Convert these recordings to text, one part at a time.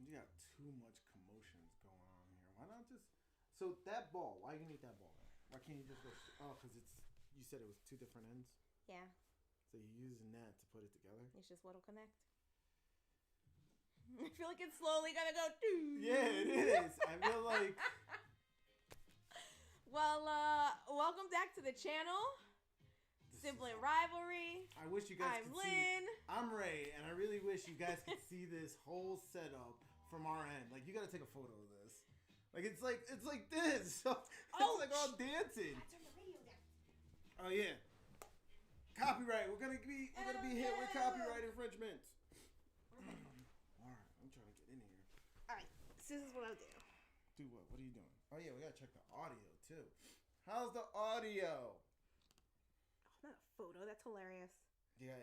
You got too much commotions going on here. Why not just... So that ball, why you need that ball? Why can't you just go... Oh, because it's... You said it was two different ends? Yeah. So you're using that to put it together? It's just what'll connect. I feel like it's slowly gonna go... Yeah, it is. I feel like... Well, welcome back to the channel. Sibling Rivalry. I wish you guys I'm could Lynn. see... I'm Ray, and I really wish you guys could see this whole setup from our end. Like, you gotta take a photo of this. Like, it's like this. It's like all dancing. I turned the radio down. Oh, yeah. Copyright. We're gonna be hit with copyright infringement. Alright, I'm trying to get in here. Alright, so this is what I'll do. Do what? What are you doing? Oh yeah, we gotta check the audio too. How's the audio? Oh, not a photo. That's hilarious. Yeah.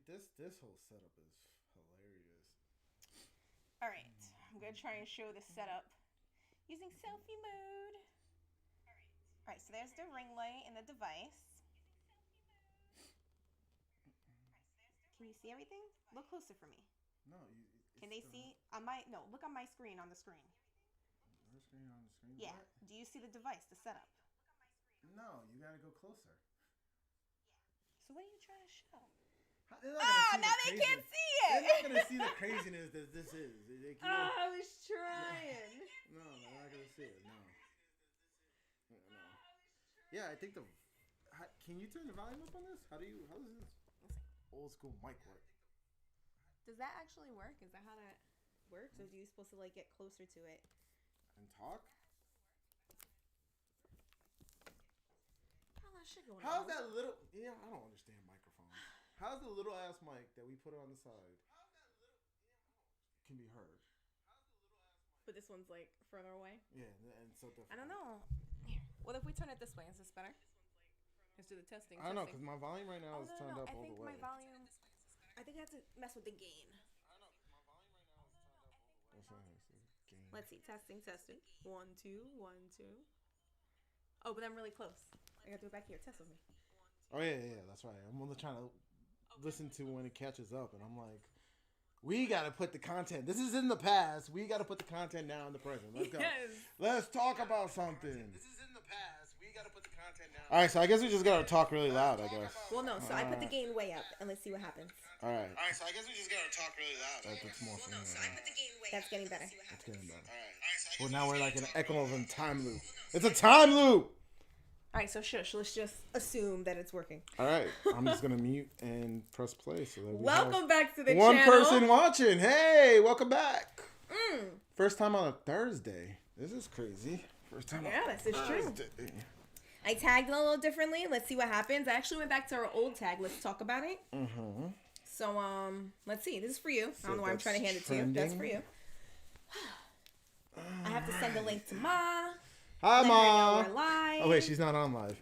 This whole setup is hilarious. Alright, I'm gonna try and show the setup using selfie mode. Alright, so there's the ring light and the device. Can you see everything? Look closer for me. No, Can they see on my... No, look on my screen, on the screen. Your screen on the screen? Yeah. What? Do you see the device, the setup? No, you gotta go closer. So what are you trying to show? Now they can't see it! They're not gonna see the craziness that this is. I was trying. No, they're not gonna see it. No. Yeah, I think can you turn the volume up on this? How does this old school mic work? Does that actually work? Is that how that works? Or are you supposed to like get closer to it and talk? How that shit going How's on? that little? Yeah, I don't understand microphones. How's the little ass mic that we put on the side can be heard? But this one's like further away. Yeah, and so different. I don't know. Here. What if we turn it this way? Is this better? Let's do the testing. I don't know, because my volume right now is turned up all the way. I think my volume... I think I have to mess with the gain. I don't know, because my volume right now is turned up all the way. Gain. Let's see. Testing. 1, 2, 1, 2. Oh, but I'm really close. I gotta do it back here. Test with me. Oh, yeah, that's right. I'm only trying to listen to when it catches up, and I'm like, we gotta put the content. This is in the past. We gotta put the content now in the present. Let's go. Let's talk about something. This is in the past. We gotta put the content now. All right, so I guess we just gotta talk really loud, I guess. Well, no. So I put the gain way up, and let's see what happens. All right, so I guess we just gotta talk really loud. That's more fun. That's getting better. That's getting better. All right. Well, now we're like in an echo of a time loop. It's a time loop. All right, so shush. Let's just assume that it's working. All right, I'm just gonna mute and press play. So that welcome back to the one channel. One person watching. Hey, welcome back. First time on a Thursday. This is crazy. First time. Yeah, on this is Thursday. true. I tagged it a little differently. Let's see what happens. I actually went back to our old tag. Let's talk about it. Mm-hmm. So let's see. This is for you. I don't know why I'm trying to hand it to you. That's for you. I have to send a link to Ma. Hi, Ma. We're live. Oh, wait, she's not on live.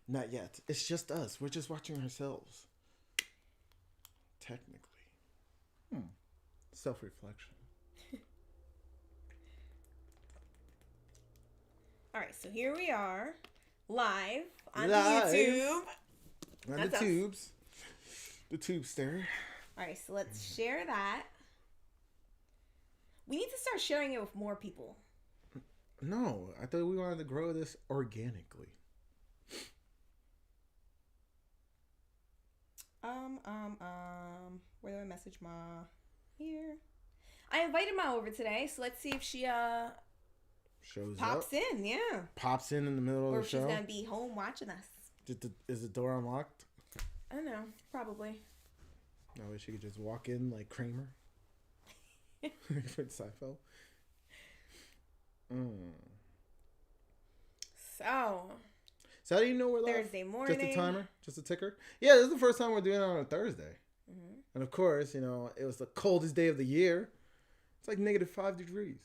Not yet. It's just us. We're just watching ourselves. Technically. Self-reflection. All right, so here we are, live on YouTube. On the tubes. The tubester. All right, so let's share that. We need to start sharing it with more people. No, I thought we wanted to grow this organically. Where do I message Ma? Here. I invited Ma over today, so let's see if she shows pops up. In, yeah. Pops in the middle of the show. Or if she's gonna be home watching us. Is the door unlocked? I don't know. Probably. No way she could just walk in like Kramer. For Seinfeld. So how do you know we're live? Thursday morning. Just a timer? Just a ticker? Yeah, this is the first time we're doing it on a Thursday. Mm-hmm. And of course, it was the coldest day of the year. It's like -5 degrees.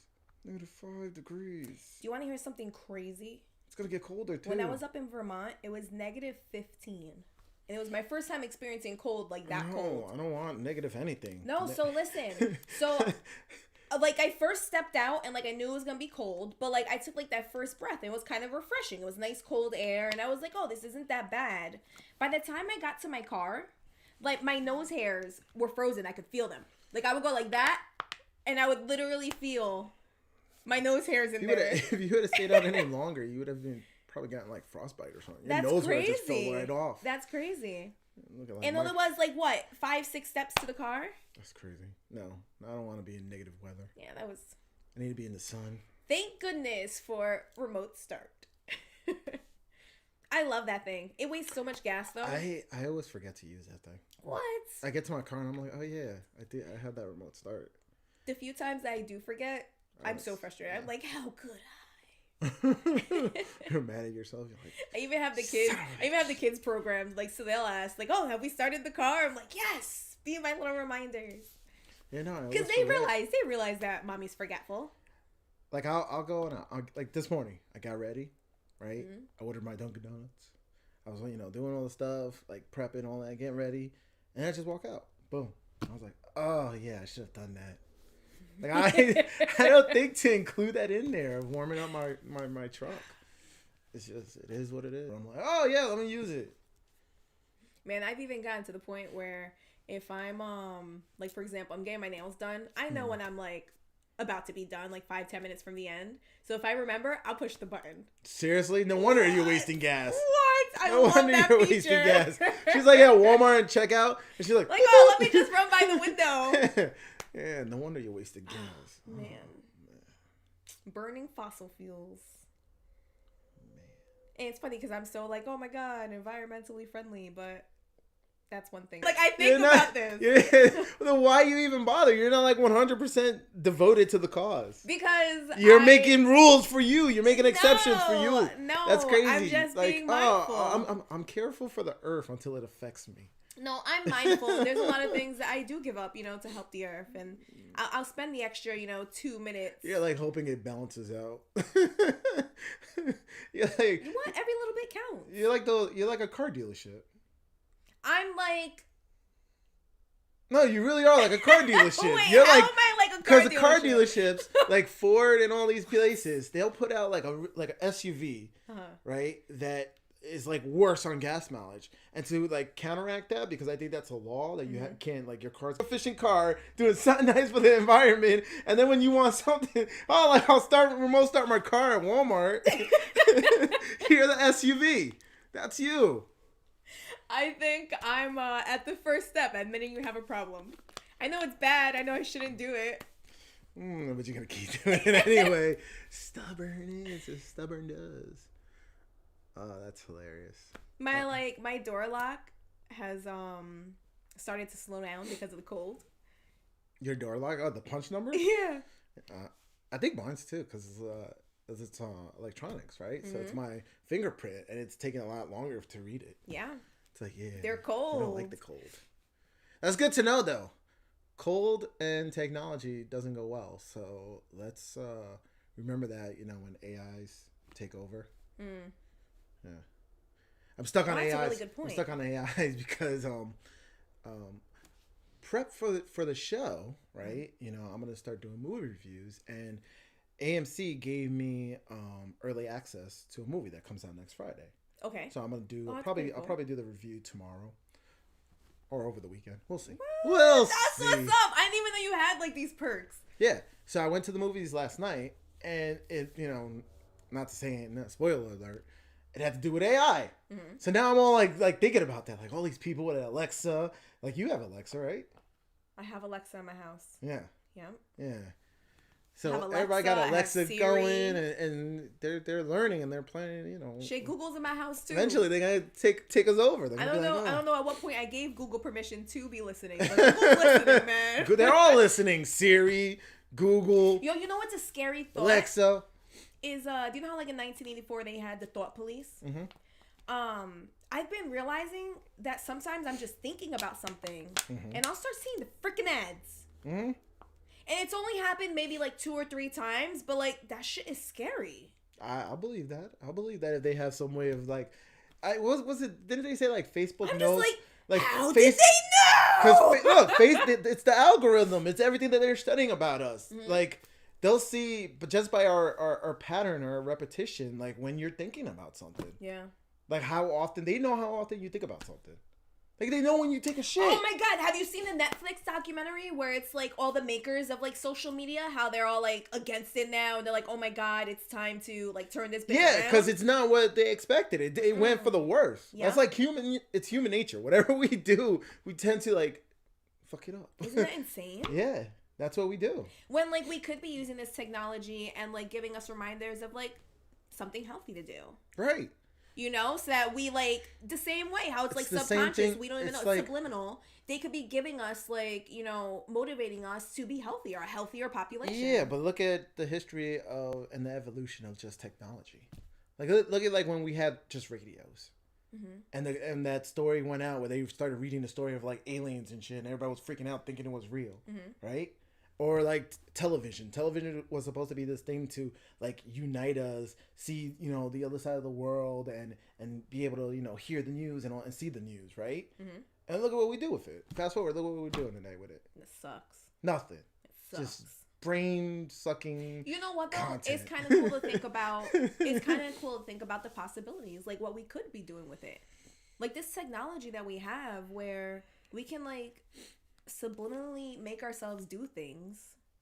-5 degrees. Do you want to hear something crazy? It's going to get colder too. When I was up in Vermont, it was -15. And it was my first time experiencing cold like that cold. No, I don't want negative anything. No, so listen. So... like, I first stepped out, and, like, I knew it was going to be cold, but, like, I took, like, that first breath, and it was kind of refreshing. It was nice, cold air, and I was like, oh, this isn't that bad. By the time I got to my car, like, my nose hairs were frozen. I could feel them. Like, I would go like that, and I would literally feel my nose hairs in there. If you would have stayed out any longer, you would have probably gotten like frostbite or something. Your nose would have just fell right off. That's crazy. Like and only was like what 5-6 steps to the car. That's crazy. No, I don't want to be in negative weather. Yeah, that was. I need to be in the sun. Thank goodness for remote start. I love that thing. It wastes so much gas though. I always forget to use that thing. What? I get to my car and I'm like, oh yeah, I had that remote start. The few times I do forget, I'm so frustrated. Yeah. I'm like, how could I? You're mad at yourself. You're like, I even have the kids programmed, like, so they'll ask, like, oh, have we started the car? I'm like, yes. Be my little reminders. Yeah, no. Because they realize that mommy's forgetful. Like I'll go and like this morning I got ready, right? Mm-hmm. I ordered my Dunkin' Donuts. I was doing all the stuff, like prepping all that, getting ready, and I just walk out. Boom. I was like, oh yeah, I should have done that. Like I don't think to include that in there, warming up my truck. It's just, it is what it is. I'm like, oh yeah, let me use it. Man, I've even gotten to the point where if I'm like, for example, I'm getting my nails done, I know when I'm like about to be done, like 5-10 minutes from the end. So if I remember, I'll push the button. Seriously? No wonder you're wasting gas. What? No wonder you're wasting gas. She's like at Walmart and checkout, and she's like, oh, let me just run by the window. Yeah, no wonder you're wasting gas. Man. Burning fossil fuels. Man. And it's funny because I'm so like, oh my God, environmentally friendly, but that's one thing. Like, I think about this. Yeah. Then why you even bother? You're not like 100% devoted to the cause. Because you're making rules for you. You're making exceptions for you. No, that's crazy. I'm just being mindful. I'm careful for the earth until it affects me. No, I'm mindful. There's a lot of things that I do give up, to help the earth, and I'll spend the extra, 2 minutes. You're like hoping it balances out. You're like, you want every little bit counts. You're like a car dealership. I'm like. No, you really are like a car dealership. Wait, you're how am I like a car dealership? Because the car dealerships, like Ford and all these places, they'll put out like an SUV, right? That is like worse on gas mileage, and to like counteract that, because I think that's a law that you can't, like, your car's an efficient car doing something nice for the environment, and then when you want something, I'll remote start my car at Walmart. You're the SUV. That's you. I think I'm at the first step, admitting you have a problem. I know it's bad. I know I shouldn't do it. But you're gonna keep doing it anyway. Stubborn is as stubborn does. Oh, that's hilarious. My door lock has started to slow down because of the cold. Your door lock? Oh, the punch number? Yeah. I think mine's too, because it's electronics, right? Mm-hmm. So it's my fingerprint, and it's taking a lot longer to read it. Yeah. It's like, yeah. They're cold. I don't like the cold. That's good to know, though. Cold and technology doesn't go well. So let's remember that, when AIs take over. Mm. Yeah. I'm stuck on AIs. That's a really good point. I'm stuck on AIs because prep for the show, right? I'm going to start doing movie reviews, and AMC gave me early access to a movie that comes out next Friday. Okay. So I'm going to do I'll probably do the review tomorrow or over the weekend. We'll see. That's what's up. I didn't even know you had like these perks. Yeah. So I went to the movies last night, and it, not to say, not spoiler alert, it had to do with AI. Mm-hmm. So now I'm all like thinking about that, like all these people with Alexa. Like, you have Alexa, right? I have Alexa in my house. Yeah. Yeah. Yeah. So everybody got Alexa going, and they're learning, and they're planning, Shit, Google's in my house too. Eventually, they're gonna take us over. I don't know. I don't know at what point I gave Google permission to be listening. But Google's listening, man. They're all listening. Siri, Google. Yo, you know what's a scary thought? Alexa. Is do you know how like in 1984 they had the thought police? Mm-hmm. I've been realizing that sometimes I'm just thinking about something, and I'll start seeing the freaking ads. Mm-hmm. And it's only happened maybe like 2 or 3 times, but like that shit is scary. I believe that. I believe that if they have some way of like, was it? Didn't they say like Facebook I'm knows? Just like how did they know? Because look, it's the algorithm. It's everything that they're studying about us. Mm-hmm. Like, they'll see, but just by our pattern or our repetition, like when you're thinking about something. Yeah. Like how often they know how often you think about something. Like, they know when you take a shit. Oh my God, have you seen the Netflix documentary where it's like all the makers of like social media, how they're all like against it now, and they're like, oh my God, it's time to like turn this bitch around? Because it's not what they expected. It went for the worst. Yeah. That's like it's human nature. Whatever we do, we tend to like fuck it up. Isn't that insane? Yeah, that's what we do. When like we could be using this technology and like giving us reminders of like something healthy to do. Right. You know, so that we like the same way how it's like subconscious. We don't even know. It's like, subliminal. They could be giving us like, you know, motivating us to be healthier, a healthier population. Yeah, but look at the history of and the evolution of just technology. Like look at like when we had just radios. Mm-hmm. And that story went out where they started reading the story of like aliens and shit, and everybody was freaking out thinking it was real, right? Or like television. Television was supposed to be this thing to like unite us, see, you know, the other side of the world, and be able to, you know, hear the news and see the news, right? Mm-hmm. And look at what we do with it. Fast forward, look what we're doing today with it. It sucks. Nothing. It sucks. Just brain sucking. You know what though? Content. It's kind of cool to think about. It's kind of cool to think about the possibilities, like what we could be doing with it, like this technology that we have, where we can like subliminally make ourselves do things.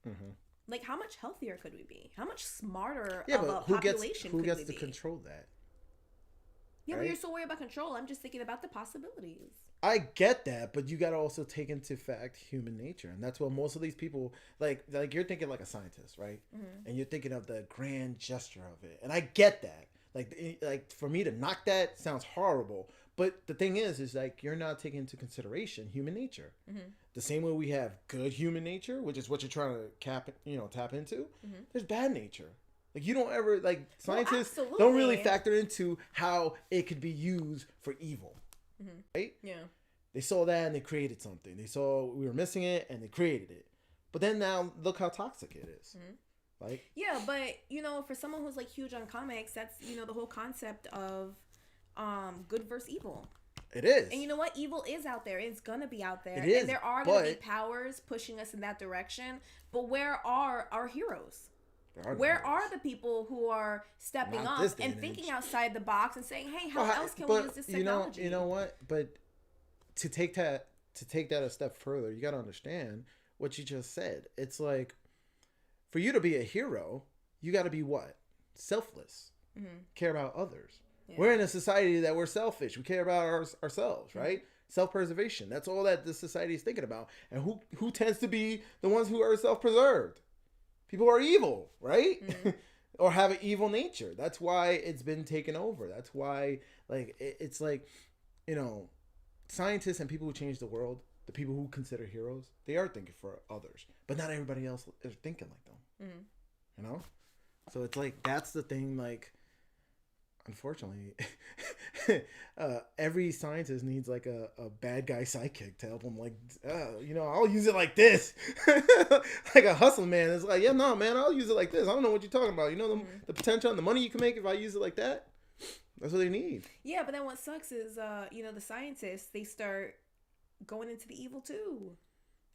Mm-hmm. Like, how much healthier could we be? How much smarter of a population could we be? Who gets to control that? Yeah, right? But you're so worried about control. I'm just thinking about the possibilities. I get that, but you got to also take into fact human nature, and that's what most of these people like you're thinking like a scientist, right? Mm-hmm. And you're thinking of the grand gesture of it, and I get that. Like for me to knock that sounds horrible, but the thing is like you're not taking into consideration human nature. Mm-hmm. The same way we have good human nature, which is what you're trying to tap into. Mm-hmm. There's bad nature. Like you don't ever like scientists don't really factor into how it could be used for evil, right? Yeah. They saw that and they created something. They saw we were missing it and they created it. But then now look how toxic it is. Mm-hmm. Like yeah, but you know, for someone who's like huge on comics, that's you know the whole concept of good versus evil. It is. And you know what? Evil is out there. It's going to be out there. It is, and there are going to be powers pushing us in that direction. But where are our heroes? Where are the people who are stepping up and thinking outside the box and saying, hey, how else can we use this technology? You know what? But to take that a step further, you got to understand what you just said. It's like, for you to be a hero, you got to be what? Selfless. Mm-hmm. Care about others. Yeah. We're in a society that we're selfish. We care about ourselves, right? Mm-hmm. Self-preservation. That's all that this society is thinking about. And who tends to be the ones who are self-preserved? People are evil, right? Mm-hmm. Or have an evil nature. That's why it's been taken over. That's why, like, it's like, you know, scientists and people who change the world, the people who consider heroes, they are thinking for others. But not everybody else is thinking like them. Mm-hmm. You know? So it's like, that's the thing, like, unfortunately, every scientist needs like a bad guy sidekick to help them. Like, you know, I'll use it like this, like a hustle man. It's like, yeah, no, man, I'll use it like this. I don't know what you're talking about. You know, the potential and the money you can make if I use it like that. That's what they need. Yeah, but then what sucks is, you know, the scientists, they start going into the evil too.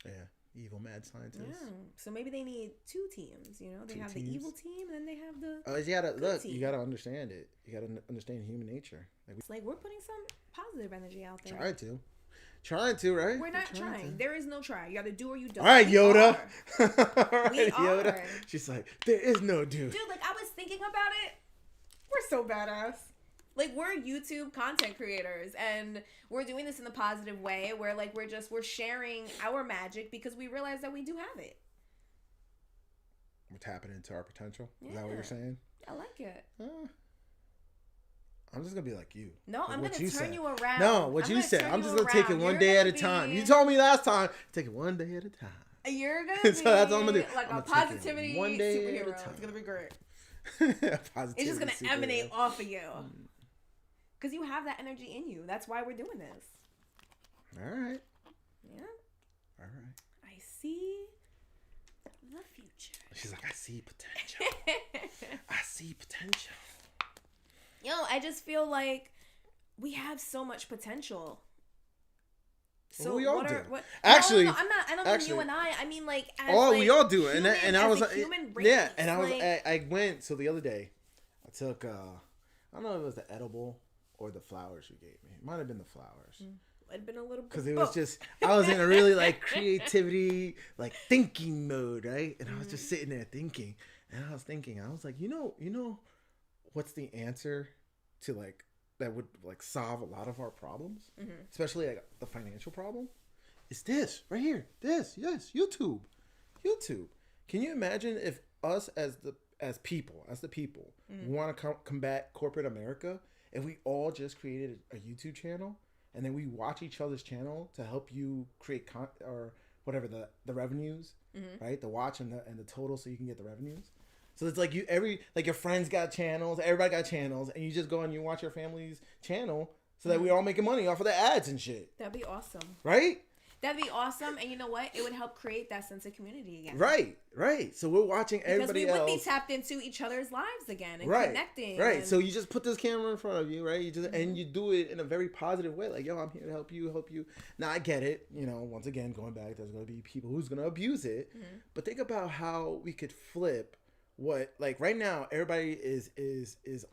Yeah. Evil mad scientists. Yeah. So maybe they need two teams, you know? They have the evil team and then they have the you gotta understand it. You gotta understand human nature. It's like we're putting some positive energy out there. Trying to, right? We're not trying. There is no try. You gotta do or you don't. All right, Yoda. All right, Yoda. She's like, there is no do. Dude, like I was thinking about it. We're so badass. Like, we're YouTube content creators, and we're doing this in a positive way where, like, we're sharing our magic because we realize that we do have it. We're tapping into our potential? Is that what you're saying? I like it. I'm just going to be like you. No, I'm going to turn you around. No, what you said. I'm just going to take it one day at a time. You told me last time, take it one day at a time. You're going to be so that's what I'm gonna do. Like a positivity one day superhero. It's going to be great. It's just going to emanate off of you. Because you have that energy in you. That's why we're doing this. All right. Yeah. All right. I see the future. She's like, I see potential. I see potential. Yo, I just feel like we have so much potential. So we all do. Actually, no, I'm not. I don't mean you and I. I mean like. As, we all do. And I was like, human race, yeah. And I was, I went. So the other day, I took. I don't know if it was the edible or the flowers you gave me. It might have been the flowers. I'd been a little bit because it was just I was in a really like creativity, like thinking mode, right? And I was just sitting there thinking, and I was like, you know, what's the answer to like that would like solve a lot of our problems, especially like the financial problem? It's this right here. This, yes, YouTube. Can you imagine if us as the people want to combat corporate America, if we all just created a YouTube channel and then we watch each other's channel to help you create or whatever the revenues, right? The watch and the total, so you can get the revenues. So it's like your friends got channels, everybody got channels, and you just go and you watch your family's channel so that we're all making money off of the ads and shit. That'd be awesome, right? That'd be awesome, and you know what? It would help create that sense of community again. Right. So we're watching everybody else. Because we would be tapped into each other's lives again and connecting. Right. And... So you just put this camera in front of you, right? You just and you do it in a very positive way. Like, yo, I'm here to help you. Now, I get it. You know, once again, going back, there's going to be people who's going to abuse it. But think about how we could flip what, like, right now, everybody is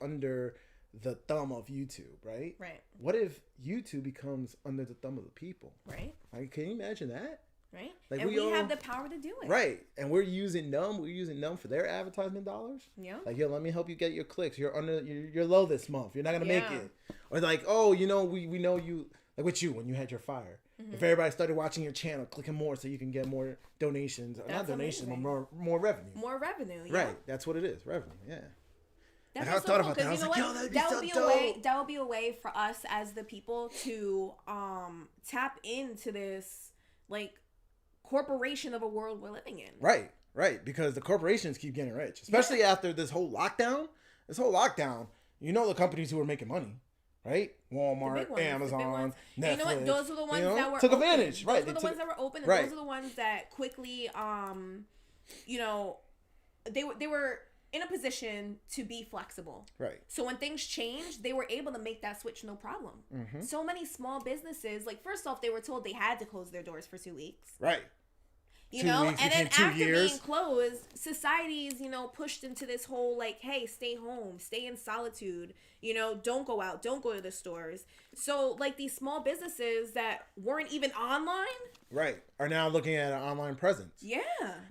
under the thumb of YouTube, right? Right. What if YouTube becomes under the thumb of the people? Right. Like, can you imagine that? Right. Like, and we have the power to do it. Right. And we're using them for their advertisement dollars. Yeah. Like, yo, let me help you get your clicks. You're low this month. You're not gonna make it. Or like, oh, you know, we know you, like with you when you had your fire. If everybody started watching your channel, clicking more so you can get more donations. Or not donations, but more revenue. More revenue. Yeah. Right. That's what it is. Revenue. Yeah. That's like, I thought about that. I was like, yo, that would be so dope. That would be a way for us as the people to tap into this like corporation of a world we're living in. Right. Because the corporations keep getting rich, especially after this whole lockdown. You know the companies who are making money, right? Walmart, Amazon, Netflix. And you know what? Those were the ones that were took advantage. Those were the ones that were open, and those are the ones that quickly, you know, they were in a position to be flexible. Right. So when things changed, they were able to make that switch no problem. So many small businesses, like first off, they were told they had to close their doors for 2 weeks. Right. You know, and then after being closed, societies, you know, pushed into this whole like, hey, stay home, stay in solitude, you know, don't go out, don't go to the stores. So like these small businesses that weren't even online, right, are now looking at an online presence. Yeah.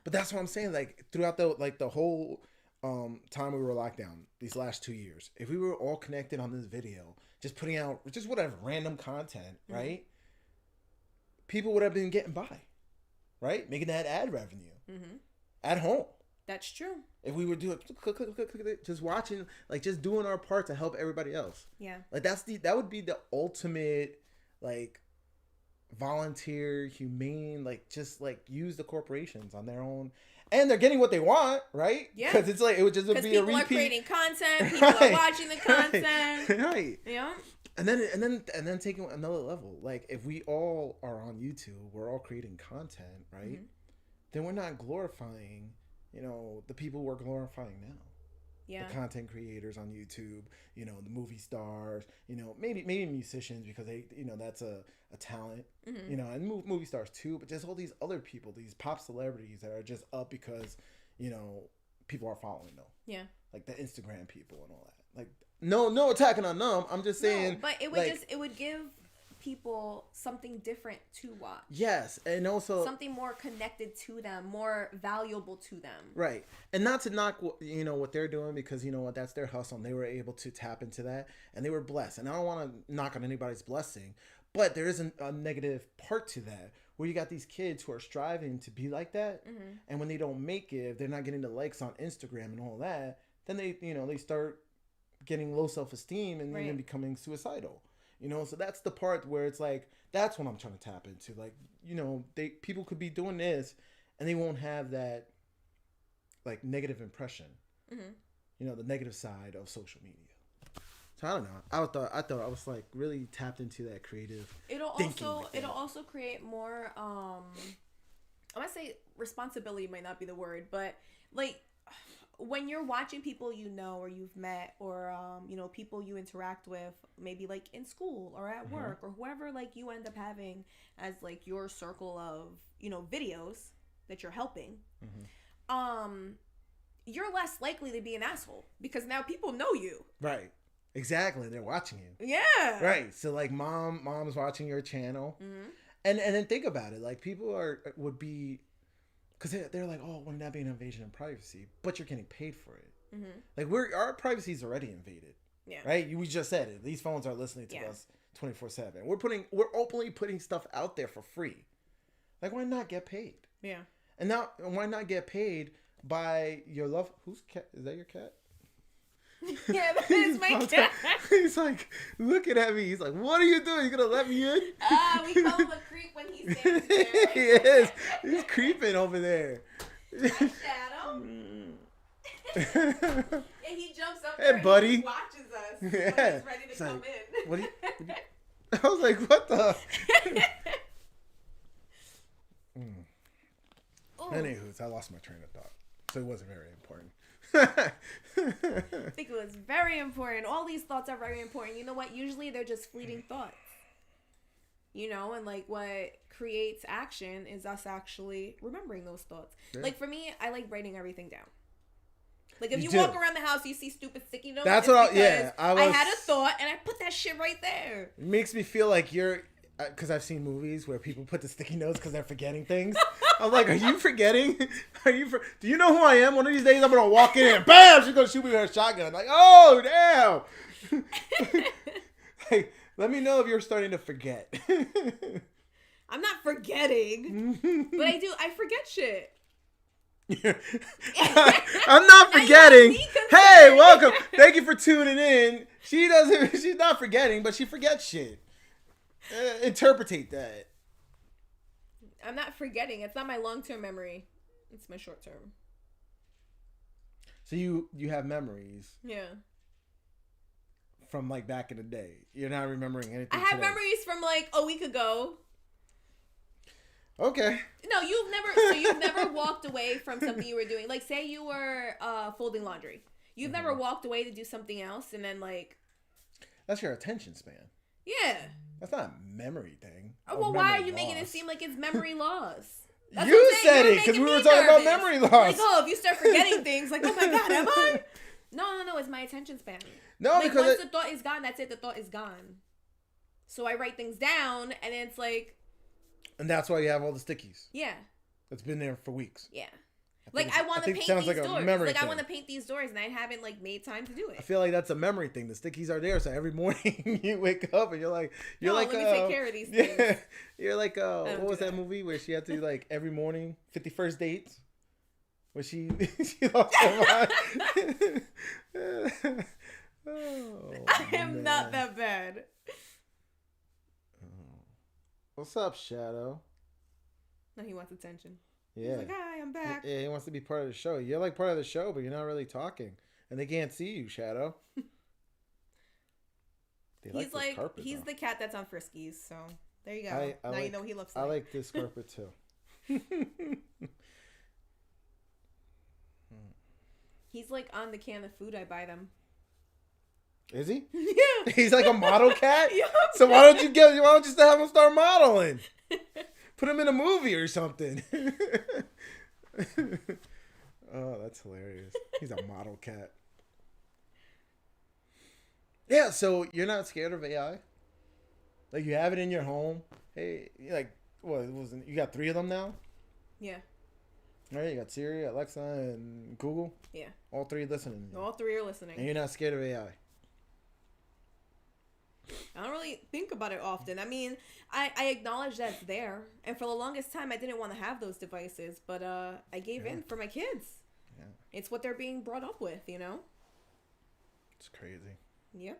But that's what I'm saying. Like throughout the whole time we were locked down these last 2 years, if we were all connected on this video, just putting out just whatever random content, right, people would have been getting by. Right? Making that ad revenue at home. That's true. If we were doing click, just watching, like just doing our part to help everybody else. Yeah. Like that would be the ultimate, like, volunteer, humane, like just like use the corporations on their own, and they're getting what they want, right? Yeah. Because it's like it would just be a repeat. People are creating content. People are watching the content. Right. Yeah. And then taking another level, like if we all are on YouTube, we're all creating content, right? Then we're not glorifying, you know, the people we're glorifying now. Yeah. The content creators on YouTube, you know, the movie stars, you know, maybe musicians because they, you know, that's a talent, you know, and movie stars too, but just all these other people, these pop celebrities that are just up because, you know, people are following them. Yeah. Like the Instagram people and all that. Like, no attacking on them. I'm just saying. No, but it would like, it would give people something different to watch. Yes, and also something more connected to them, more valuable to them. Right, and not to knock you know what they're doing because you know what that's their hustle. And they were able to tap into that, and they were blessed. And I don't want to knock on anybody's blessing, but there is a negative part to that where you got these kids who are striving to be like that, and when they don't make it, if they're not getting the likes on Instagram and all that, then they start getting low self-esteem and then becoming suicidal, you know. So that's the part where it's like that's what I'm trying to tap into. Like, you know, people could be doing this and they won't have that like negative impression, you know, the negative side of social media. So I don't know. I thought I was like really tapped into that creative. It'll also create more. I want to say responsibility might not be the word, but like. When you're watching people you know or you've met or you know, people you interact with maybe like in school or at work or whoever like you end up having as like your circle of, you know, videos that you're helping, you're less likely to be an asshole because now people know you. Right. Exactly. They're watching you. Yeah. Right. So like mom's watching your channel. And then think about it. Like people would be, because they're like, oh, wouldn't that be an invasion of privacy? But you're getting paid for it. Like our privacy is already invaded. Yeah. Right. We just said it. These phones are listening to us 24/7. We're openly putting stuff out there for free. Like why not get paid? Yeah. And now why not get paid by your love? Whose cat is that? Your cat? Yeah, that is my cat. He's like looking at me. He's like, "What are you doing? You gonna let me in?" We call him a creep when he stands there. He is. He's creeping over there. Shadow. And he jumps up there buddy. And he watches us when he's ready to come in. What do you? I was like, "What the?" Anywho, I lost my train of thought, so it wasn't very important. I think it was very important. All these thoughts are very important. You know what? Usually they're just fleeting thoughts. You know, and like what creates action is us actually remembering those thoughts. Yeah. Like for me, I like writing everything down. Like if you walk around the house, you see stupid sticky notes. That's what I had a thought and I put that shit right there. It makes me feel like you're, because I've seen movies where people put the sticky notes because they're forgetting things. I'm like, are you forgetting? Do you know who I am? One of these days I'm gonna walk in and bam, she's gonna shoot me with her shotgun. Like, oh damn. Like, let me know if you're starting to forget. I'm not forgetting, but I forget shit. I'm not forgetting. Hey, welcome. Thank you for tuning in. She's not forgetting, but she forgets shit. Interpretate that. I'm not forgetting. It's not my long-term memory. It's my short-term. So you have memories. Yeah. From like back in the day. You're not remembering anything. I have memories from like a week ago. Okay. No, you've never walked away from something you were doing. Like say you were folding laundry. You've never walked away to do something else and then like. That's your attention span. Yeah. That's not a memory thing. Well, why are you making it seem like it's memory loss? You said it because we were talking about memory loss. Like, oh, if you start forgetting things, like, oh my God, am I? No, it's my attention span. No, like, because once the thought is gone, that's it. The thought is gone. So I write things down, and it's like. And that's why you have all the stickies. Yeah. It's been there for weeks. Yeah. Like I want to paint these doors. Like I want to paint these doors, and I haven't like made time to do it. I feel like that's a memory thing. The stickies are there, so every morning you wake up and you're like, let me take care of these things. You're like, what was that movie where she had to like every morning 51st dates, where she lost her mind. I am not that bad. What's up, Shadow? No, he wants attention. Yeah. He's like, hi, I'm back. Yeah, he wants to be part of the show. You're like part of the show, but you're not really talking. And they can't see you, Shadow. He's the cat that's on Friskies, so there you go. Now you know what he looks like. I like this carpet too. He's like on the can of food I buy them. Is he? Yeah. He's like a model cat? Yep. So why don't you just have him start modeling? Put him in a movie or something. Oh, that's hilarious. He's a model cat. Yeah, so you're not scared of AI? Like you have it in your home? Hey, like you got 3 of them now? Yeah. All right, you got Siri, Alexa, and Google? Yeah. All 3 listening. All 3 are listening. And you're not scared of AI? I don't really think about it often. I mean, I acknowledge that it's there. And for the longest time, I didn't want to have those devices. But I gave in for my kids. Yeah. It's what they're being brought up with, you know? It's crazy. Yep.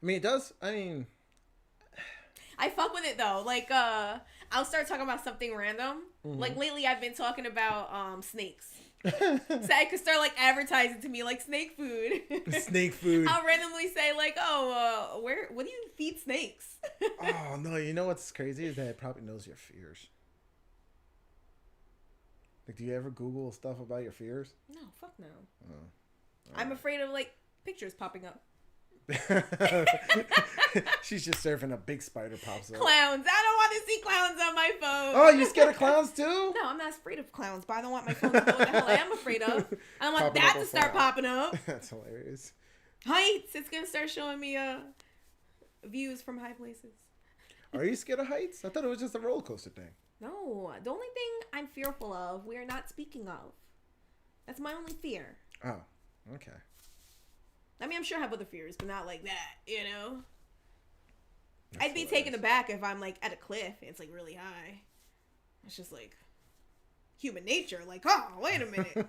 I mean, it does. I mean... I fuck with it, though. Like, I'll start talking about something random. Mm-hmm. Like, lately, I've been talking about snakes. So I could start like advertising to me like snake food. Snake food. I'll randomly say like, oh, what do you feed snakes? Oh no, you know what's crazy is that it probably knows your fears. Like, do you ever Google stuff about your fears? No, fuck no. Oh. I'm afraid of like pictures popping up. She's just surfing, a big spider pops up. Clowns. I don't want to see clowns on my phone. Oh, you scared of clowns too? No, I'm not afraid of clowns, but I don't want my phone to know what the hell I am afraid of. I don't want that to start popping up. That's hilarious. Heights. It's gonna start showing me views from high places. Are you scared of heights? I thought it was just a roller coaster thing. No, the only thing I'm fearful of, we are not speaking of. That's my only fear. Oh, okay. I mean, I'm sure I have other fears, but not like that, you know? That's I'd be taken aback if I'm, like, at a cliff and it's, like, really high. It's just, like, human nature. Like, oh, wait a minute.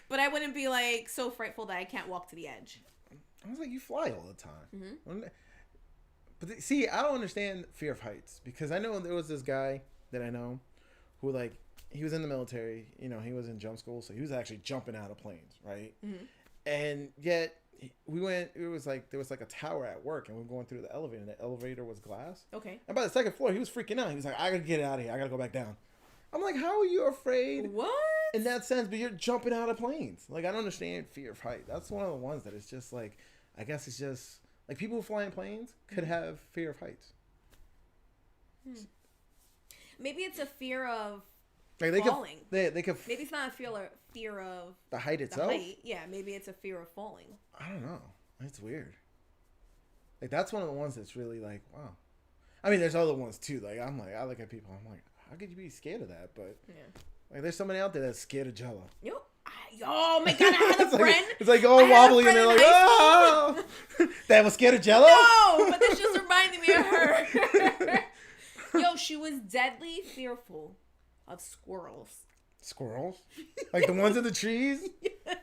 But I wouldn't be, like, so frightful that I can't walk to the edge. I was like, you fly all the time. Mm-hmm. But see, I don't understand fear of heights. Because I know there was this guy that I know who, like, he was in the military. You know, he was in jump school. So he was actually jumping out of planes, right? Mm-hmm. And yet, we went, it was like, there was like a tower at work, and we were going through the elevator, and the elevator was glass. Okay. And by the second floor, he was freaking out. He was like, I gotta get out of here. I gotta go back down. I'm like, how are you afraid? What? In that sense, but you're jumping out of planes. Like, I don't understand fear of height. That's one of the ones that it's just like, I guess it's just, like, people who fly in planes could have fear of heights. Maybe it's a fear of like falling. They could. Maybe it's not a fear of the height itself. Yeah, maybe it's a fear of falling. I don't know. It's weird. Like, that's one of the ones that's really like, wow. I mean, there's other ones too. Like, I'm like, I look at people, I'm like, how could you be scared of that? But yeah, like, there's somebody out there that's scared of Jello. Yep. Oh my god, I had a friend. It's like all wobbly, and they're like, oh, that was scared of Jello. No, but this just reminded me of her. Yo, she was deadly fearful of squirrels. Squirrels? Like the ones in the trees? Yes.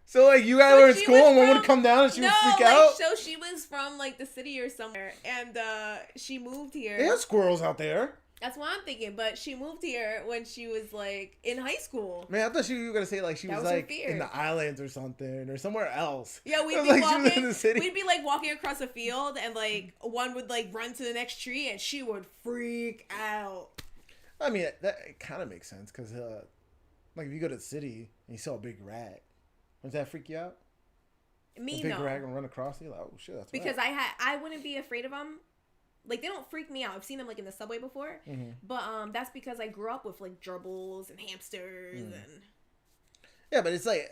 So, like, you guys were in school and one would come down and she would freak out? So she was from, like, the city or somewhere, and she moved here. They have squirrels out there. That's what I'm thinking, but she moved here when she was, like, in high school. Man, I thought you were going to say, like, she was like, in the islands or something, or somewhere else. Yeah, we'd be walking, in the city. We'd be, like, walking across a field, and, like, one would, like, run to the next tree, and she would freak out. I mean, that kind of makes sense, because, like, if you go to the city and you saw a big rat, does that freak you out? Me, no. A big rat and run across you? Like, oh, shit, that's because I wouldn't be afraid of them. Like, they don't freak me out. I've seen them, like, in the subway before. Mm-hmm. But that's because I grew up with, like, gerbils and hamsters and... Yeah, but it's like...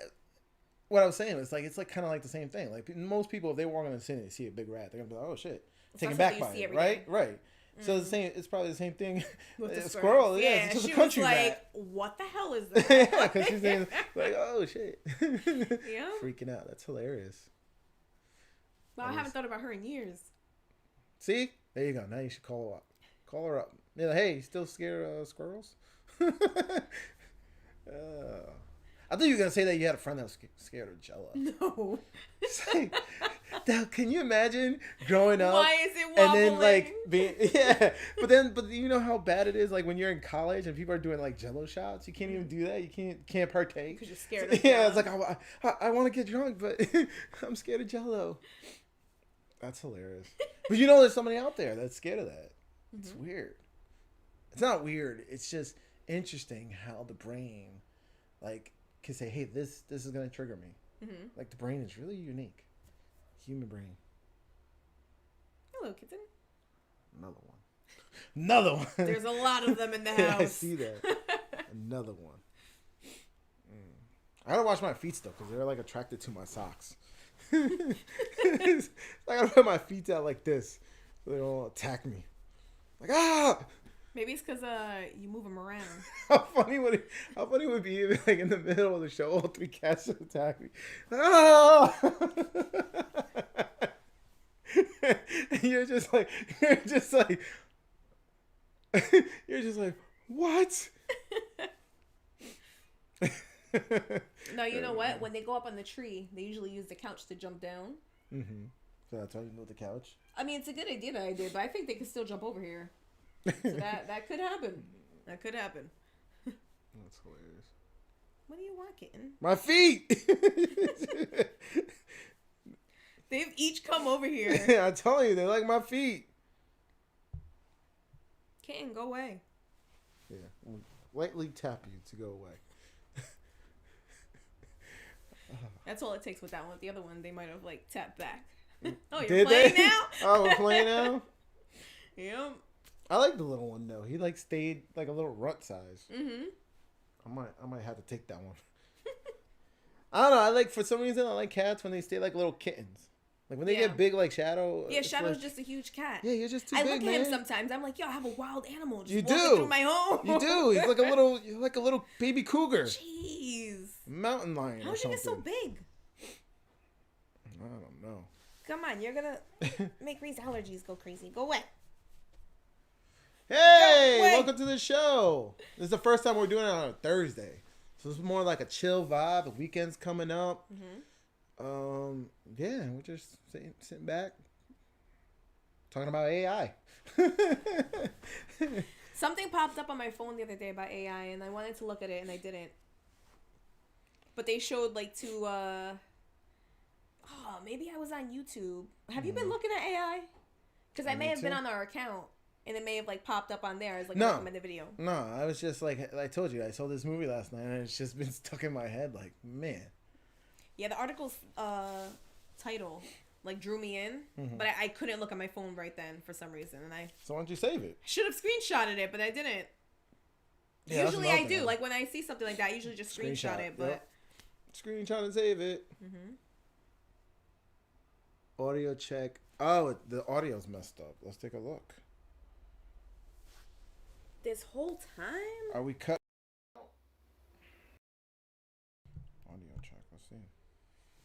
What I was saying is, like, it's, like, kind of like the same thing. Like, most people, if they walk in the city and see a big rat, they're going to be like, oh, shit. Taken back by it, right? Right. Mm-hmm. So it's probably the same thing with the squirrel. Yeah, it's just a country rat. She was like, what the hell is that? Yeah, because she's saying, like, oh, shit. Yeah. Freaking out. That's hilarious. Well, I haven't thought about her in years. See? There you go. Now you should call her up. Call her up. You know, hey, you still scared of squirrels? I thought you were going to say that you had a friend that was scared of Jello. No. Like, now, can you imagine growing up? Why is it wobbling? And then, like, being, yeah. But you know how bad it is? Like, when you're in college and people are doing, like, Jello shots, you can't even do that. You can't partake. Because you're scared of Yeah, it's like, I want to get drunk, but I'm scared of Jello. That's hilarious. But you know there's somebody out there that's scared of that. Mm-hmm. It's weird. It's not weird. It's just interesting how the brain, like, can say, hey, this is going to trigger me. Mm-hmm. Like, the brain is really unique. Human brain. Hello, kitten. Another one. There's a lot of them in the house. I see that. Another one. I gotta wash my feet still because they're, like, attracted to my socks. I gotta put my feet out like this so they don't attack me. Like, ah! Maybe it's because you move them around. How funny would it be if, like, in the middle of the show, all three cats would attack me? Ah! And you're just like, what? No, you know what? When they go up on the tree, they usually use the couch to jump down. Mm-hmm. So that's why you moved the couch? I mean, it's a good idea that I did, but I think they could still jump over here. So that could happen. That could happen. That's hilarious. What do you want, kitten? My feet! They've each come over here. Yeah, I tell you, they like my feet. Kitten, go away. Yeah, we'll lightly tap you to go away. That's all it takes with that one. With the other one, they might have, like, tapped back. Oh, you're playing now? Oh, we're playing now? Yep. I like the little one, though. He, like, stayed, like, a little runt size. Mm-hmm. I might have to take that one. I don't know. I like, for some reason, I like cats when they stay like little kittens. Like when they get big, like Shadow. Yeah, Shadow's just a huge cat. Yeah, you're just too big, man. I look at him sometimes. I'm like, yo, I have a wild animal just you walking do. through my home. You do. He's like a little baby cougar. Jeez. Mountain lion. How'd you get so big? I don't know. Come on, you're gonna make Reese's allergies go crazy. Go away. Hey, welcome to the show. This is the first time we're doing it on a Thursday. So it's more like a chill vibe. The weekend's coming up. Yeah, we're just sitting back, talking about AI. Something popped up on my phone the other day about AI, and I wanted to look at it, and I didn't. But they showed like maybe I was on YouTube. Have you been looking at AI? Because I may have been on our account, and it may have like popped up on there as like a recommended video. No, I was just like I told you, I saw this movie last night, and it's just been stuck in my head. Like, man. Yeah, the article's title like drew me in, but I couldn't look at my phone right then for some reason, and so why don't you save it? I should have screenshotted it, but I didn't. Yeah, usually I do. Like when I see something like that, I usually just screenshot it, but screenshot and save it. Audio check. Oh, the audio's messed up. Let's take a look. This whole time? Are we cut? Audio check. Let's see.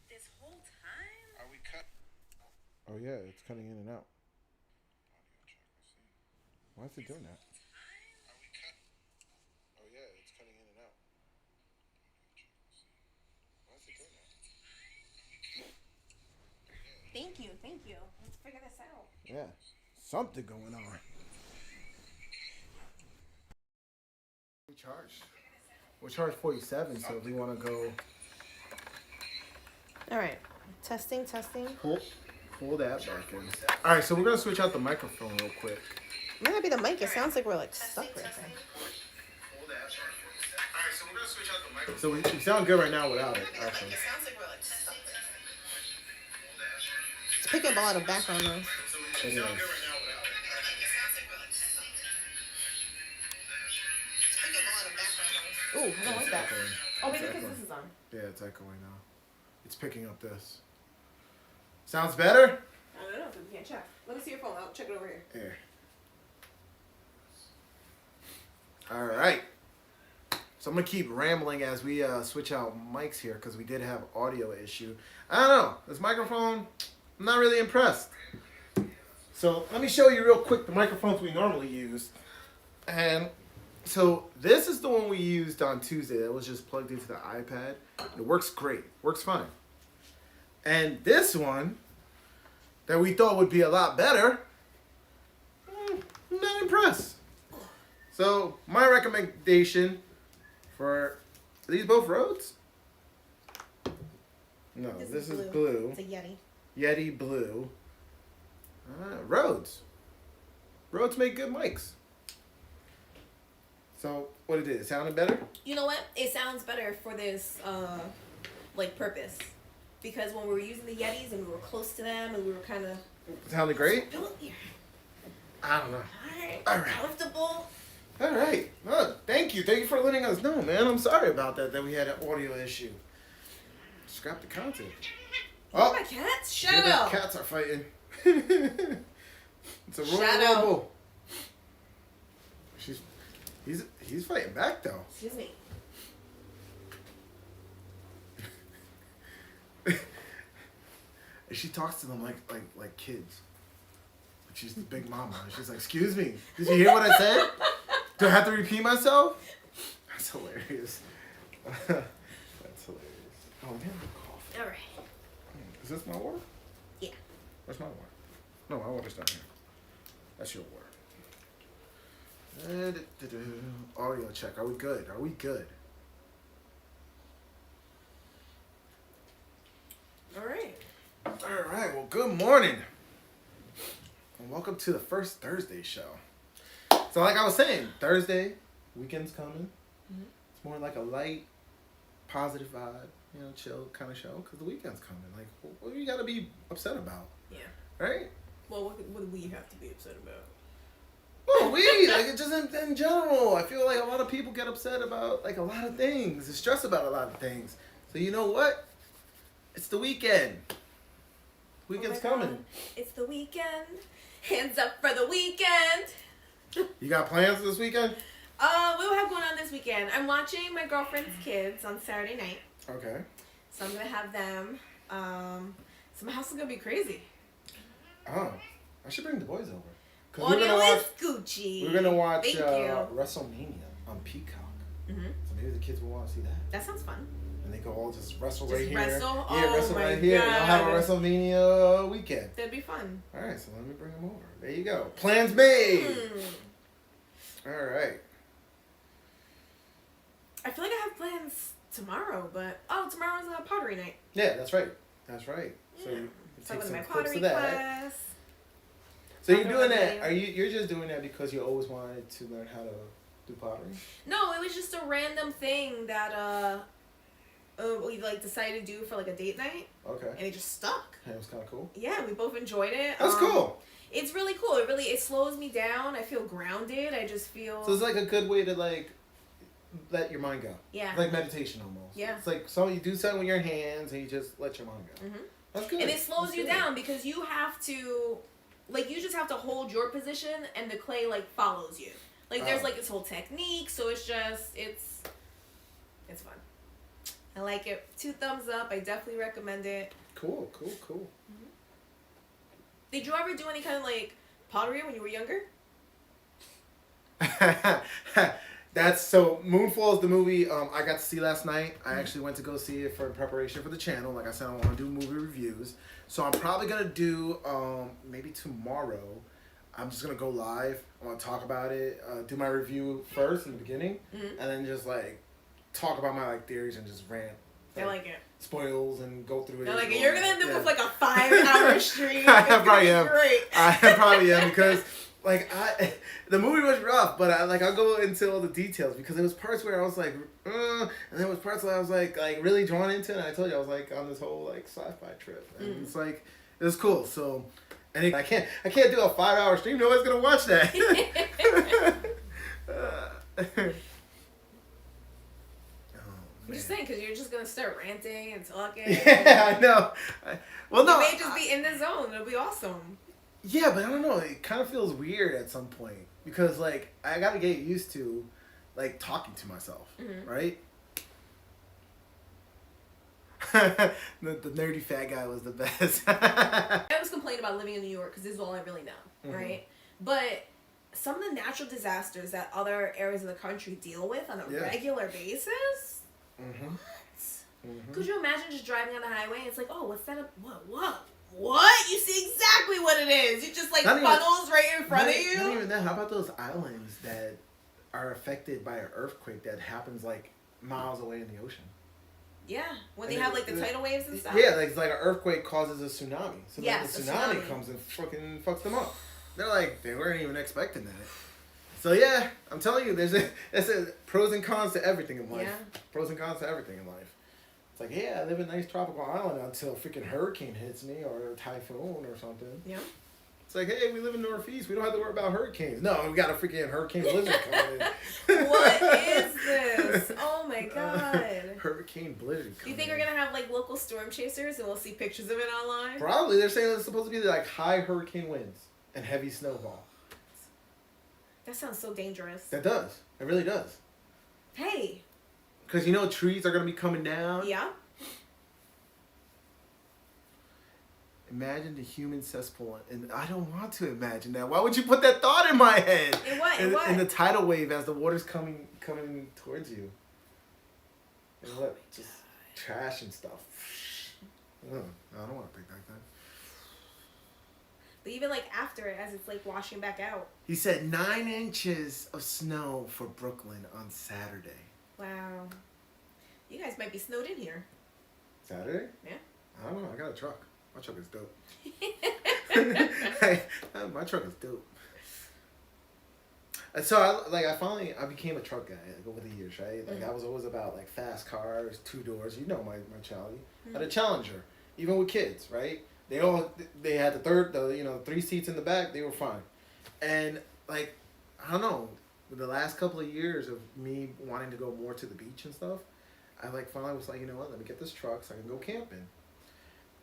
This whole time? Are we cut? Oh yeah, it's cutting in and out. Audio check. Let's see. Why is it doing that? Are we cut? Oh yeah, it's cutting in and out. Audio check. Let's see. Why is it doing that? Thank you. Let's figure this out. Yeah, something going on. We charge 47, so if we want to go. All right, testing. Pull that back in. All right, so we're gonna switch out the microphone real quick. Might not be the mic. It sounds like we're like stuck right there. All right, so we're gonna switch out the microphone. So we sound good right now without it. Actually. It sounds like we're like stuck right there. It's picking up a lot of background noise. It is. Ooh, I don't like that. Oh, maybe because this is on. Yeah, it's echoing now. It's picking up this. Sounds better? I don't know, we can't check. Let me see your phone. I'll check it over here. Here. All right. So I'm going to keep rambling as we switch out mics here because we did have audio issue. I don't know. This microphone, I'm not really impressed. So let me show you real quick the microphones we normally use. And so this is the one we used on Tuesday that was just plugged into the iPad. It works great. Works fine. And this one that we thought would be a lot better, I'm not impressed. So my recommendation for, are these both Rhodes? No, this is blue. It's a Yeti. Yeti blue. Rhodes. Rhodes make good mics. So what it is, sounding better? You know what? It sounds better for this purpose. Because when we were using the Yetis and we were close to them and we were kind of... Sounded great? I don't know. All right. Comfortable. All right. Oh, thank you. Thank you for letting us know, man. I'm sorry about that we had an audio issue. Scrap the content. Oh, my cats? Shadow. The cats are fighting. It's a Royal Rumble. He's fighting back though. Excuse me. She talks to them like kids. She's the big mama. She's like, "Excuse me, did you hear what I said? Do I have to repeat myself?" That's hilarious. That's hilarious. Oh man, I'm coughing. All right. Is this my water? Yeah. Where's my water? No, my water's down here. That's your water. Audio check. Are we good? Are we good? All right. All right. Well, good morning. And welcome to the first Thursday show. So like I was saying, Thursday, weekend's coming. Mm-hmm. It's more like a light, positive vibe, chill kind of show because the weekend's coming. Like, what do you got to be upset about? Yeah. Right? Well, what do we have to be upset about? Well, just in general, I feel like a lot of people get upset about like a lot of things, and stress about a lot of things. So So you know what? It's the weekend. Weekend's coming. It's the weekend. Hands up for the weekend. You got plans this weekend? What do I have going on this weekend? I'm watching my girlfriend's kids on Saturday night. Okay. So I'm gonna have them. So my house is gonna be crazy. Oh, I should bring the boys over. Audio is Gucci. We're gonna watch WrestleMania on Peacock. Mm-hmm. So maybe the kids will want to see that. That sounds fun. And they can all just wrestle Just right wrestle? here. Yeah, Oh wrestle my right here. And God. I'll have a WrestleMania weekend. That'd be fun. All right, so let me bring them over. There you go. Plans made. All right. I feel like I have plans tomorrow, but tomorrow's a pottery night. Yeah, that's right. That's right. So Yeah. you So take I'm some in my clips pottery of that. class. So you're doing that? You're just doing that because you always wanted to learn how to do pottery? No, it was just a random thing that we like decided to do for like a date night. Okay. And it just stuck. And it was kind of cool. Yeah, we both enjoyed it. That's cool. It's really cool. It slows me down. I feel grounded. I just feel. So it's like a good way to like let your mind go. Yeah. Like meditation almost. Yeah. It's like so you do something with your hands and you just let your mind go. Mm-hmm. That's good. And it slows you down because you have to, like, you just have to hold your position and the clay like follows you. Like there's like this whole technique, so it's fun. I like it. 2 thumbs up. I definitely recommend it. Cool. Mm-hmm. Did you ever do any kind of like pottery when you were younger? That's so Moonfall is the movie I got to see last night. I Mm-hmm. actually went to go see it for preparation for the channel. Like I said, I want to do movie reviews. So I'm probably gonna do maybe tomorrow. I'm just gonna go live. I want to talk about it. Do my review first in the beginning, and then just like talk about my like theories and just rant. I like it. Spoils and go through it. I like it. You're gonna end up with like a 5-hour stream. I probably am. Great. I probably am because like the movie was rough, but I'll go into all the details because there was parts where I was like, and there was parts where I was like really drawn into it. And I told you I was like on this whole like sci-fi trip, and it's like it was cool. So, and I can't do a 5-hour stream. Nobody's gonna watch that. I'm just saying, because you're just going to start ranting and talking. Yeah, I know. Well, no. You may just be in the zone. It'll be awesome. Yeah, but I don't know. It kind of feels weird at some point. Because, like, I got to get used to, like, talking to myself. Right? the nerdy fat guy was the best. I always complain about living in New York because this is all I really know. Right? But some of the natural disasters that other areas of the country deal with on a regular basis... Could you imagine just driving on the highway and it's like, oh, what's that? What? You see exactly what it is. You just like funnels right in front of you. Not even that. How about those islands that are affected by an earthquake that happens like miles away in the ocean? Yeah, when they have like the tidal waves and stuff. Yeah, like an earthquake causes a tsunami. So then the tsunami comes and fucking fucks them up. They're like, they weren't even expecting that. So yeah, I'm telling you, there's pros and cons to everything in life. Yeah. Pros and cons to everything in life. It's like, yeah, I live in a nice tropical island until a freaking hurricane hits me or a typhoon or something. Yeah. It's like, hey, we live in Northeast. We don't have to worry about hurricanes. No, we got a freaking hurricane blizzard coming in. What is this? Oh my God. Hurricane blizzard coming in. Do you think we're going to have like local storm chasers and we'll see pictures of it online? Probably. They're saying it's supposed to be like high hurricane winds and heavy snowfall. That sounds so dangerous. That does. It really does. Hey. Because you know trees are going to be coming down. Yeah. Imagine the human cesspool. And I don't want to imagine that. Why would you put that thought in my head? In what? In what? In the tidal wave as the water's coming towards you. And what? Just trash and stuff. I don't want to think like that. But even like after it, as it's like washing back out. He said 9 inches of snow for Brooklyn on Saturday. Wow. You guys might be snowed in here. Saturday? Yeah. I don't know. I got a truck. My truck is dope. My truck is dope. And so I became a truck guy over the years, right? Like I was always about like fast cars, 2 doors. You know my mentality. I had a Challenger, even with kids, right? They had the 3 seats in the back. They were fine. And like I don't know, the last couple of years of me wanting to go more to the beach and stuff, I like finally was like, you know what? Let me get this truck so I can go camping.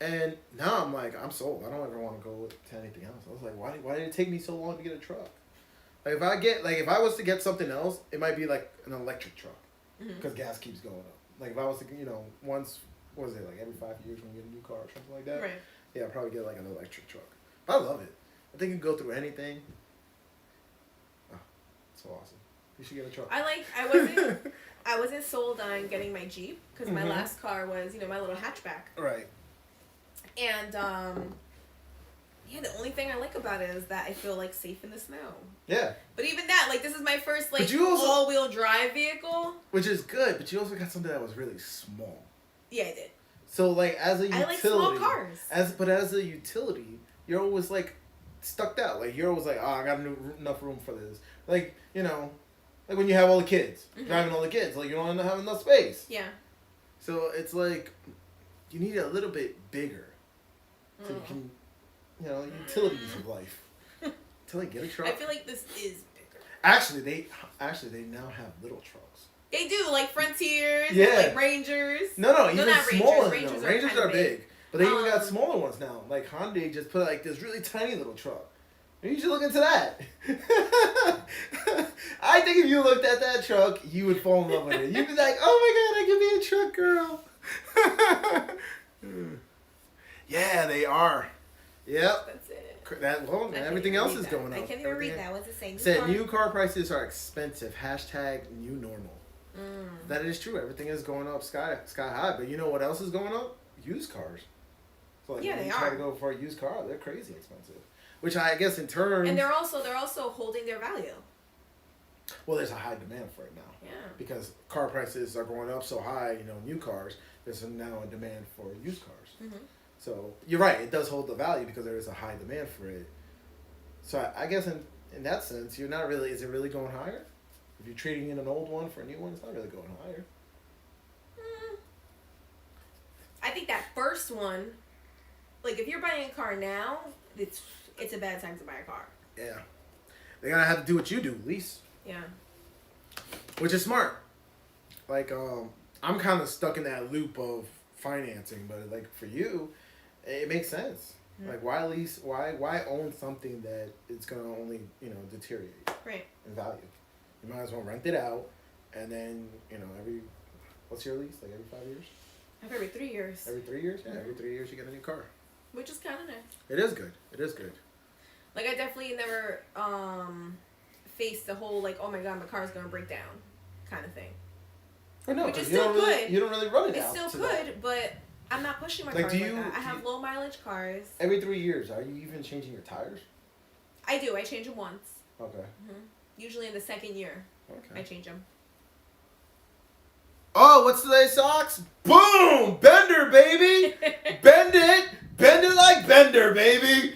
And now I'm like, I'm sold. I don't ever want to go to anything else. I was like, why did it take me so long to get a truck? Like if I was to get something else, it might be like an electric truck because gas keeps going up. Like if I was to, once, what was it, like every 5 years when you get a new car or something like that? Right. Yeah, I'd probably get like an electric truck. But I love it. I think you can go through anything. Oh, so awesome. You should get a truck. I wasn't sold on getting my Jeep because my last car was, my little hatchback. Right. And yeah, the only thing I like about it is that I feel like safe in the snow. Yeah. But even that, like, this is my first all-wheel drive vehicle. Which is good, but you also got something that was really small. Yeah, I did. So like as a utility, I like small cars. As a utility, you're always like stuck out. Like you're always like, oh, I got enough room for this. Like like when you have all the kids, driving all the kids, like you don't have enough space. Yeah. So it's like you need it a little bit bigger, so you can, utilities of life. Till they get a truck. I feel like this is bigger. Actually, they now have little trucks. They do, like Frontiers, yeah, and like Rangers. No, even smaller. Rangers are big. But they even got smaller ones now. Like Hyundai just put like this really tiny little truck. You should look into that. I think if you looked at that truck, you would fall in love with it. You'd be like, oh my god, I could be a truck girl. Yeah, they are. Yep. That's it. Everything else is going up. I can't even read that. What's it saying? Said new car prices are expensive. Hashtag new normal. That is true. Everything is going up sky high. But you know what else is going up? Used cars. So like when you try to go for a used car, they're crazy expensive. Which I guess in turn. And they're also holding their value. Well, there's a high demand for it now. Yeah. Because car prices are going up so high, new cars. There's now a demand for used cars. So you're right. It does hold the value because there is a high demand for it. So I guess in that sense, you're not really. Is it really going higher? If you're trading in an old one for a new one, it's not really going higher. I think that first one, like if you're buying a car now, it's a bad time to buy a car. Yeah. They're going to have to do what you do, lease. Yeah. Which is smart. Like, I'm kind of stuck in that loop of financing, but like for you, it makes sense. Like, why lease? Why own something that it's going to only, deteriorate in value? You might as well rent it out, and then, what's your lease? Like every 5 years? Every 3 years. Every 3 years? Yeah, every 3 years you get a new car. Which is kind of nice. It is good. It is good. Like, I definitely never faced the whole, like, oh my god, my car's going to break down kind of thing. No, which is still good. You don't really run it out. It's still good, but I'm not pushing my cars like that. I have low mileage cars. Every 3 years, are you even changing your tires? I do. I change them once. Okay. Usually in the second year. Okay. I change them. Oh, what's today's socks? Boom! Bender, baby! Bend it! Bend it like Bender, baby!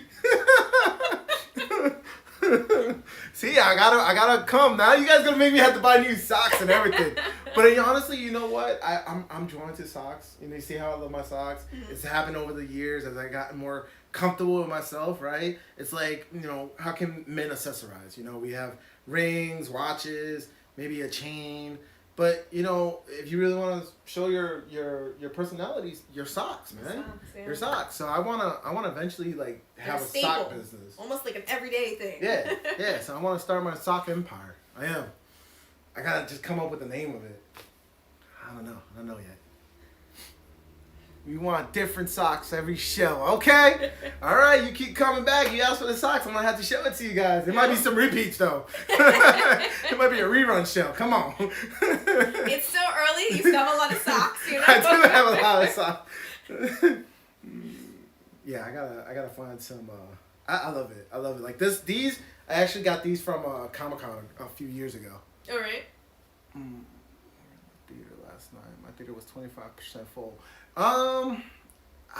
See, I gotta come. Now you guys gonna make me have to buy new socks and everything. But honestly, you know what? I'm drawn to socks. You see how I love my socks? It's happened over the years as I got more comfortable with myself, right? It's like, how can men accessorize? We have rings, watches, maybe a chain. But, if you really want to show your personalities, your socks, man. Socks, yeah. Your socks. So I wanna eventually like have a sock business. Almost like an everyday thing. Yeah. So I want to start my sock empire. I am. I gotta just come up with the name of it. I don't know yet. We want different socks every show, okay? All right, you keep coming back. You asked for the socks. I'm gonna have to show it to you guys. There might be some repeats though. It might be a rerun show. Come on. It's still early. You still have a lot of socks. I do have a lot of socks. Yeah, I gotta find some. I love it. I love it. Like these. I actually got these from Comic-Con a few years ago. All right. Theater last night. My theater was 25% full. I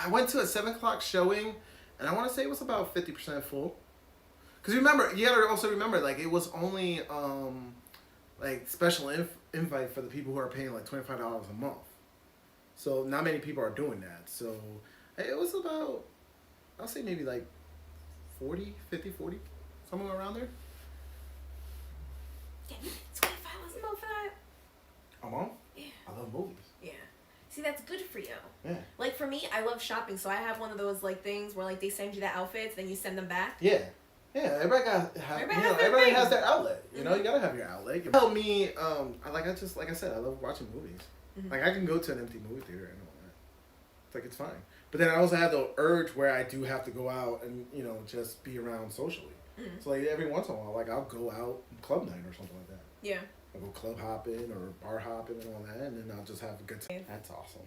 went to a 7 o'clock showing, and I want to say it was about 50% full. Because remember, you gotta also remember, like, it was only, like, special invite for the people who are paying, like, $25 a month. So, not many people are doing that. So, it was about, I'll say maybe, like, 40, somewhere around there. Damn, $25 a month for that? A month? Yeah. I love movies. Yeah. that's good for you. Yeah. Like for me, I love shopping, so I have one of those like things where like they send you the outfits, then you send them back. Yeah. Yeah, everybody has their outlet. You know, you gotta have your outlet. Tell me, like I said, I love watching movies. Mm-hmm. Like I can go to an empty movie theater and all that. It's like it's fine. But then I also have the urge where I do have to go out and just be around socially. Mm-hmm. So like every once in a while, like I'll go out club night or something like that. Yeah. I'll go club hopping or bar hopping and all that, and then I'll just have a good time. That's awesome.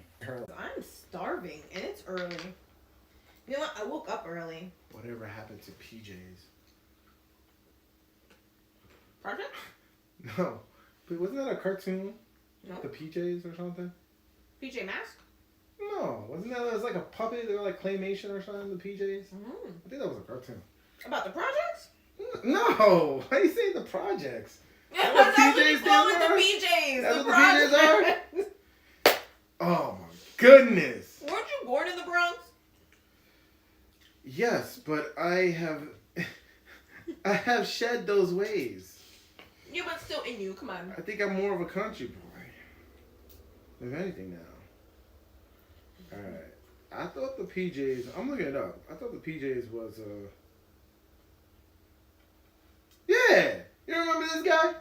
I'm starving and it's early. You know what? I woke up early. Whatever happened to PJs? Project? No. But wasn't that a cartoon? No. The PJs or something? PJ Masks? No. Wasn't that it was like a puppet? They were like claymation or something, the PJs? Mm. I think that was a cartoon. About the projects? No. Why do you say the projects? That's what you call it, the PJs. That's the what projects. the PJs are? Oh my goodness. Weren't you born in the Bronx? Yes, but I have shed those ways. Yeah, but still in you. Come on. I think I'm more of a country boy. If anything now. Alright. I thought the PJs, I'm looking it up. I thought the PJs was yeah! You remember this guy?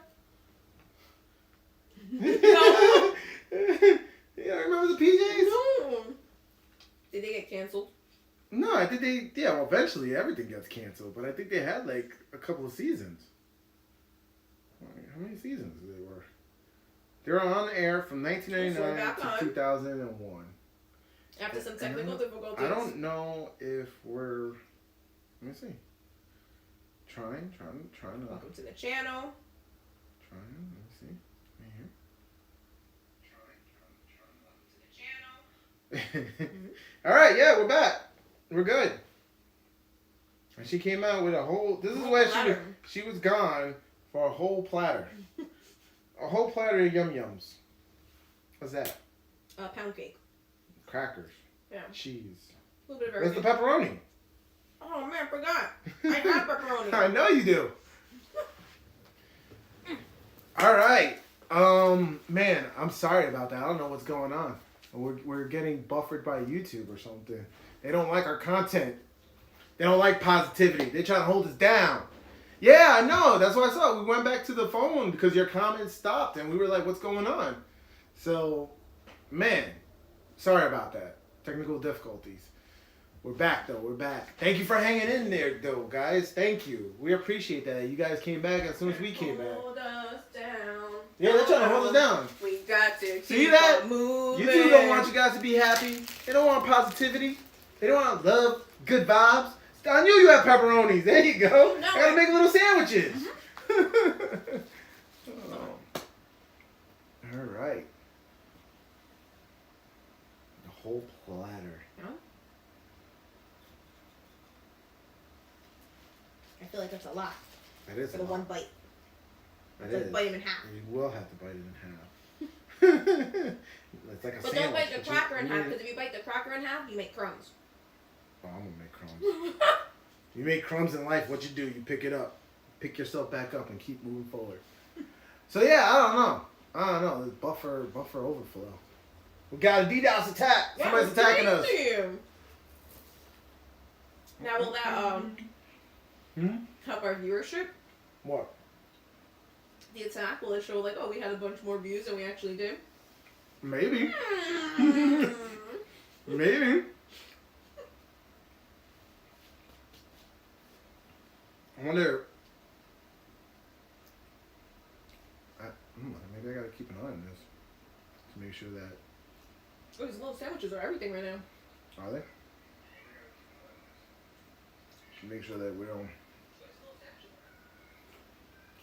No. You don't remember the PJs? No. Did they get canceled? No, I think well, eventually everything gets canceled, but I think they had like a couple of seasons. How many seasons they were? They were on the air from 1999 to 2001. After some technical difficulties. I don't know if we're. Let me see. Trying to. Welcome to the channel. Trying. Let me see. Right here. Welcome to the channel. All right, yeah, we're back. We're good. And she came out with a whole. This is where she was gone for a whole platter. A whole platter of yum yums. What's that? Pound cake. Crackers. Yeah. Cheese. A little bit of Where's everything. the pepperoni? Oh man, I forgot. I have pepperoni. I know you do. All right. Man, I'm sorry about that. I don't know what's going on. We're getting buffered by YouTube or something. They don't like our content. They don't like positivity. They're trying to hold us down. Yeah, I know. That's what I saw. We went back to the phone because your comments stopped, and we were like, what's going on? So, man, sorry about that. Technical difficulties. We're back, though. We're back. Thank you for hanging in there, though, guys. Thank you. We appreciate that. You guys came back as soon as we came back. Hold us down. Yeah, they're trying to hold us down. We got to keep See that? on moving. YouTube don't want you guys to be happy. They don't want positivity. They don't want love, good vibes. I knew you had pepperonis. There you go. No, I gotta make little sandwiches. Mm-hmm. Oh. All right. The whole platter. No? I feel like that's a lot. That is for the one bite. That is. Bite him in half. You will have to bite it in half. It's like a but sandwich. don't bite the cracker in half, because if you bite the cracker in half, you make crumbs. Oh, I'm gonna make crumbs. You make crumbs in life. What you do? You pick it up, pick yourself back up, and keep moving forward. So yeah, I don't know. This buffer overflow. We got a DDoS attack. Yeah, Somebody's attacking us. Now will that help our viewership? What? The attack, will it show like, oh, we had a bunch more views than we actually did? Maybe. Maybe. I wonder. Maybe I gotta keep an eye on this to make sure that. Oh, these little sandwiches are everything right now. Are they? Should make sure that we don't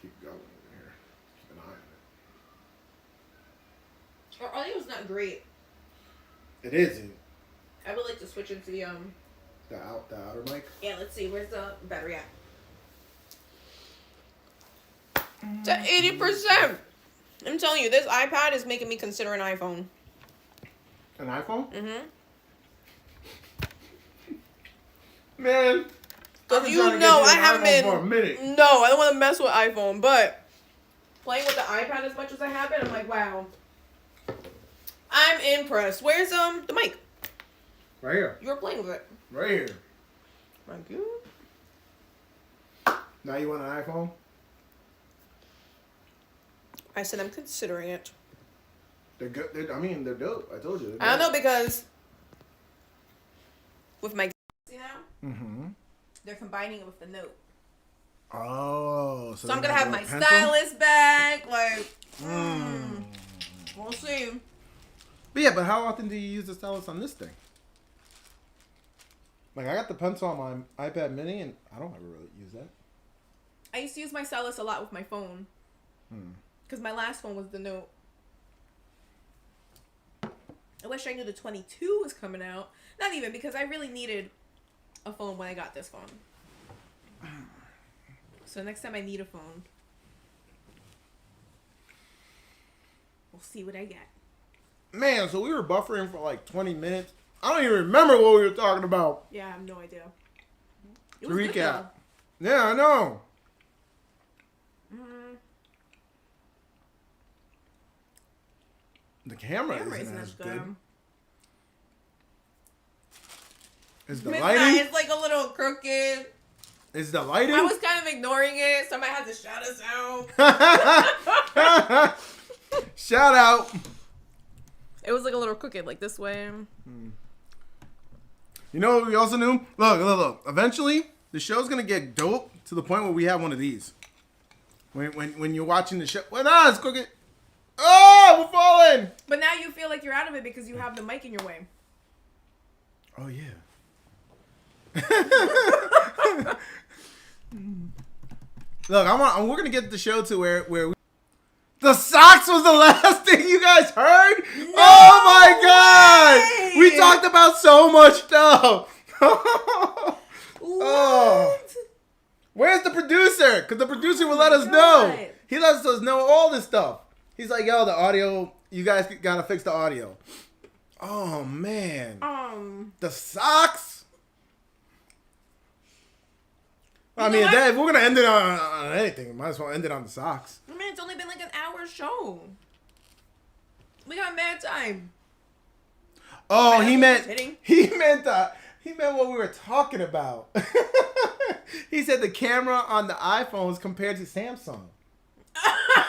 keep going over here. Keep an eye on it. Our audio's not great. It isn't. I would like to switch into the outer mic. Yeah, let's see. Where's the battery at? It's at 80%. I'm telling you, this iPad is making me consider an iPhone. An iPhone? Mm-hmm. Man. Because you know I haven't been. For a minute. No, I don't want to mess with iPhone, but playing with the iPad as much as I have been, I'm like, wow. I'm impressed. Where's the mic? Right here. You were playing with it. Right here. Thank you. Now you want an iPhone? I said I'm considering it. They're good. They're dope. I told you. I don't know because with my they're combining it with the Note. Oh, so I'm gonna have my stylus back. Like, we'll see. But how often do you use the stylus on this thing? Like, I got the pencil on my iPad Mini, and I don't ever really use that. I used to use my stylus a lot with my phone. Because my last phone was the Note. I wish I knew the 22 was coming out. Not even, because I really needed a phone when I got this phone. So next time I need a phone, we'll see what I get. Man, so we were buffering for like 20 minutes. I don't even remember what we were talking about. Yeah, I have no idea. To recap. Yeah, I know. The camera isn't as good. Is the lighting? It's like a little crooked. Is the lighting? I was kind of ignoring it. Somebody had to shout us out. Shout out. It was like a little crooked, like this way. You know what we also knew? Look. Eventually, the show's gonna get dope to the point where we have one of these. When you're watching the show, it's crooked. Oh, we're falling. But now you feel like you're out of it because you have the mic in your way. Oh yeah. Look, we're gonna get the show to where we, the socks was the last thing you guys heard. No! Oh my god! We talked about so much stuff. Oh. Where's the producer? Because the producer will let us know. He lets us know all this stuff. He's like, yo, the audio. You guys gotta fix the audio. Oh man. The socks. I mean, if we're gonna end it on anything, we might as well end it on the socks. I mean, it's only been like an hour show. We got mad time. Oh, he meant what we were talking about. He said the camera on the iPhones compared to Samsung.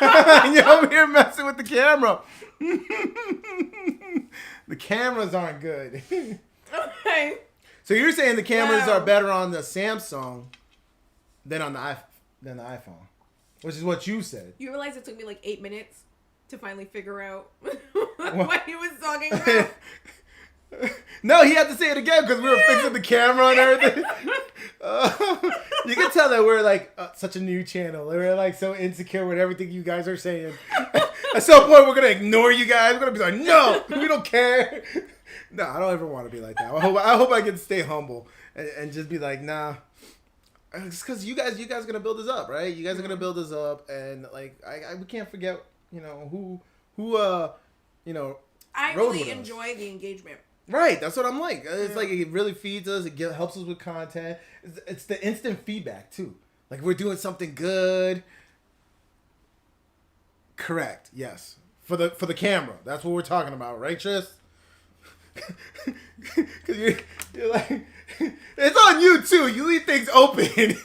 And you're over here messing with the camera. The cameras aren't good. Okay. So you're saying the cameras are better on the Samsung than on the iPhone, which is what you said. You realize it took me like 8 minutes to finally figure out what he was talking about? No, he had to say it again because we were fixing the camera and everything. You can tell that we're like such a new channel. We're like so insecure with everything you guys are saying. At some point, we're gonna ignore you guys. We're gonna be like, no, we don't care. No, I don't ever want to be like that. I hope I can stay humble and just be like, nah. It's because you guys are gonna build us up, right? You guys are gonna build us up, and like we can't forget, who I really enjoy the engagement. Right, that's what I'm like. It's like it really feeds us. It helps us with content. It's the instant feedback too. Like we're doing something good. Correct. Yes. For the camera. That's what we're talking about, right, Tris? Because you're like, it's on you too. You leave things open.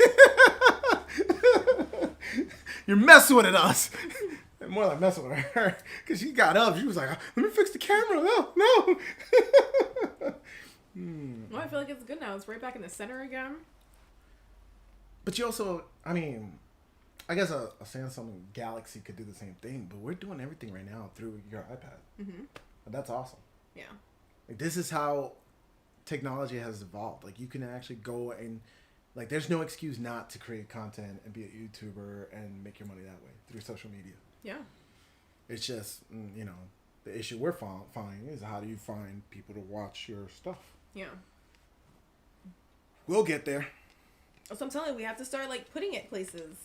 You're messing with us. More like messing with her. Because she got up. She was like, let me fix the camera. No. Well, I feel like it's good now. It's right back in the center again. But you also, I guess a Samsung Galaxy could do the same thing. But we're doing everything right now through your iPad. Mm-hmm. That's awesome. Yeah. Like, this is how technology has evolved. Like, you can actually go and, like, there's no excuse not to create content and be a YouTuber and make your money that way through social media. Yeah. It's just, the issue we're finding is how do you find people to watch your stuff? Yeah. We'll get there. So I'm telling you, we have to start, like, putting it places.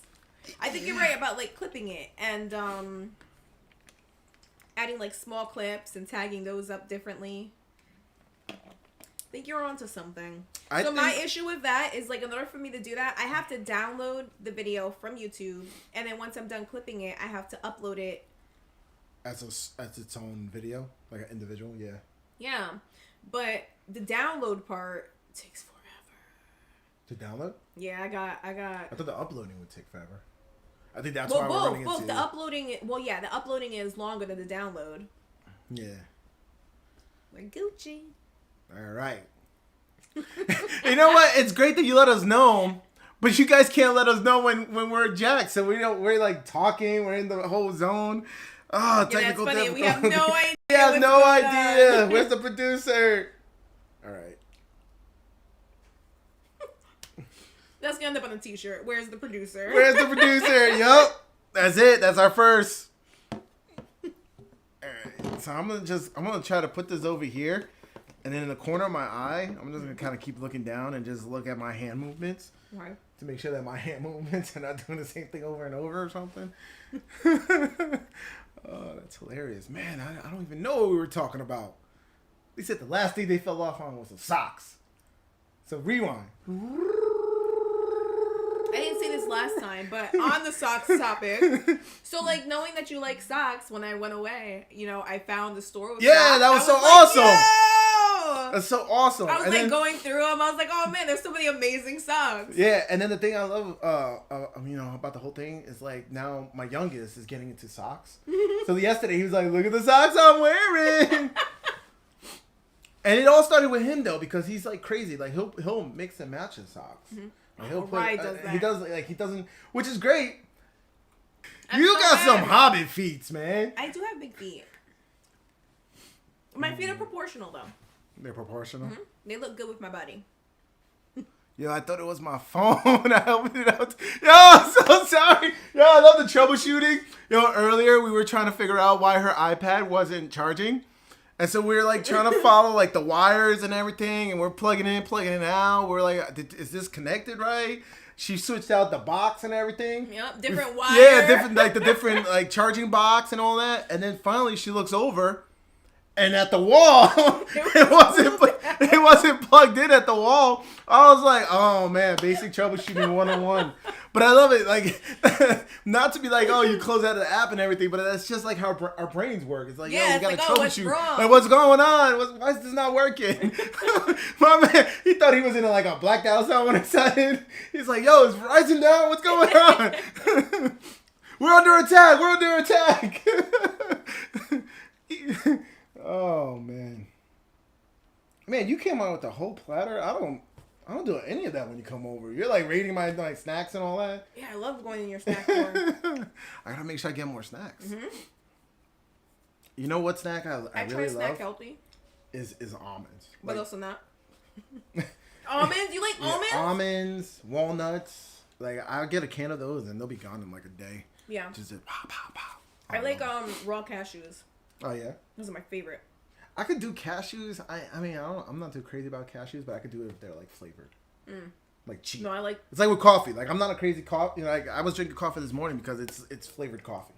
I think you're right about, like, clipping it and adding, like, small clips and tagging those up differently. I think you're onto something. My issue with that is, like, in order for me to do that, I have to download the video from YouTube, and then once I'm done clipping it, I have to upload it as its own video, like an individual. Yeah. Yeah, but the download part takes forever. To download? Yeah, I got. I thought the uploading would take forever. I think that's why we're running into... The uploading... Well, yeah, the uploading is longer than the download. Yeah. We're Gucci. All right. You know what? It's great that you let us know, but you guys can't let us know when we're jacked. So we're like talking. We're in the whole zone. Oh, technical difficulties. We have no idea. We have no idea. Where's the producer? All right. That's gonna end up on a t-shirt. Where's the producer? Where's the producer? Yup. That's it. That's our first. Alright. So I'm gonna try to put this over here. And then in the corner of my eye, I'm just gonna kind of keep looking down and just look at my hand movements. Why? To make sure that my hand movements are not doing the same thing over and over or something. Oh, that's hilarious. Man, I don't even know what we were talking about. They said the last thing they fell off on was the socks. So rewind. I didn't say this last time, but on the socks topic. So, like, knowing that you like socks, when I went away, you know, I found the store with socks. That was so like, awesome. Yo! That's so awesome. I was going through them. I was like, oh man, there's so many amazing socks. Yeah, and then the thing I love, about the whole thing is like now my youngest is getting into socks. So yesterday he was like, look at the socks I'm wearing. And it all started with him though, because he's like crazy. Like he'll mix and match his socks. Mm-hmm. Like, he'll put, Ryan does that. He doesn't, which is great. You got some hobbit feet, man. I do have big feet. My feet are proportional though. They're proportional? Mm-hmm. They look good with my body. Yo, I thought it was my phone. I opened it up. Yo, I'm so sorry. Yo, I love the troubleshooting. Yo, earlier we were trying to figure out why her iPad wasn't charging. And so we were like trying to follow like the wires and everything. And we're plugging in, plugging it out. We're like, is this connected right? She switched out the box and everything. Yep, different wire. Yeah, different like charging box and all that. And then finally she looks over. And at the wall, it wasn't plugged in at the wall. I was like, oh man, basic troubleshooting 101. But I love it, like, not to be like, oh, you close out the app and everything, but that's just like how our brains work. It's like, yo, we gotta troubleshoot. Like, what's going on? Why is this not working? My man, he thought he was in like a blacked out zone when it started. He's like, yo, is Verizon down? What's going on? We're under attack. Oh man, you came out with the whole platter. I don't do any of that when you come over. You're like rating my like snacks and all that. Yeah, I love going in your snack corner. I gotta make sure I get more snacks. Mm-hmm. You know what snack I really try love? snack healthy. Is almonds. But also not. Almonds? You like almonds? Almonds, walnuts. Like I get a can of those and they'll be gone in like a day. Yeah. Just pow pow pow. I like raw cashews. Oh yeah. Those are my favorite. I could do cashews. I'm not too crazy about cashews, but I could do it if they're like flavored, like cheap. No, I like. It's like with coffee. Like I'm not a crazy coffee. You know, like I was drinking coffee this morning because it's flavored coffee.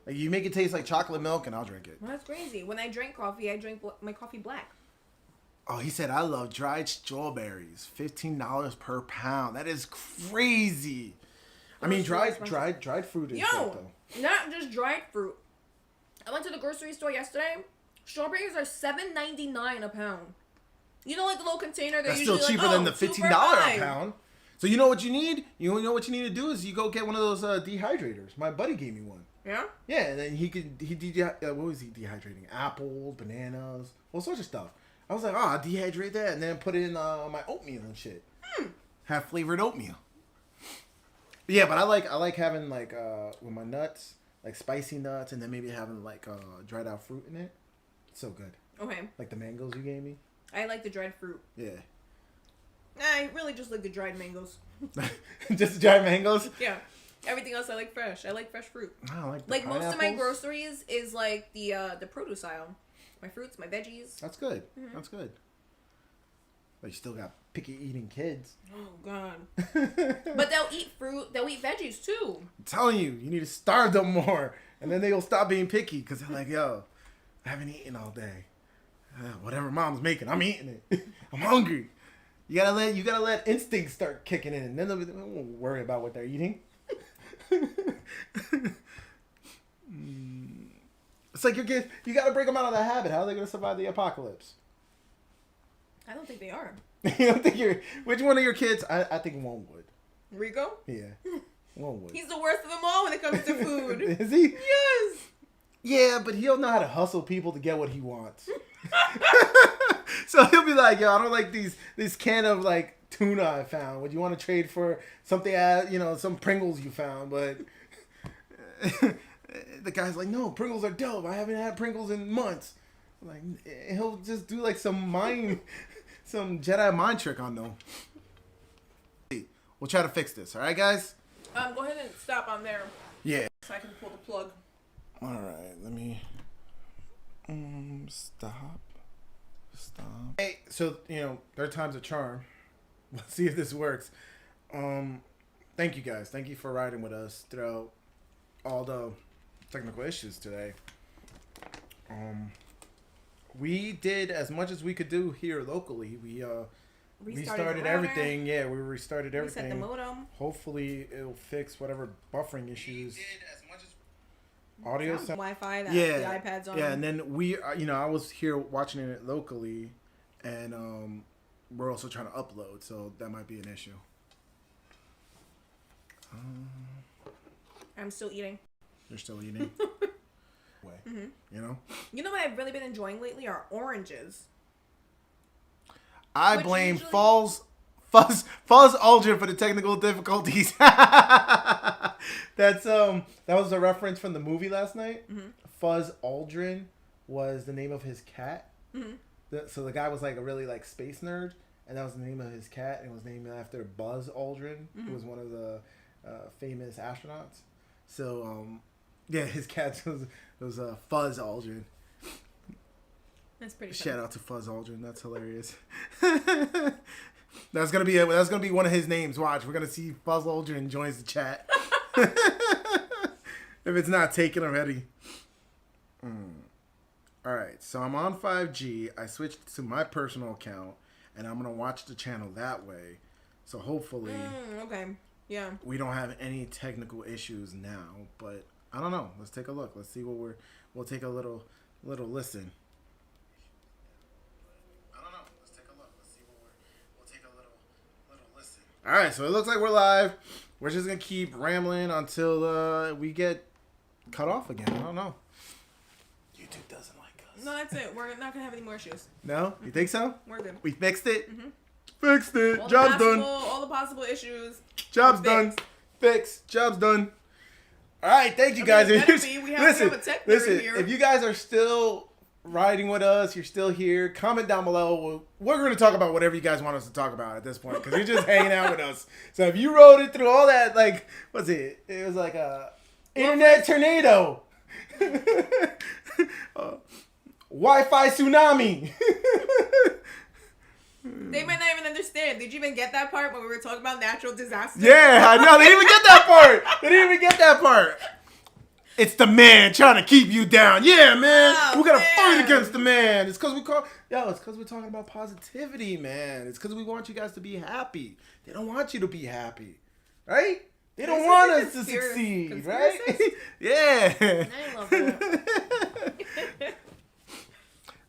Like you make it taste like chocolate milk, and I'll drink it. Well, that's crazy. When I drink coffee, I drink my coffee black. Oh, he said I love dried strawberries. $15 per pound. That is crazy. I mean, dried fruit is great, though. Not just dried fruit. I went to the grocery store yesterday. Strawberries are $7.99 a pound. You know, like the little container. That's still cheaper than the $15 a pound. So you know what you need? You know what you need to do is you go get one of those dehydrators. My buddy gave me one. Yeah. Yeah, and then what was he dehydrating? Apples, bananas, all sorts of stuff. I was like, I'll dehydrate that and then put it in my oatmeal and shit. Have flavored oatmeal. But yeah, but I like having like with my nuts. Like spicy nuts, and then maybe having like dried out fruit in it. It's so good. Okay. Like the mangoes you gave me. I like the dried fruit. Yeah. I really just like the dried mangoes. Just the dried mangoes? Yeah. Everything else I like fresh. I like fresh fruit. I don't like the like most of my groceries is like the produce aisle. My fruits, my veggies. That's good. Mm-hmm. That's good. But you still got picky eating kids. Oh God. But they'll eat fruit. They'll eat veggies too. I'm telling you, you need to starve them more, and then they'll stop being picky because they're like, "Yo, I haven't eaten all day. Whatever mom's making, I'm eating it. I'm hungry." You gotta let instincts start kicking in, and then they won't worry about what they're eating. It's like your kids. You got to break them out of that habit. How are they going to survive the apocalypse? I don't think they are. You don't think which one of your kids? I think one would. Rico? Yeah. One would. He's the worst of them all when it comes to food. Is he? Yes. Yeah, but he'll know how to hustle people to get what he wants. So he'll be like, yo, I don't like this can of like tuna I found. Would you want to trade for something, some Pringles you found? But the guy's like, no, Pringles are dope. I haven't had Pringles in months. Like, he'll just do like some Jedi mind trick on them. We'll try to fix this. All right, guys? Go ahead and stop on there. Yeah. So I can pull the plug. All right, let me stop. Hey, so third time's a charm. Let's see if this works. Thank you guys. Thank you for riding with us throughout all the technical issues today. We did as much as we could do here locally. We restarted everything. Yeah, we restarted everything. Reset the modem. Hopefully, it'll fix whatever buffering issues. Audio sound. Wi-Fi. That the iPad's on. Yeah, and then I was here watching it locally, and we're also trying to upload, so that might be an issue. I'm still eating. You're still eating. Mm-hmm. You know what I've really been enjoying lately are oranges. I blame Fuzz Aldrin for the technical difficulties. That was a reference from the movie last night. Mm-hmm. Fuzz Aldrin was the name of his cat. Mm-hmm. So the guy was like a really like space nerd, and that was the name of his cat, and it was named after Buzz Aldrin, who was one of the famous astronauts. So his cat was Fuzz Aldrin. That's pretty Shout out to Fuzz Aldrin. That's hilarious. That's gonna be one of his names. Watch, we're gonna see Fuzz Aldrin joins the chat. If it's not taken already. All right, so I'm on 5G. I switched to my personal account, and I'm gonna watch the channel that way. So hopefully, okay, yeah, we don't have any technical issues now. But I don't know. Let's take a look. Let's see what we'll take a little listen. All right, so it looks like we're live. We're just going to keep rambling until we get cut off again. I don't know. YouTube doesn't like us. No, that's it. We're not going to have any more issues. No? You think so? We're good. We fixed it? Mm-hmm. Fixed it. Job's done. All the possible issues. Job's done. Fixed. Job's done. All right, thank you guys. Listen, if you guys are still riding with us, you're still here, comment down below. We're going to talk about whatever you guys want us to talk about at this point, because you're just hanging out with us. So if you rode it through all that, like, what's it? It was like a internet tornado. Wi-Fi tsunami. They might not even understand. Did you even get that part when we were talking about natural disasters? Yeah, I know. They didn't even get that part. They didn't even get that part. It's the man trying to keep you down. Yeah, man. We gotta fight against the man. It's because we're talking about positivity, man. It's because we want you guys to be happy. They don't want you to be happy, right? They don't want us to succeed, right? Yeah. I love that.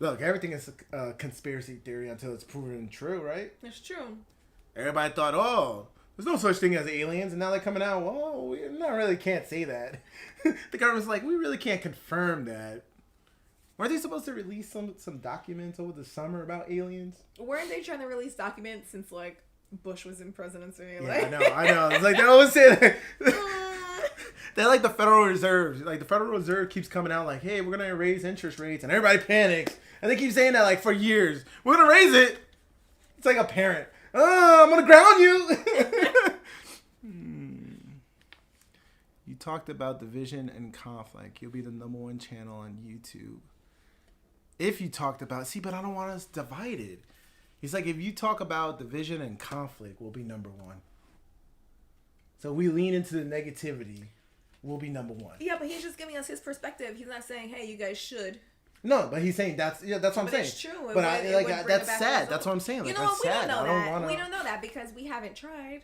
Look, everything is a conspiracy theory until it's proven true, right? It's true. Everybody thought, oh, there's no such thing as aliens, and now they're coming out, well, we not really can't say that. The government's like, we really can't confirm that. Weren't they supposed to release some documents over the summer about aliens? Weren't they trying to release documents since, like, Bush was in presidency? Yeah, I know. It's like, they always say that. They're like the Federal Reserve. Like, the Federal Reserve keeps coming out like, hey, we're going to raise interest rates, and everybody panics. And they keep saying that, like, for years. We're going to raise it. It's like a parent. Oh, I'm going to ground you. You talked about division and conflict. You'll be the #1 channel on YouTube. If you talked about... See, but I don't want us divided. He's like, if you talk about division and conflict, we'll be #1. So we lean into the negativity. We'll be #1. Yeah, but he's just giving us his perspective. He's not saying, hey, you guys should. No, but he's saying that's what I'm saying. It's true. But that's sad. That's what I'm saying. Like, you know what? We don't know that. We don't know that because we haven't tried.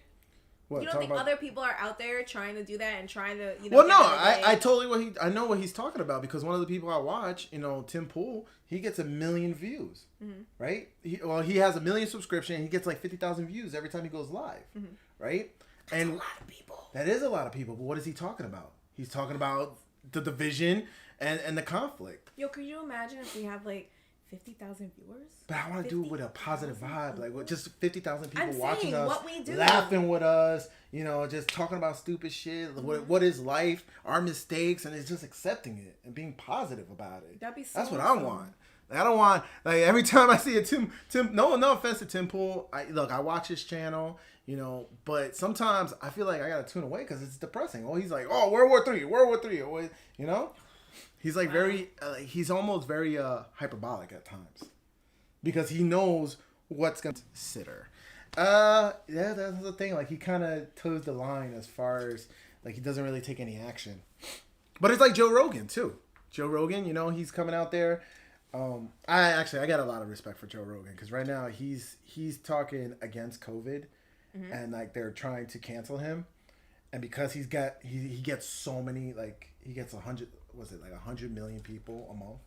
What, you don't think other people are out there trying to do that and trying to, Well, no, I totally I know what he's talking about, because one of the people I watch, Tim Pool, he gets 1 million views, right? He has 1 million subscription. He gets like 50,000 views every time he goes live, right? That's a lot of people. That is a lot of people. But what is he talking about? He's talking about the division and the conflict. Yo, could you imagine if we have like 50,000 viewers? But I want to do it with a positive vibe, like with just 50,000 people watching us, what we do. laughing with us, just talking about stupid shit. What is life, our mistakes, and it's just accepting it and being positive about it. That'd be so That's what I want. Like, I don't want, like, every time I see a Tim, no offense to Tim Pool. I watch his channel, but sometimes I feel like I gotta tune away because it's depressing. Oh, he's like, oh, World War III, He's like he's almost very hyperbolic at times because he knows what's gonna sitter. Yeah, that's the thing. Like, he kind of toes the line as far as, like, he doesn't really take any action. But it's like Joe Rogan too. Joe Rogan, he's coming out there. I got a lot of respect for Joe Rogan because right now he's talking against COVID, and like they're trying to cancel him, and because he gets so many, like, he gets 100 million people a month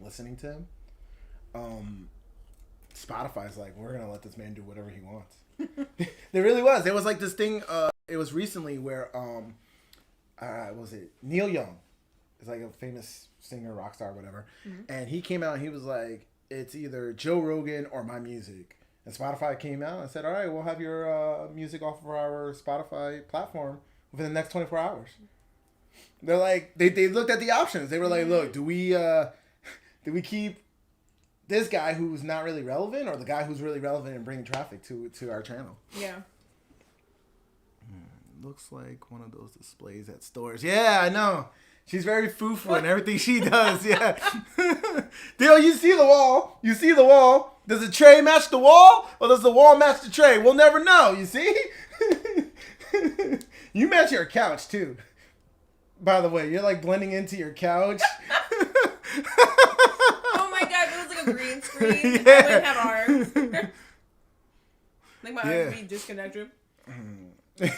listening to him. Spotify's like, we're gonna let this man do whatever he wants. There really was. There was like this thing. It was recently where was it Neil Young? It's like a famous singer, rock star, whatever. And he came out and he was like, it's either Joe Rogan or my music. And Spotify came out and said, all right, we'll have your music off of our Spotify platform within the next 24 hours. They're like, they looked at the options. They were like, look, do we keep this guy who's not really relevant, or the guy who's really relevant and bringing traffic to our channel? Yeah. Looks like one of those displays at stores. Yeah, I know. She's very foo-foo in everything she does. Yeah. Dale, you see the wall. Does the tray match the wall, or does the wall match the tray? We'll never know, you see? You match your couch, too. By the way, you're like blending into your couch. Oh my god, it was like a green screen. Yeah. I wouldn't have arms. Like my arms would be disconnected. I'd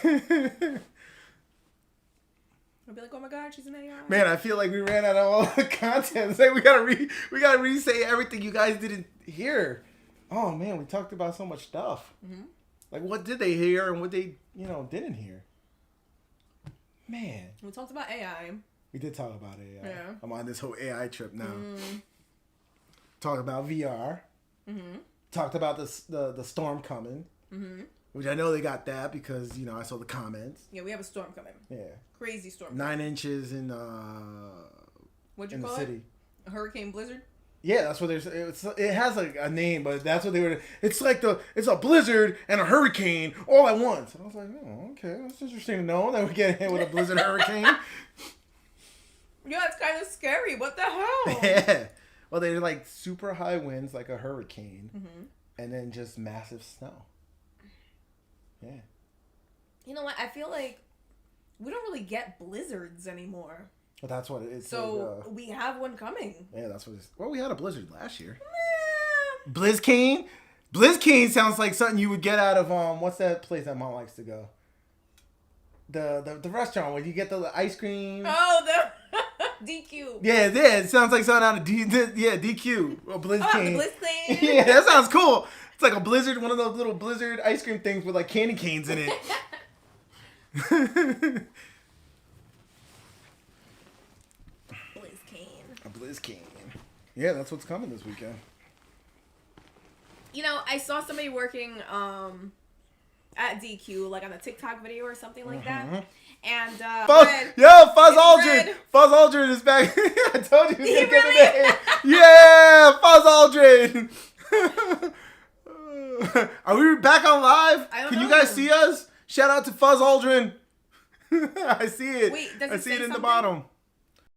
be like, oh my god, she's an AI. Man, I feel like we ran out of all the content. It's like we gotta re-say everything you guys didn't hear. Oh man, we talked about so much stuff. Like, what did they hear and what they didn't hear? Man, we talked about AI. We did talk about AI. Yeah. I'm on this whole AI trip now. Talked about VR. Talked about the storm coming. Which I know they got that because, I saw the comments. Yeah, we have a storm coming. Yeah. Crazy storm. 9 inches in What'd you call it? A hurricane blizzard? Yeah, that's what there's. It has like a name, but that's what they were. It's like it's a blizzard and a hurricane all at once. And I was like, oh, okay, that's interesting to know that we get hit with a blizzard hurricane. Yeah, it's kind of scary. What the hell? Yeah. Well, they're like super high winds, like a hurricane, and then just massive snow. Yeah. You know what? I feel like we don't really get blizzards anymore. Well, that's what it is. So we have one coming. Yeah, that's what it is. Well, we had a blizzard last year. Blizzcane? Blizzcane sounds like something you would get out of, what's that place that Mom likes to go? The restaurant where you get the ice cream. Oh, the DQ. Yeah, it sounds like something out of DQ. Or Blizzcane. Oh, the Blizzcane. Yeah, that sounds cool. It's like a blizzard, one of those little blizzard ice cream things with like candy canes in it. A Blizzcane. Yeah, that's what's coming this weekend. I saw somebody working at DQ, like on a TikTok video or something like that. And Fuzz Aldrin. Fuzz Aldrin is back. I told you he was gonna get the name. Yeah, Fuzz Aldrin. Are we back on live? Can you guys see us? Shout out to Fuzz Aldrin. I see it. Wait, does it I see it in something? the bottom.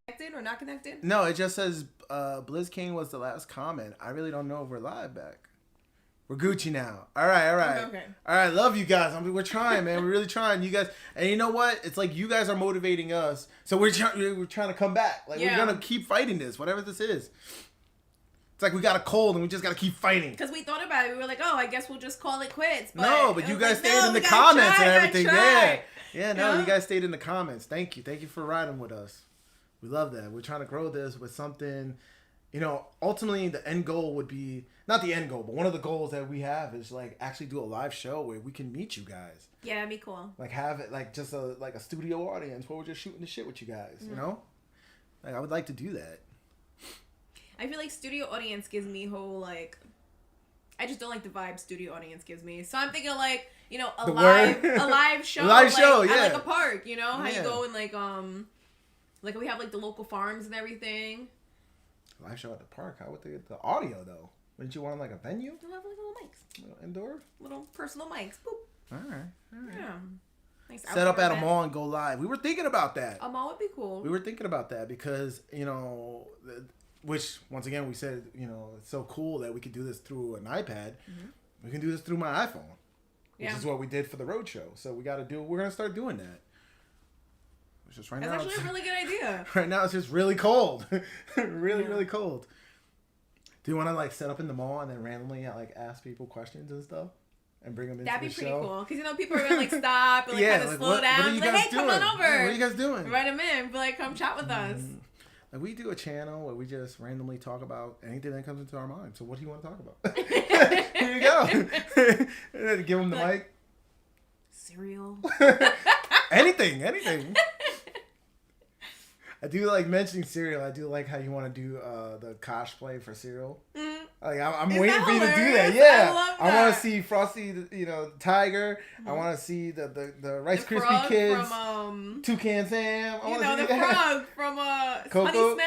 Connected or not connected? No, it just says Blizzcane was the last comment. I really don't know if we're live back. We're Gucci now. All right. Okay. All right, love you guys. We're trying, man. We're really trying. You guys, and you know what? It's like you guys are motivating us, so we're trying to come back. Like we're gonna keep fighting this, whatever this is. It's like we got a cold and we just got to keep fighting. Because we thought about it. We were like, oh, I guess we'll just call it quits. But no, but you guys stayed in the comments and everything. Yeah, no, you guys stayed in the comments. Thank you. Thank you for riding with us. We love that. We're trying to grow this with something, you know, ultimately the end goal would be, not the end goal, but one of the goals that we have is like actually do a live show where we can meet you guys. Yeah, that'd be cool. Like have it like just a studio audience where we're just shooting the shit with you guys, you know? Like I would like to do that. I feel like studio audience gives me whole like, I just don't like the vibe studio audience gives me. So I'm thinking like, you know, a live show. Live show, like, yeah. At like a park, you know? How you go and like we have like the local farms and everything. Live show at the park. How would they get the audio though? Wouldn't you want like a venue? We'll have like little mics. Little indoor? Little personal mics. Boop. Alright. Yeah. Nice set up at a mall and go live. We were thinking about that. A mall would be cool. We were thinking about that because, you know, which once again we said, you know, it's so cool that we could do this through an iPad. We can do this through my iPhone, which is what we did for the road show. So we're gonna start doing that. It's just That's actually a really good idea. Right now it's just really cold, really cold. Do you want to like set up in the mall and then randomly like ask people questions and stuff? And bring them into That'd the be pretty show. cool. Because, you know, people are going to, like, stop and, like, kind of slow down. What are you guys like, hey, doing? come on over. Yeah, what are you guys doing? Invite them in. Be like, come chat with us. Like, we do a channel where we just randomly talk about anything that comes into our mind. So what do you want to talk about? Here you go. Give them the mic. Cereal. Anything. I do like mentioning cereal. I do like how you want to do the cosplay for cereal. Like I'm waiting for you to do that. Yeah, I love that. I want to see Frosty, you know, Tiger. I want to see the Rice Krispie Kids from Toucan Sam. You know the frog from Coco?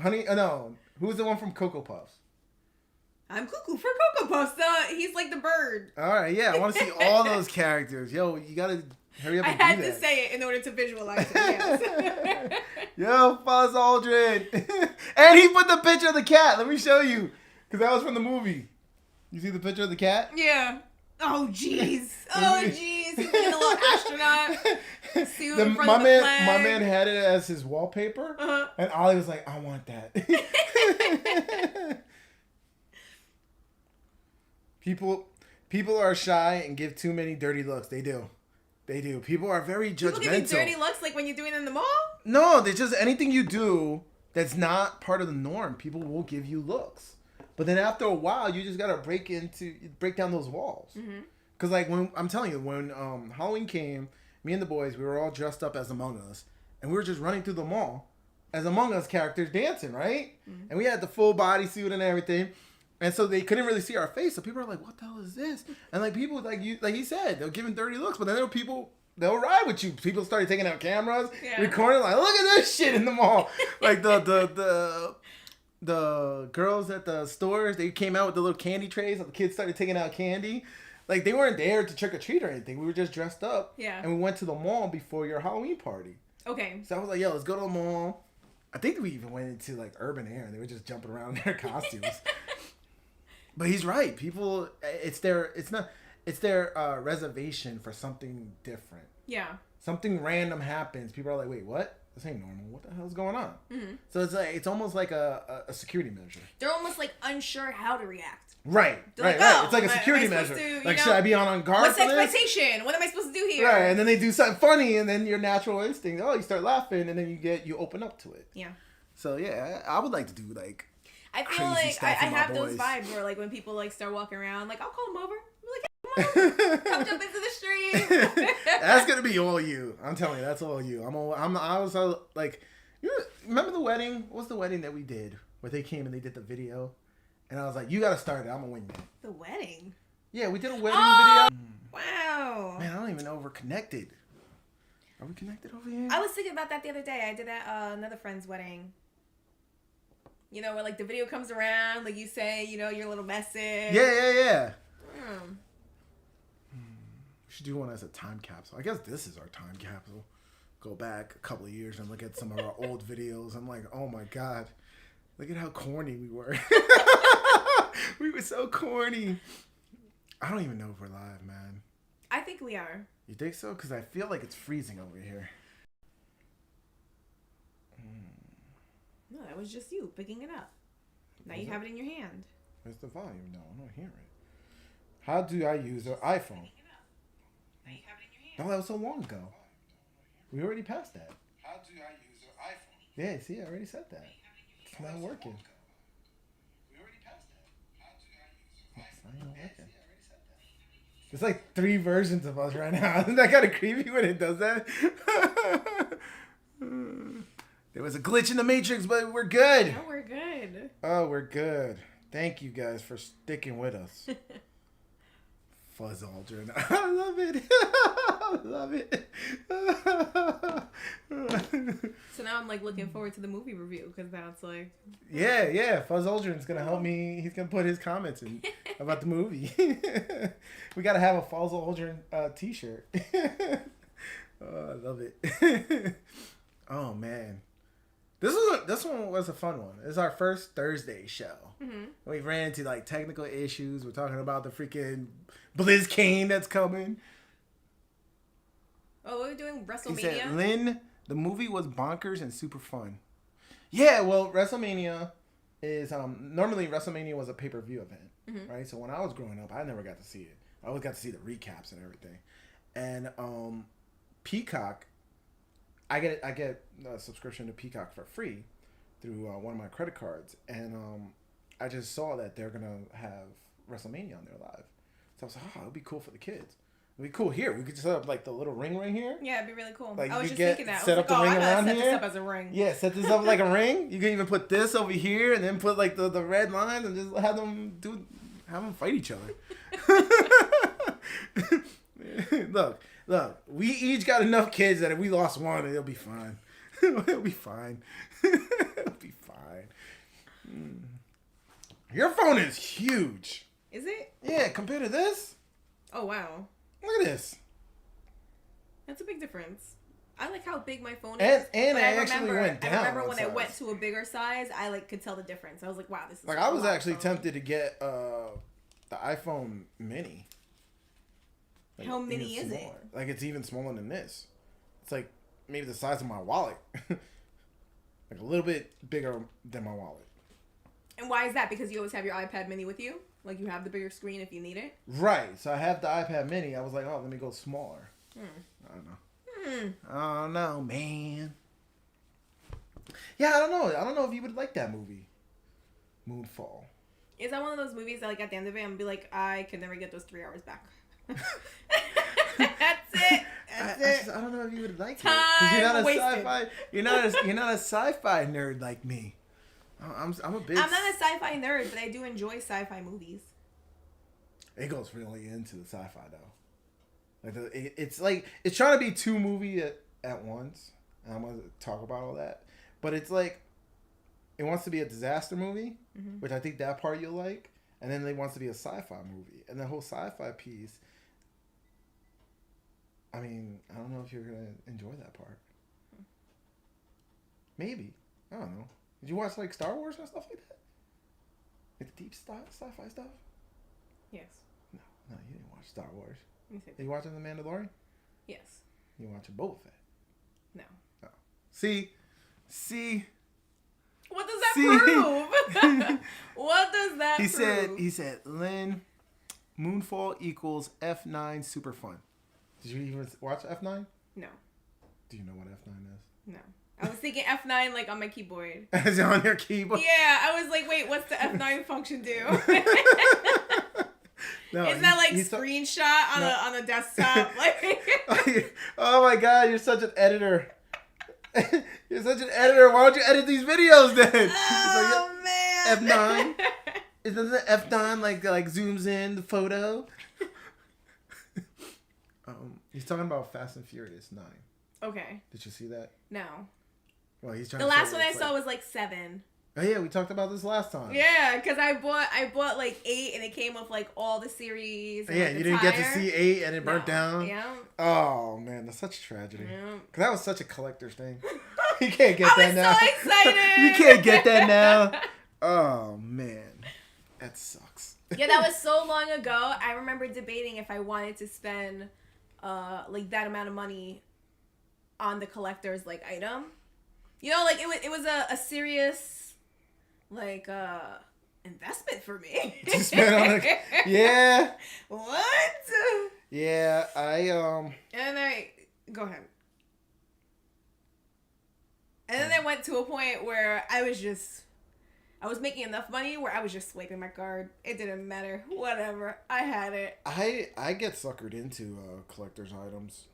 Honey Smacks. No, who's the one from Cocoa Puffs? I'm cuckoo for Cocoa Puffs. He's like the bird. All right, yeah, I want to see all those characters. Yo, you gotta hurry up and do that. I had to say it in order to visualize it. Yes. Yo, Buzz Aldrin. And he put the picture of the cat. Let me show you. Because that was from the movie. You see the picture of the cat? Yeah. Oh, jeez. He's being a little astronaut. Suit in front of the flag. My man had it as his wallpaper. And Ollie was like, I want that. People are shy and give too many dirty looks. They do. People are very judgmental. People give you dirty looks like when you're doing it in the mall? No, there's just anything you do that's not part of the norm. People will give you looks. But then after a while, you just got to break down those walls. Because like when Halloween came, me and the boys, we were all dressed up as Among Us. And we were just running through the mall as Among Us characters dancing, right? And we had the full bodysuit and everything. And so they couldn't really see our face. So people are like, what the hell is this? And like people, like he said, they're giving dirty looks. But then there were people, they'll ride with you. People started taking out cameras, recording, like, look at this shit in the mall. Like the girls at the stores, they came out with the little candy trays. The kids started taking out candy. Like they weren't there to trick or treat or anything. We were just dressed up. Yeah. And we went to the mall before your Halloween party. Okay. So I was like, yo, let's go to the mall. I think we even went into like urban air and they were just jumping around in their costumes. But he's right. People, it's their reservation for something different. Yeah. Something random happens. People are like, wait, what? This ain't normal. What the hell's going on? So it's almost like a security measure. They're almost like unsure how to react. Right. Like, right. It's like a security measure. Like, should I be on guard what's for the this? expectation? What am I supposed to do here? Right. And then they do something funny, and then your natural instinct, you start laughing, and then you open up to it. Yeah. So yeah, I would like to do like. I feel like I have those vibes where like when people like start walking around, like I'll call them over. I'm like, hey, come on over. Come jump into the street. That's gonna be all you. I'm telling you, that's all you. I was like, you remember the wedding? What was the wedding that we did where they came and they did the video? And I was like, you gotta start it. I'm a wingman. The wedding? Yeah, we did a wedding video. Wow. Man, I don't even know if we're connected. Are we connected over here? I was thinking about that the other day. I did at another friend's wedding. You know, where like the video comes around, like you say, you know, your little message. Yeah. We should do one as a time capsule. I guess this is our time capsule. Go back a couple of years and look at some of our old videos. I'm like, oh my God. Look at how corny we were. We were so corny. I don't even know if we're live, man. I think we are. You think so? Because I feel like it's freezing over here. No, that was just you picking it up. Now you have it in your hand. Where's the volume? No, I'm not hearing it. How do I use an iPhone? No, that was so long ago. We already passed that. How do I use an iPhone? Yeah, see, I already said that. It's not working. We already passed that. How do I use an iPhone? It's not even working. There's like 3 versions of us right now. Isn't that kind of creepy when it does that? There was a glitch in the Matrix, but we're good. No, we're good. Oh, we're good. Thank you guys for sticking with us. Fuzz Aldrin. I love it. I love it. So now I'm like looking forward to the movie review because now it's like. Yeah. Fuzz Aldrin's going to help me. He's going to put his comments in about the movie. We got to have a Fuzz Aldrin t-shirt. Oh, I love it. Oh, man. This one was a fun one. It's our first Thursday show. Mm-hmm. We ran into like technical issues. We're talking about the freaking BlizzCon that's coming. Oh, we're doing WrestleMania. He said, Lynn, the movie was bonkers and super fun. Yeah, well, WrestleMania is normally WrestleMania was a pay-per-view event, mm-hmm. right? So when I was growing up, I never got to see it. I always got to see the recaps and everything. And Peacock. I get a subscription to Peacock for free through one of my credit cards, and I just saw that they're gonna have WrestleMania on there live. So I was like, oh, it'd be cool for the kids. It'd be cool here. We could just set up like the little ring right here. Yeah, it'd be really cool. Like, I was just thinking that. Set up the ring around here. Set this up as a ring. Yeah, set this up like a ring. You can even put this over here, and then put like the red lines, and just have them fight each other. Look, we each got enough kids that if we lost one, it'll be fine. It'll be fine. It'll be fine. Your phone is huge. Is it? Yeah, compared to this. Oh, wow. Look at this. That's a big difference. I like how big my phone is. And I actually went down. I remember when I went to a bigger size, I like could tell the difference. I was like, wow, this is like I was actually tempted to get the iPhone mini. Like, how mini is it? Like it's even smaller than this. It's like maybe the size of my wallet. Like a little bit bigger than my wallet. And why is that? Because you always have your iPad mini with you? Like you have the bigger screen if you need it? Right. So I have the iPad mini. I was like, oh, let me go smaller. I don't know. I don't know, man. Yeah, I don't know. I don't know if you would like that movie. Moonfall. Is that one of those movies that like at the end of it, I'm going to be like, I could never get those 3 hours back. That's it. I don't know if you would like it because you're not a sci-fi. You're not a sci-fi nerd like me. I'm not a sci-fi nerd, but I do enjoy sci-fi movies. It goes really into the sci-fi though. Like it's trying to be 2 movies at once. And I'm gonna talk about all that, but it's like it wants to be a disaster movie, mm-hmm. which I think that part you'll like, and then it wants to be a sci-fi movie, and the whole sci-fi piece. I mean, I don't know if you're going to enjoy that part. Maybe. I don't know. Did you watch, like, Star Wars and stuff like that? Like, the deep sci-fi stuff? Yes. No, you didn't watch Star Wars. Are you watching The Mandalorian? Yes. You watching Boba Fett? No. Oh. See? What does that prove? What does that prove? He said, Lynn, Moonfall equals F9 super fun. Did you even watch F9? No. Do you know what F9 is? No. I was thinking F9 like on my keyboard. Is it on your keyboard? Yeah, I was like, wait, what's the F9 function do? No, isn't that like screenshot on a desktop? Like, oh my god, you're such an editor. You're such an editor. Why don't you edit these videos then? Oh like, man. F9. Isn't the F9 like zooms in the photo? He's talking about Fast and Furious 9. Okay. Did you see that? No. Well, he's trying. The last one I saw was like 7. Oh yeah, we talked about this last time. Yeah, because I bought like 8 and it came with like all the series. And, yeah, like, you didn't get to see 8 and it burnt down. Yeah. Oh man, that's such a tragedy. Yeah. Because that was such a collector's thing. You can't get that now. I was so excited. You can't get that now. Oh man, that sucks. Yeah, that was so long ago. I remember debating if I wanted to spend like that amount of money on the collector's like item. You know, like it was a serious like investment for me. To spend on yeah. What? Yeah, And I go ahead. And then I went to a point where I was making enough money where I was just swiping my card. It didn't matter. Whatever. I had it. I get suckered into collector's items.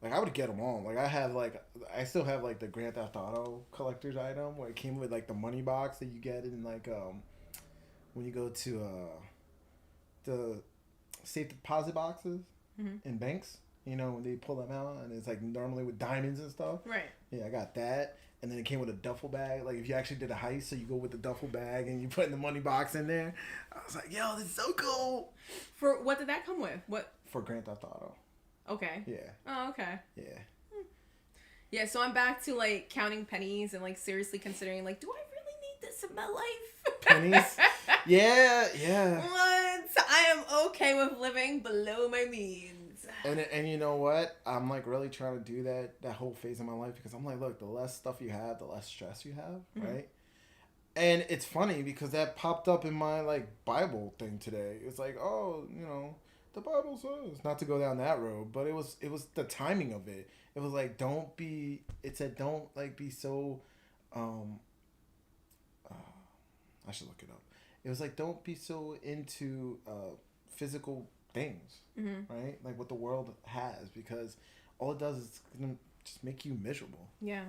Like, I would get them all. Like, I still have, like, the Grand Theft Auto collector's item where it came with, like, the money box that you get in, like, when you go to the safe deposit boxes in banks. You know, when they pull them out, and it's, like, normally with diamonds and stuff. Right. Yeah, I got that. And then it came with a duffel bag. Like, if you actually did a heist, so you go with the duffel bag and you put in the money box in there. I was like, yo, this is so cool. For what did that come with? What? For Grand Theft Auto. Okay. Yeah. Oh, okay. Yeah. Yeah, so I'm back to, like, counting pennies and, like, seriously considering, like, do I really need this in my life? Pennies? Yeah, yeah. What? I am okay with living below my means. And you know what? I'm, like, really trying to do that whole phase of my life because I'm like, look, the less stuff you have, the less stress you have, right? And it's funny because that popped up in my, like, Bible thing today. It's like, oh, you know, the Bible says not to go down that road, but it was the timing of it. It was like, it said don't, like, be so, I should look it up. It was like, don't be so into physical things, right? Like what the world has, because all it does is gonna just make you miserable. Yeah.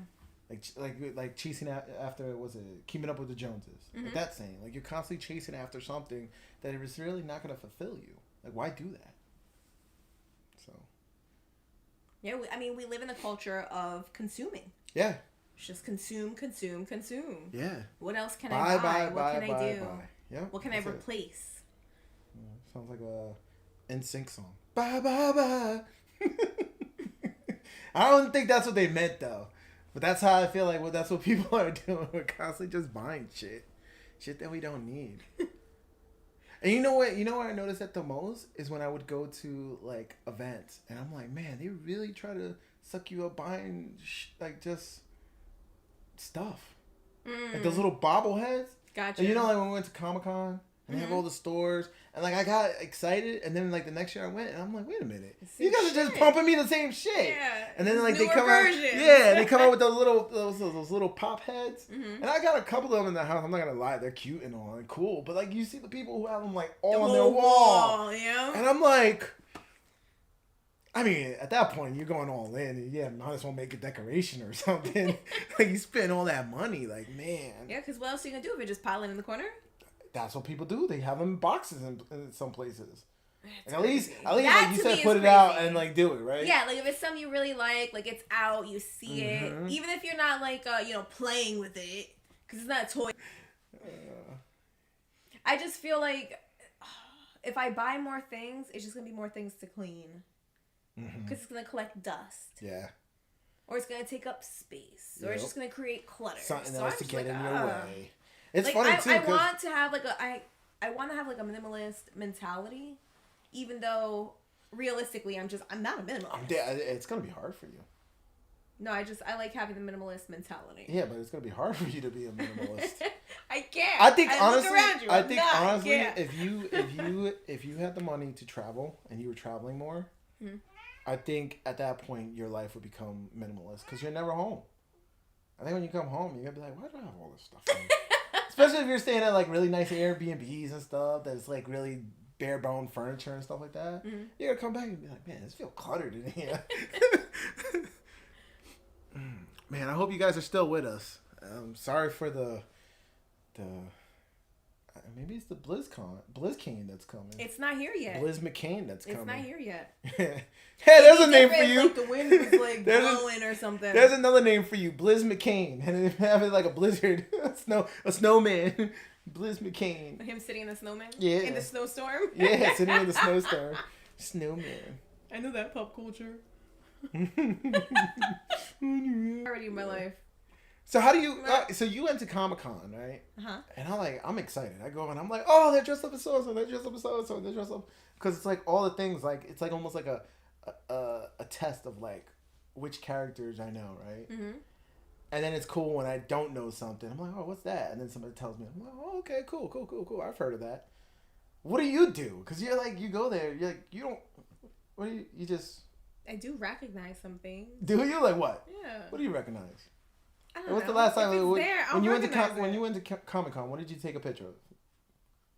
Like chasing after, was it Keeping Up with the Joneses? Like that saying, like you're constantly chasing after something that is really not going to fulfill you. Like, why do that? So. Yeah, we live in a culture of consuming. Yeah. It's just consume. Yeah. What else can I buy? What can I do? Yeah. What can I replace? Yeah, sounds like a NSYNC song. Bye, bye, bye. I don't think that's what they meant, though. But that's how I feel like, well, that's what people are doing. We're constantly just buying shit that we don't need. And you know what I noticed that the most is when I would go to, like, events, and I'm like, man, they really try to suck you up buying like just stuff, like those little bobbleheads. Gotcha. And you know, like when we went to Comic-Con and they have all the stores, and like I got excited, and then like the next year I went, and I'm like, wait a minute, you guys are just pumping me the same shit. Yeah. And then like they come versions. out, yeah, they come out with those little pop heads, and I got a couple of them in the house. I'm not gonna lie, they're cute and all and cool, but like you see the people who have them like all on their wall, yeah. And I'm like, I mean, at that point you're going all in, and yeah, might as well make a decoration or something. Like you spend all that money, like man. Yeah, because what else are you gonna do if you're just piling in the corner? That's what people do. They have them in boxes in some places. Like, at least like you said, put it out and like do it, right? Yeah, like if it's something you really like it's out, you see it, even if you're not like playing with it, because it's not a toy. I just feel like if I buy more things, it's just gonna be more things to clean, because it's gonna collect dust. Yeah. Or it's gonna take up space, or it's just gonna create clutter. Something else to get in your way. It's like, funny too. I want to have I want to have like a minimalist mentality, even though realistically I'm not a minimalist. It's gonna be hard for you. No, I like having the minimalist mentality. Yeah, but it's gonna be hard for you to be a minimalist. I can't. I think honestly, if you had the money to travel and you were traveling more, I think at that point your life would become minimalist because you're never home. I think when you come home, you're gonna be like, why do I have all this stuff? Especially if you're staying at like really nice Airbnbs and stuff that's like really bare bone furniture and stuff like that. You're gonna come back and be like, man, this feels cluttered in here. Man, I hope you guys are still with us. Sorry for the maybe it's the BlizzCon that's coming. It's not here yet. Blizz McCain that's coming. It's not here yet. Hey, there's a name for you. Like the wind is like blowing or something. There's another name for you, Blizz McCain, and if you have it like a blizzard, a snowman, Blizz McCain. Him sitting in the snowman. Yeah. In the snowstorm. Yeah, sitting in the snowstorm. Snowman. I know that pop culture. Already in my life. So how do you? So you went to Comic-Con, right? And I'm excited. I go and I'm like, oh, they're dressed up as so-and-so. They're dressed up as so-and-so. They're dressed up because it's like all the things. Like it's like almost like a test of like which characters I know, right? And then it's cool when I don't know something. I'm like, oh, what's that? And then somebody tells me, I'm like, oh, okay, cool. I've heard of that. What do you do? Because you're like, you go there, you're like, you don't, what do you just... I do recognize something. Do you? Like what? Yeah. What do you recognize? I don't know. What's the last time when you went to Comic-Con, what did you take a picture of?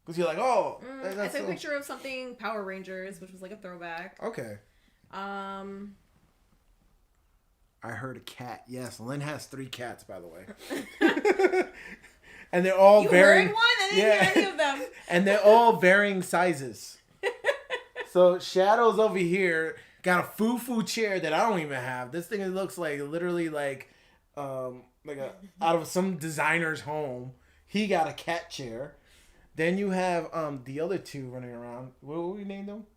Because you're like, oh, I took a picture of something Power Rangers, which was like a throwback. Okay. I heard a cat. Yes, Lynn has 3 cats, by the way. And they're all varying. You heard one? I didn't hear any of them. And they're all varying sizes. So Shadow's over here got a foo-foo chair that I don't even have. This thing looks like literally like out of some designer's home. He got a cat chair. Then you have the other 2 running around. What would we name them?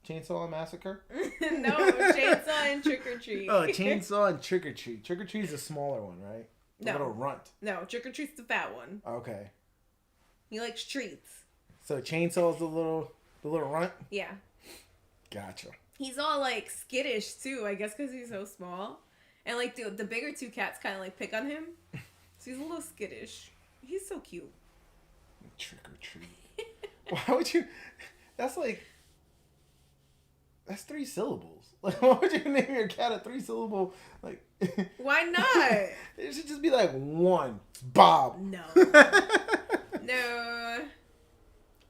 Chainsaw and Massacre? No, Chainsaw and Trick or Treat. Oh, Chainsaw and Trick or Treat. Trick or Treat is the smaller one, right? The little runt. No, Trick or Treat's the fat one. Okay. He likes treats. So Chainsaw's the little runt? Yeah. Gotcha. He's all like skittish too, I guess because he's so small. And like the bigger 2 cats kind of like pick on him. So he's a little skittish. He's so cute. Trick or Treat. Why would you... That's 3 syllables. Like, why would you name your cat a 3-syllable? Like, why not? It should just be like 1. Bob. No. No.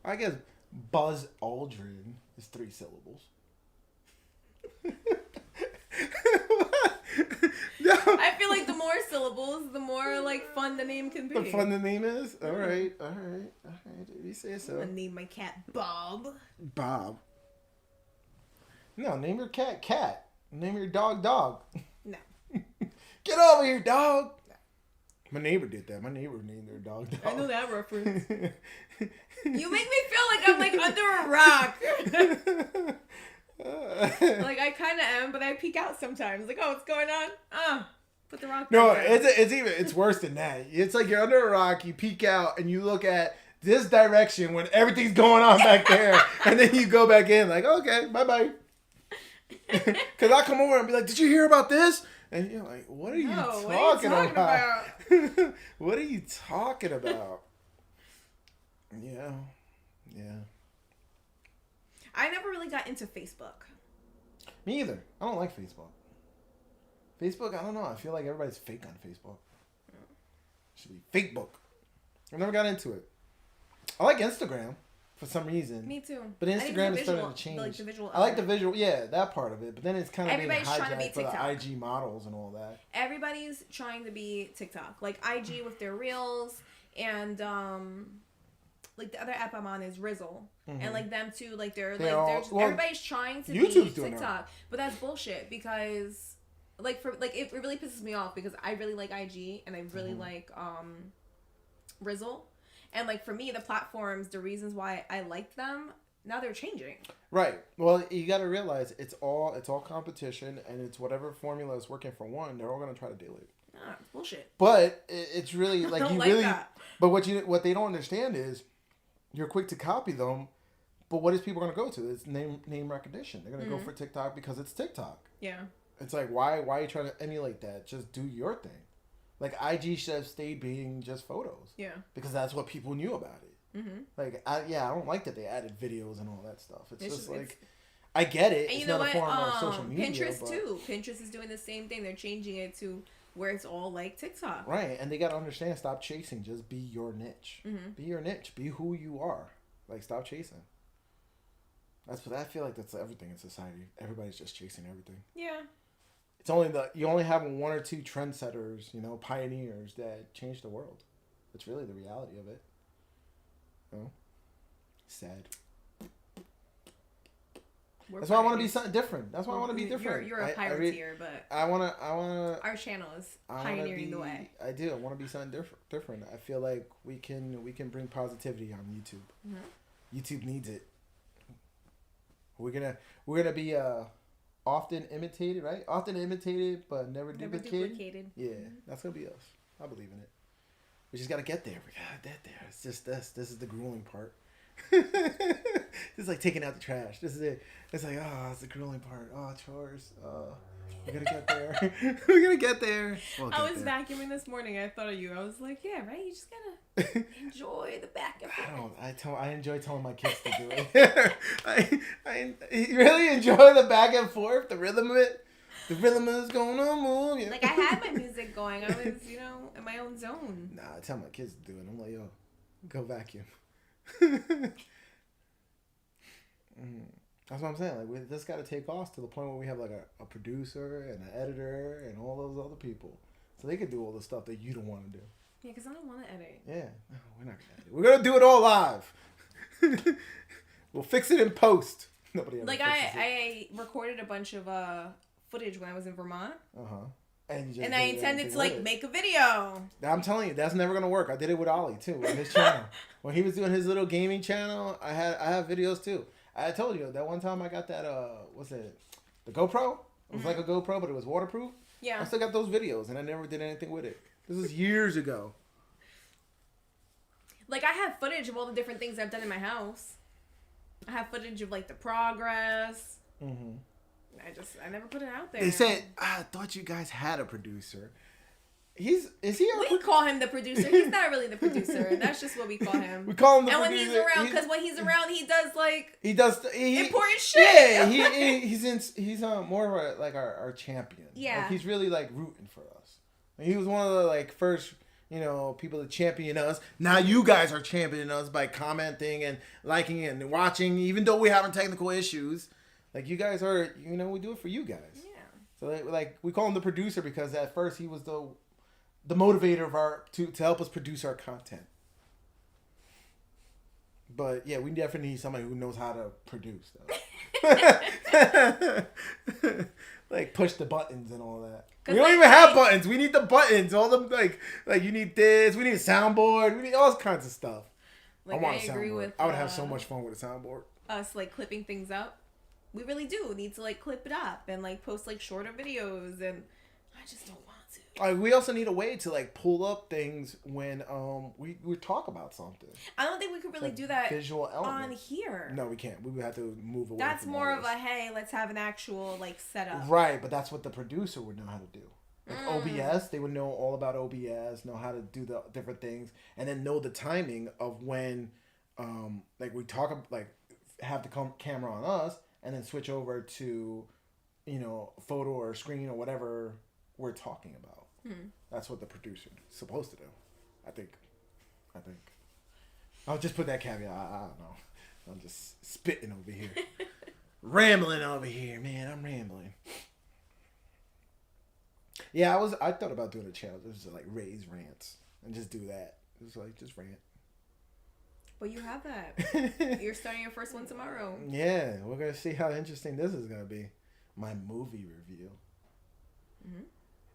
I guess Buzz Aldrin is 3 syllables. No. I feel like the more syllables, the more like fun the name can be. The fun the name is? All right. If you say so. I'm gonna name my cat Bob. Bob. No, name your cat Cat. Name your dog Dog. No. Get over here, dog. No. My neighbor did that. My neighbor named their dog Dog. I know that reference. You make me feel like I'm like under a rock. Like I kind of am, but I peek out sometimes. Like, oh, what's going on? Put the rock. No, it's worse than that. It's like you're under a rock. You peek out and you look at this direction when everything's going on back there, and then you go back in. Like, okay, bye. Because I come over and be like, did you hear about this? And you're like, what are you talking about? What are you talking about? Yeah. I never really got into Facebook. Me either. I don't like Facebook. Facebook, I don't know. I feel like everybody's fake on Facebook. It should be Facebook. I never got into it. I like Instagram. For some reason. Me too. But Instagram is starting to change. Like the visual. I like the visual, yeah, that part of it. But then it's kind of being trying to be hijacked for the IG models and all that. Everybody's trying to be TikTok. Like IG with their reels and like the other app I'm on is Rizzle. Mm-hmm. And like them too, like they're everybody's trying to YouTube's be TikTok. But that's bullshit because like it really pisses me off because I really like IG and I really like Rizzle. And, like, for me, the platforms, the reasons why I like them, now they're changing. Right. Well, you got to realize it's all competition, and it's whatever formula is working for one, they're all going to try to do it. Nah, it's bullshit. But it's really, like, you like really... That. But what they don't understand is you're quick to copy them, but what is people going to go to? It's name recognition. They're going to go for TikTok because it's TikTok. Yeah. It's like, why are you trying to emulate that? Just do your thing. Like, IG should have stayed being just photos. Yeah. Because that's what people knew about it. Mm-hmm. Like, I don't like that they added videos and all that stuff. It's just like, I get it. And it's not a form of social media. Pinterest, too. Pinterest is doing the same thing. They're changing it to where it's all like TikTok. Right. And they got to understand, stop chasing. Just be your niche. Mm-hmm. Be your niche. Be who you are. Like, stop chasing. That's what I feel like that's everything in society. Everybody's just chasing everything. Yeah. It's you only have 1 or 2 trendsetters, pioneers that change the world. That's really the reality of it. Sad. That's why I want to be something different. That's why I want to be different. You're a pirateer, but I want to. Our channel is pioneering the way. I do. I want to be something different. I feel like we can bring positivity on YouTube. Mm-hmm. YouTube needs it. We're gonna be often imitated, right? Often imitated, but never duplicated. Yeah, that's gonna be us. I believe in it. We just gotta get there. We gotta get there. It's just this. This is the grueling part. It's like taking out the trash. This is it. It's like, it's the grueling part. Chores. We're gonna get there. We're gonna get there. I was vacuuming this morning. I thought of you. I was like, yeah, right. You just gotta enjoy the back and forth. I enjoy telling my kids to do it. I really enjoy the back and forth, the rhythm of it. The rhythm is going on, move. Like I had my music going. I was, in my own zone. Nah, I tell my kids to do it. I'm like, yo, go vacuum. That's what I'm saying. Like, we just got to take off to the point where we have like a producer and an editor and all those other people, so they can do all the stuff that you don't want to do. Yeah, because I don't want to edit. Yeah, no, we're not gonna edit. We're gonna do it all live. We'll fix it in post. Nobody ever like I recorded a bunch of footage when I was in Vermont. And I intended to like make a video. I'm telling you, that's never gonna work. I did it with Ollie too on his channel. When he was doing his little gaming channel, I have videos too. I told you that one time I got that what's it? The GoPro? It was like a GoPro, but it was waterproof. Yeah. I still got those videos and I never did anything with it. This is years ago. Like I have footage of all the different things I've done in my house. I have footage of like the progress. Mm-hmm. I never put it out there. They said, I thought you guys had a producer. Is he? We call him the producer. He's not really the producer. That's just what we call him. We call him the producer. And when he's around, because when he's around, he does important shit. Yeah, he's more of our champion. Yeah, like, he's really like rooting for us. He was one of the like first people to champion us. Now you guys are championing us by commenting and liking and watching, even though we're having technical issues. Like you guys are, we do it for you guys. Yeah. So like we call him the producer because at first he was the motivator of to help us produce our content. But yeah, we definitely need somebody who knows how to produce though. Like push the buttons and all that. We don't even have buttons. We need the buttons. All them like you need this. We need a soundboard. We need all kinds of stuff. Like I agree with. I would have so much fun with a soundboard. Us like clipping things up. We really do need to like clip it up and like post like shorter videos, and I just don't want to. We also need a way to like pull up things when we talk about something. I don't think we could really do that visual element on here. No, we can't. We would have to move away. That's more of a hey, let's have an actual like setup. Right, but that's what the producer would know how to do. Like OBS, they would know all about OBS, know how to do the different things, and then know the timing of when, like we talk like have the camera on us. And then switch over to, photo or screen or whatever we're talking about. That's what the producer is supposed to do. I think. I'll just put that caveat. I don't know. I'm just spitting over here. Rambling over here, man. I'm rambling. Yeah, I thought about doing a channel. Just like raise rants and just do that. Just rant. Well, you have that. You're starting your first one tomorrow. Yeah, we're going to see how interesting this is going to be. My movie review. Mm-hmm.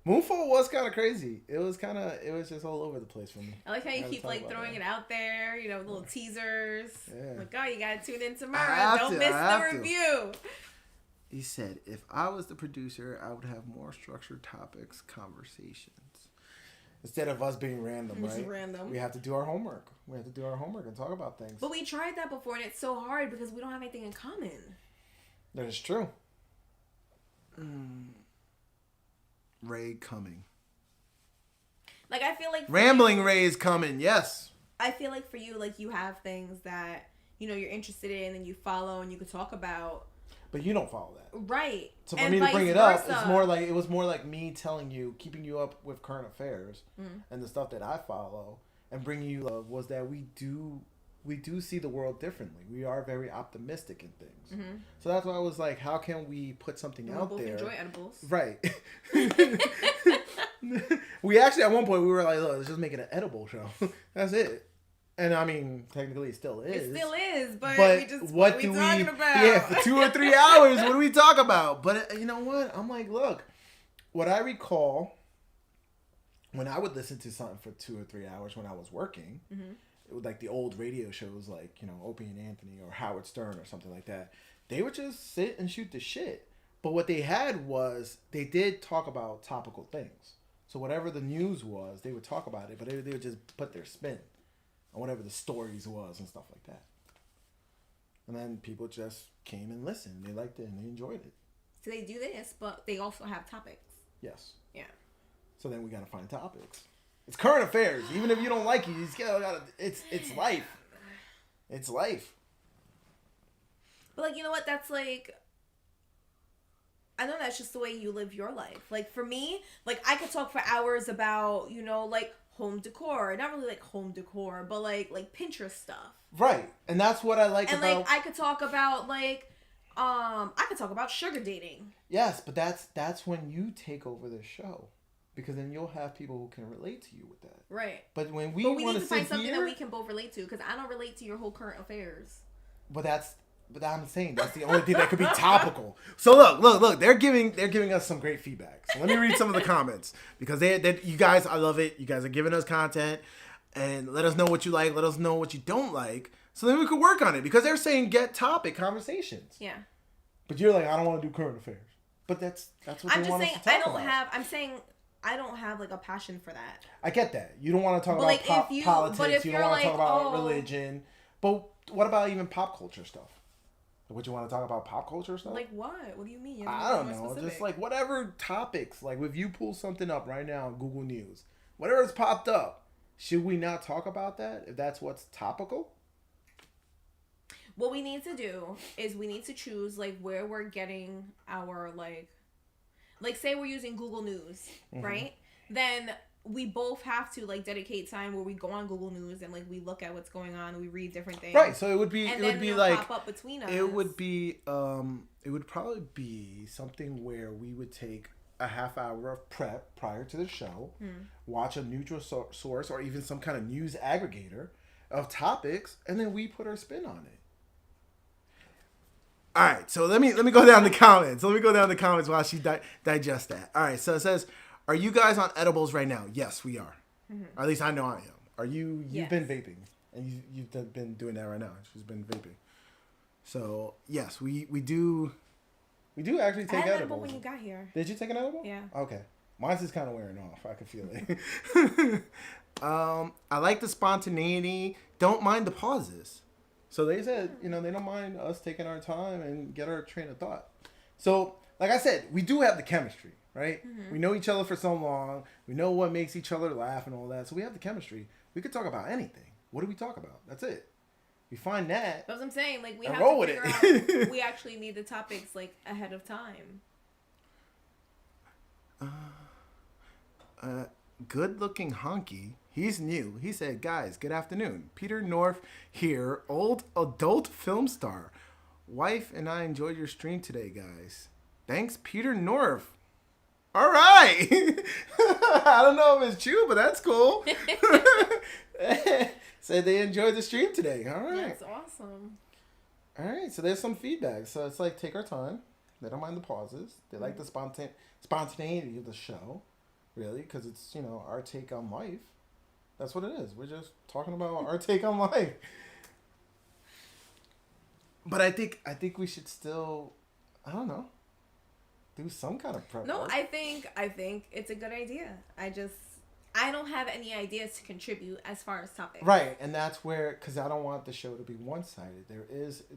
Moonfall was kind of crazy. It was just all over the place for me. I like how you keep like throwing it out there, little teasers. Yeah. Like, oh, you got to tune in tomorrow. Don't miss the review. He said, if I was the producer, I would have more structured topics, conversations. Instead of us being random, right? Random. We have to do our homework. We have to do our homework and talk about things. But we tried that before, and it's so hard because we don't have anything in common. That is true. Ray coming. Like, I feel like... Rambling Ray is coming, yes. I feel like for you, like, you have things that, you're interested in and you follow and you could talk about. But you don't follow that. Right. So for me to bring it up, it was more like me telling you, keeping you up with current affairs and the stuff that I follow, and bringing you love was that we do see the world differently. We are very optimistic in things. Mm-hmm. So that's why I was like, how can we put something out both there? Enjoy edibles. Right. We actually at one point we were like, look, let's just make it an edible show. That's it. And I mean, technically, it still is. It still is, but we just what are we talking about? Yeah, for 2 or 3 hours, what do we talk about? But you know what? I'm like, look, what I recall when I would listen to something for 2 or 3 hours when I was working, it was like the old radio shows, like Opie and Anthony or Howard Stern or something like that. They would just sit and shoot the shit. But what they had was they did talk about topical things. So whatever the news was, they would talk about it, but they would just put their spin on whatever the stories was and stuff like that. And then people just came and listened. They liked it and they enjoyed it. So they do this, but they also have topics. Yes. Yeah. So then we gotta find topics. It's current affairs. Even if you don't like it, you just gotta. It's life. It's life. But like, you know what? That's like, I know that's just the way you live your life. Like for me, like I could talk for hours about, you know, like home decor. Not really like home decor, but like Pinterest stuff. Right. And that's what I like and about... And like I could talk about like I could talk about sugar dating. Yes, but that's when you take over the show. Because then you'll have people who can relate to you with that. Right. But when we need to find something that we can both relate to, because I don't relate to your whole current affairs. But I'm saying that's the only thing that could be topical. So look, they're giving us some great feedback. So let me read some of the comments, because they you guys, I love it. You guys are giving us content, and let us know what you like, let us know what you don't like, so then we could work on it, because they're saying get topic conversations. Yeah. But you're like, I don't want to do current affairs. But that's what they want us to talk about. I'm saying I don't have like a passion for that. I get that. You don't want to talk about politics. You don't want to talk about religion. But what about even pop culture stuff? Would you want to talk about pop culture stuff? Like what? What do you mean? I don't know. Specific. Just like whatever topics. Like if you pull something up right now on Google News, whatever's popped up, should we not talk about that if that's what's topical? What we need to do is we need to choose like where we're getting our like say we're using Google News, right? Then we both have to like dedicate time where we go on Google News and like we look at what's going on, we read different things. Right. So it would be like pop up between us. It would probably be something where we would take a half hour of prep prior to the show, watch a neutral source or even some kind of news aggregator of topics, and then we put our spin on it. All right, so let me go down the comments. Let me go down the comments while she digests that. All right, so it says, "Are you guys on edibles right now?" Yes, we are. Or at least I know I am. Are you? You've been vaping, and you've been doing that right now. She's been vaping. So yes, we do. We do actually take edibles. I had an edible when you got here. Did you take an edible? Yeah. Okay, mine's just kind of wearing off. I can feel it. I like the spontaneity. Don't mind the pauses. So they said, you know, they don't mind us taking our time and get our train of thought. So, like I said, we do have the chemistry, right? We know each other for so long. We know what makes each other laugh and all that. So we have the chemistry. We could talk about anything. What do we talk about? That's it. We find that. That's what I'm saying. Like we have to figure out. We actually need the topics like ahead of time. Good-looking honky. He's new. He said, "Guys, good afternoon. Peter North here, old adult film star. Wife and I enjoyed your stream today, guys. Thanks, Peter North." All right. I don't know if it's true, but that's cool. Said they enjoyed the stream today. All right. That's awesome. All right. So there's some feedback. So it's like, take our time. They don't mind the pauses. They like the spontaneity of the show, really, because it's, you know, our take on life. That's what it is. We're just talking about our take on life. But I think we should still, I don't know, do some kind of prep. No, work. I think it's a good idea. I don't have any ideas to contribute as far as topics. Right, and that's where, because I don't want the show to be one-sided.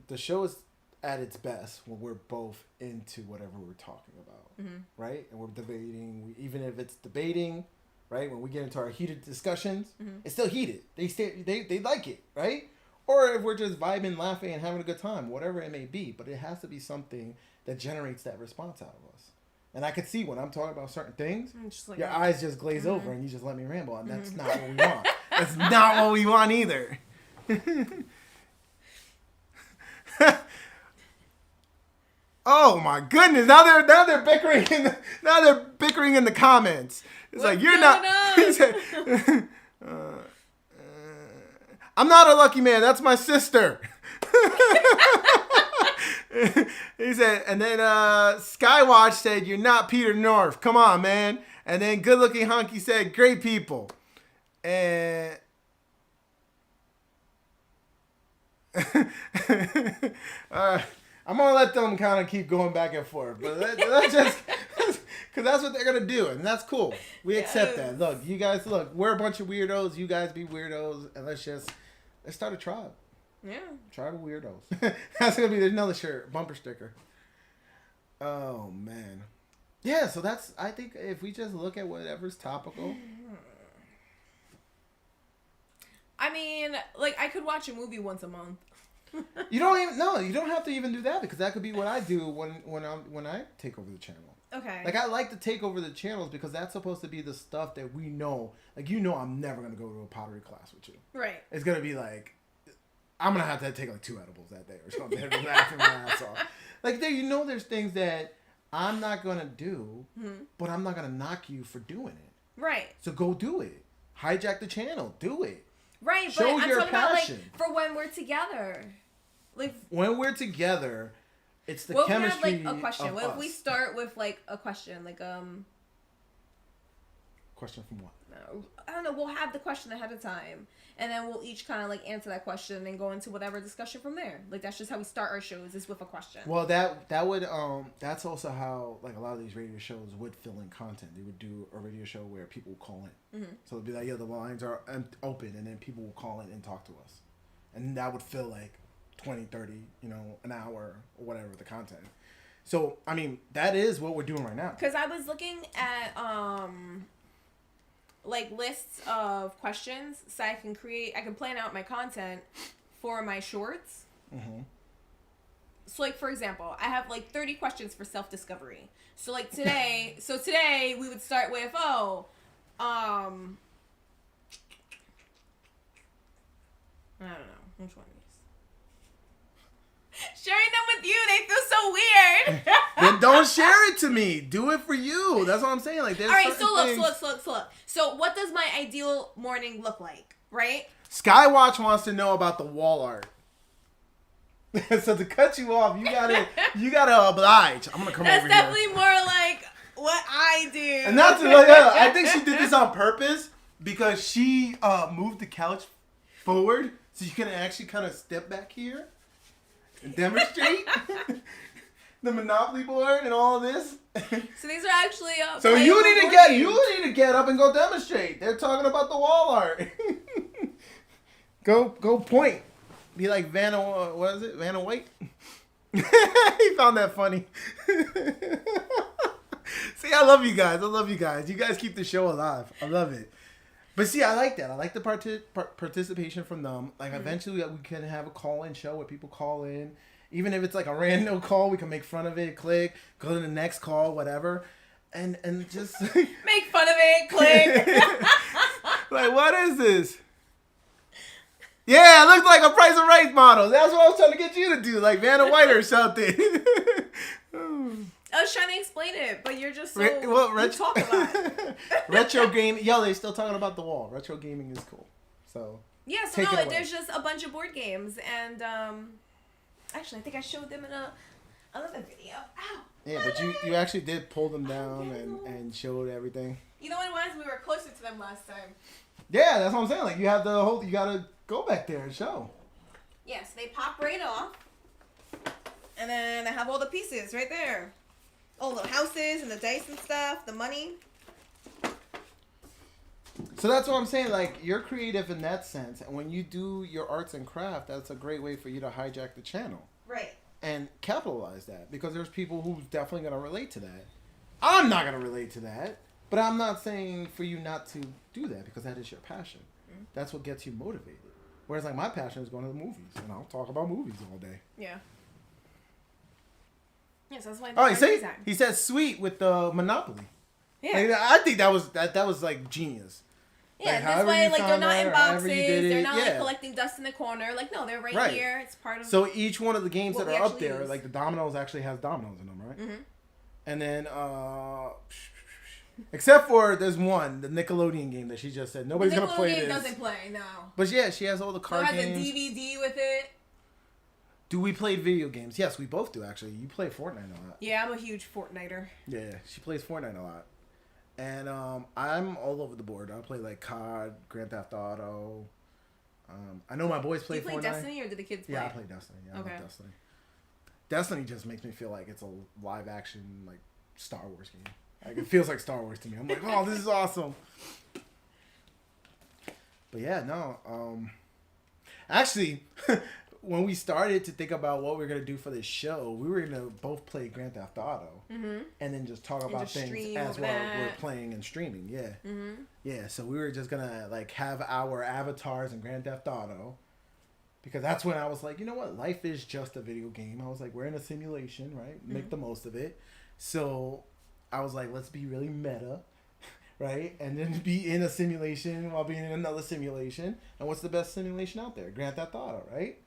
The show is at its best when we're both into whatever we're talking about, right? And we're debating, even if it's debating. Right, when we get into our heated discussions, it's still heated. They like it, right? Or if we're just vibing, laughing, and having a good time, whatever it may be. But it has to be something that generates that response out of us. And I could see when I'm talking about certain things, like your eyes just glaze over and you just let me ramble, and that's not what we want. That's not what we want either. Oh my goodness! Now they're bickering in the comments. It's like, you're not. He said, I'm not a lucky man. That's my sister. He said, and then Skywatch said, "You're not Peter North. Come on, man." And then Good Looking Hunky said, "Great people." And I'm going to let them kind of keep going back and forth. But that's just, because that's what they're going to do. And that's cool. We accept that. Look, you guys, we're a bunch of weirdos. You guys be weirdos. And let's start a tribe. Yeah. Tribe of weirdos. That's going to be another shirt, bumper sticker. Oh man. Yeah, so that's, I think if we just look at whatever's topical. I mean, like, I could watch a movie once a month. You don't have to even do that, because that could be what I do when I take over the channel. Okay. Like, I like to take over the channels because that's supposed to be the stuff that we know. Like, I'm never going to go to a pottery class with you. Right. It's going to be like, I'm going to have to take like 2 edibles that day or something. Laughing my ass off. Like, there's things that I'm not going to do, but I'm not going to knock you for doing it. Right. So go do it. Hijack the channel. Do it. Right, Show but I'm your talking passion. about, like, for when we're together. Like, when we're together, it's the what chemistry. What if we have, like, a question? What if we start with, like, a question? Like, Question from what? I don't know. We'll have the question ahead of time, and then we'll each kind of, like, answer that question and go into whatever discussion from there. Like, that's just how we start our shows, is with a question. Well, that would that's also how, like, a lot of these radio shows would fill in content. They would do a radio show where people will call in. Mm-hmm. So it'd be like, yeah, the lines are open, and then people will call in and talk to us, and that would fill like 20, 30, an hour or whatever the content. So I mean, that is what we're doing right now. Because I was looking at like lists of questions, so I can plan out my content for my shorts. Mm-hmm. So, like, for example, I have like 30 questions for self-discovery. So, like, today we would start with I don't know which one. Sharing them with you, they feel so weird. Then don't share it to me. Do it for you. That's what I'm saying. Like, there's all right. So look. So what does my ideal morning look like? Right. Skywatch wants to know about the wall art. So to cut you off, you gotta oblige. I'm gonna come over here. That's definitely more like what I do. And that's I think she did this on purpose because she moved the couch forward so you can actually kind of step back here. And demonstrate the Monopoly board and all this. So these are actually so you need to get up and go demonstrate. They're talking about the wall art. Go point. Be like Vanna White. He found that funny. See, I love you guys. You guys keep the show alive. I love it. But see, I like that. I like the participation from them. Like, eventually we can have a call-in show where people call in. Even if it's like a random call, we can make fun of it, click, go to the next call, whatever. And just... make fun of it, click. Like, what is this? Yeah, it looks like a Price of Right model. That's what I was trying to get you to do. Like Vanna White or something. I was trying to explain it, but you're just so... you talk about it. Retro game... Yo, they're still talking about the wall. Retro gaming is cool. So... Yeah, so no, there's just a bunch of board games, and... Actually, I think I showed them in another video. Ow! Yeah, but you actually did pull them down and showed everything. You know what it was? We were closer to them last time. Yeah, that's what I'm saying. Like, you have you gotta go back there and show. Yeah, so they pop right off. And then I have all the pieces right there. All the houses and the dice and stuff, the money. So that's what I'm saying. Like, you're creative in that sense. And when you do your arts and craft, that's a great way for you to hijack the channel. Right. And capitalize that. Because there's people who's definitely going to relate to that. I'm not going to relate to that. But I'm not saying for you not to do that because that is your passion. Mm-hmm. That's what gets you motivated. Whereas, like, my passion is going to the movies. And I'll talk about movies all day. Yeah. Yes, that's why. Oh, he said sweet with the Monopoly. Yeah. Like, I think that was like genius. Yeah, like, this way, like, they're not in boxes. They're not, like, collecting dust in the corner. Like, no, they're right here. It's part of... So each one of the games that are up there, like, the dominoes actually has dominoes in them, right? Mm-hmm. And then, except for there's one, the Nickelodeon game that she just said. Nobody's going to play this. Nickelodeon doesn't play, no. But, yeah, she has all the card games. It has a DVD with it. Do we play video games? Yes, we both do, actually. You play Fortnite a lot. Yeah, I'm a huge Fortniter. Yeah, she plays Fortnite a lot. And I'm all over the board. I play like COD, Grand Theft Auto. I know my boys play Fortnite. Do you play Destiny or do the kids play? Yeah, I play Destiny. Yeah, okay. I love Destiny. Destiny just makes me feel like it's a live action, like, Star Wars game. Like, it feels like Star Wars to me. I'm like, oh, this is awesome. But yeah, no. Actually, when we started to think about what we were going to do for this show, we were going to both play Grand Theft Auto and then just talk about things as we're playing and streaming. Yeah. Yeah, so we were just going to like have our avatars in Grand Theft Auto because that's when I was like, you know what? Life is just a video game. I was like, we're in a simulation, right? Make the most of it. So I was like, let's be really meta. Right? And then be in a simulation while being in another simulation. And what's the best simulation out there? Grand Theft Auto, right?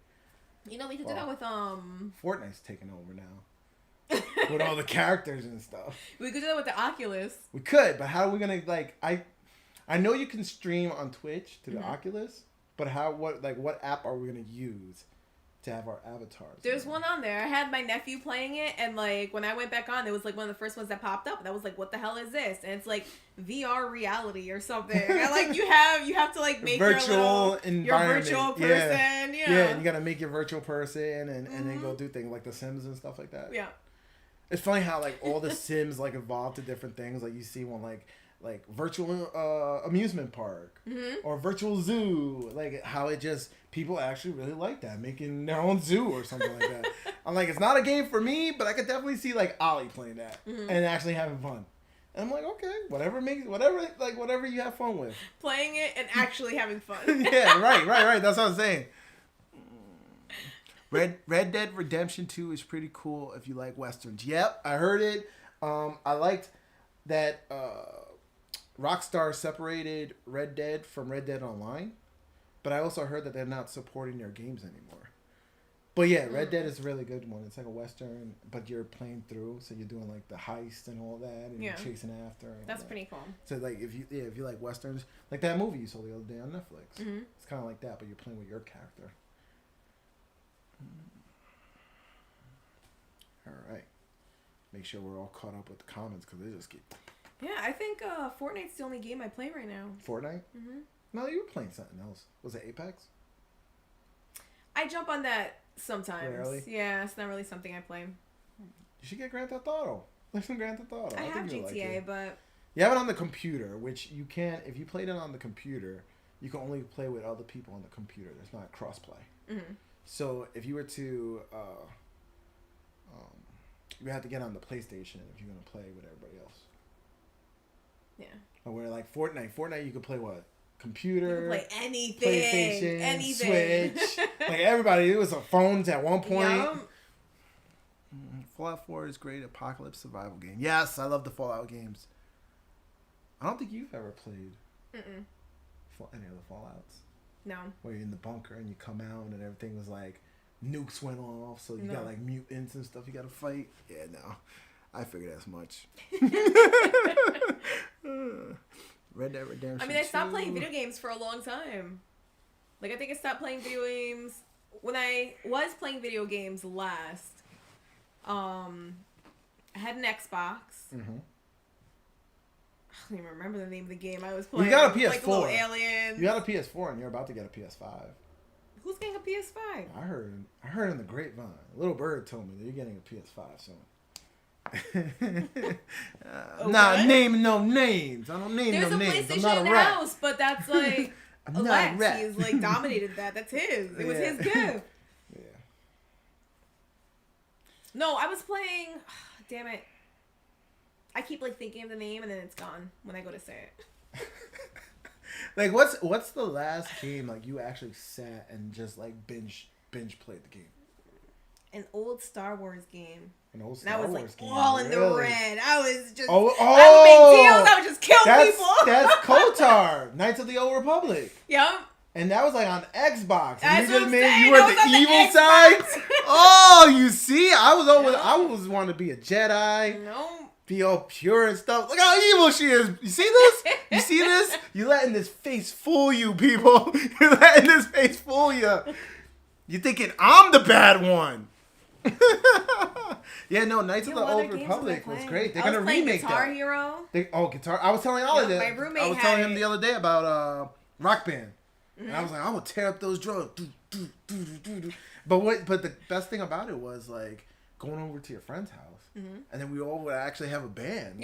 You know, we could do that with Fortnite's taking over now. With all the characters and stuff. We could do that with the Oculus. We could, but how are we gonna like I know you can stream on Twitch to the Oculus, but what app are we gonna use to have our avatars? There's one on there. I had my nephew playing it, and like when I went back on, it was like one of the first ones that popped up. And I was like, "What the hell is this?" And it's like VR reality or something. And like you have to like make virtual your virtual person. Yeah, and you gotta make your virtual person and then go do things like The Sims and stuff like that. Yeah, it's funny how like all the Sims like evolve to different things. Like you see one like virtual amusement park or virtual zoo, like how it just people actually really like that, making their own zoo or something like that. I'm like, it's not a game for me, but I could definitely see like Ollie playing that and actually having fun. And I'm like, okay, whatever you have fun with, playing it and actually having fun. Yeah, right. That's what I'm saying. Red Dead Redemption 2 is pretty cool if you like westerns. Yep, I heard it. I liked that. Rockstar separated Red Dead from Red Dead Online, but I also heard that they're not supporting their games anymore. But yeah, Red Dead is a really good one. It's like a western, but you're playing through, so you're doing like the heist and all that, and you're chasing after. That's pretty cool. So like if you like westerns, like that movie you saw the other day on Netflix, it's kind of like that, but you're playing with your character. All right, make sure we're all caught up with the comments because they just keep. Yeah, I think Fortnite's the only game I play right now. Fortnite? No, you were playing something else. Was it Apex? I jump on that sometimes. Really? Yeah, it's not really something I play. You should get Grand Theft Auto. Play some Grand Theft Auto. I have GTA, but... You have it on the computer, which you can't... If you played it on the computer, you can only play with other people on the computer. There's not cross-play. So if you were to... you have to get on the PlayStation if you're going to play with everybody else. Yeah. Or where like Fortnite you could play what? Computer. You can play anything. PlayStation. Anything. Switch. Like everybody, it was phones at one point. Yep. Fallout 4 is great apocalypse survival game. Yes, I love the Fallout games. I don't think you've ever played any of the Fallouts. No. Where you're in the bunker and you come out and everything was like nukes went off, so you got like mutants and stuff you got to fight. Yeah, no. I figured as much. Red Dead Redemption. I mean, I stopped playing video games for a long time. Like, I think I stopped playing video games when I was playing video games last. I had an Xbox. I don't even remember the name of the game I was playing. You got a PS4. Like a little alien. You got a PS4, and you're about to get a PS5. Who's getting a PS5? I heard in the grapevine. Little Bird told me that you're getting a PS5 soon. Not naming no names. I don't name no names. There's a PlayStation in the house, but that's like Lex. He's like dominated that. That's his. It was his gift. Yeah. No, I was playing. Damn it! I keep like thinking of the name and then it's gone when I go to say it. Like what's the last game like you actually sat and just like binge played the game? An old Star Wars game. An old Star Wars game. I was like all in the red. I was just. Oh! I'm a big deal. I would just kill people. That's KOTOR, Knights of the Old Republic. Yep. And that was like on Xbox. And you were the evil side. Oh, you see, I was wanting to be a Jedi. No. Be all pure and stuff. Look how evil she is. You see this? You see this? You're letting this face fool you, people. You're letting this face fool you. You're thinking I'm the bad one. Yeah, no, Knights of the Old Republic was great. They're gonna remake Guitar that. Hero. Guitar. I was telling Ollie that. My roommate I was telling him the other day about Rock Band, and I was like, I'm gonna tear up those drums. But the best thing about it was like going over to your friend's house. And then we all would actually have a band.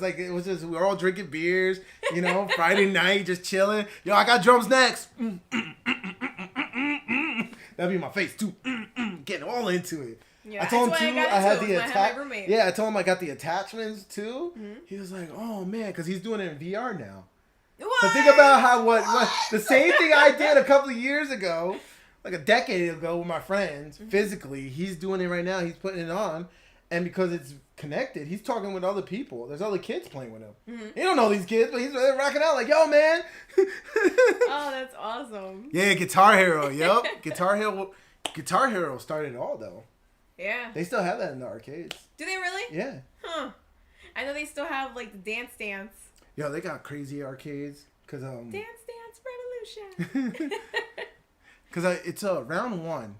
Like, it was just we were all drinking beers, Friday night just chilling. Yo, I got drums next. That'd be my face too. Getting all into it. Yeah, I told him too. I had the Yeah, I told him I got the attachments too. Mm-hmm. He was like, "Oh man," because he's doing it in VR now. What? So think about how what the same thing I did a couple of years ago, like a decade ago with my friends. Mm-hmm. Physically, he's doing it right now. He's putting it on, and because it's connected, he's talking with other people. There's other kids playing with him. Mm-hmm. He don't know these kids, but he's rocking out like, "Yo, man." Oh, that's awesome. Yeah, Guitar Hero. Yep, Guitar Hero started it all though. Yeah. They still have that in the arcades. Do they really? Yeah. Huh. I know they still have like the Dance Dance. Yo, they got crazy arcades cuz Dance Dance Revolution. Cuz it's round 1.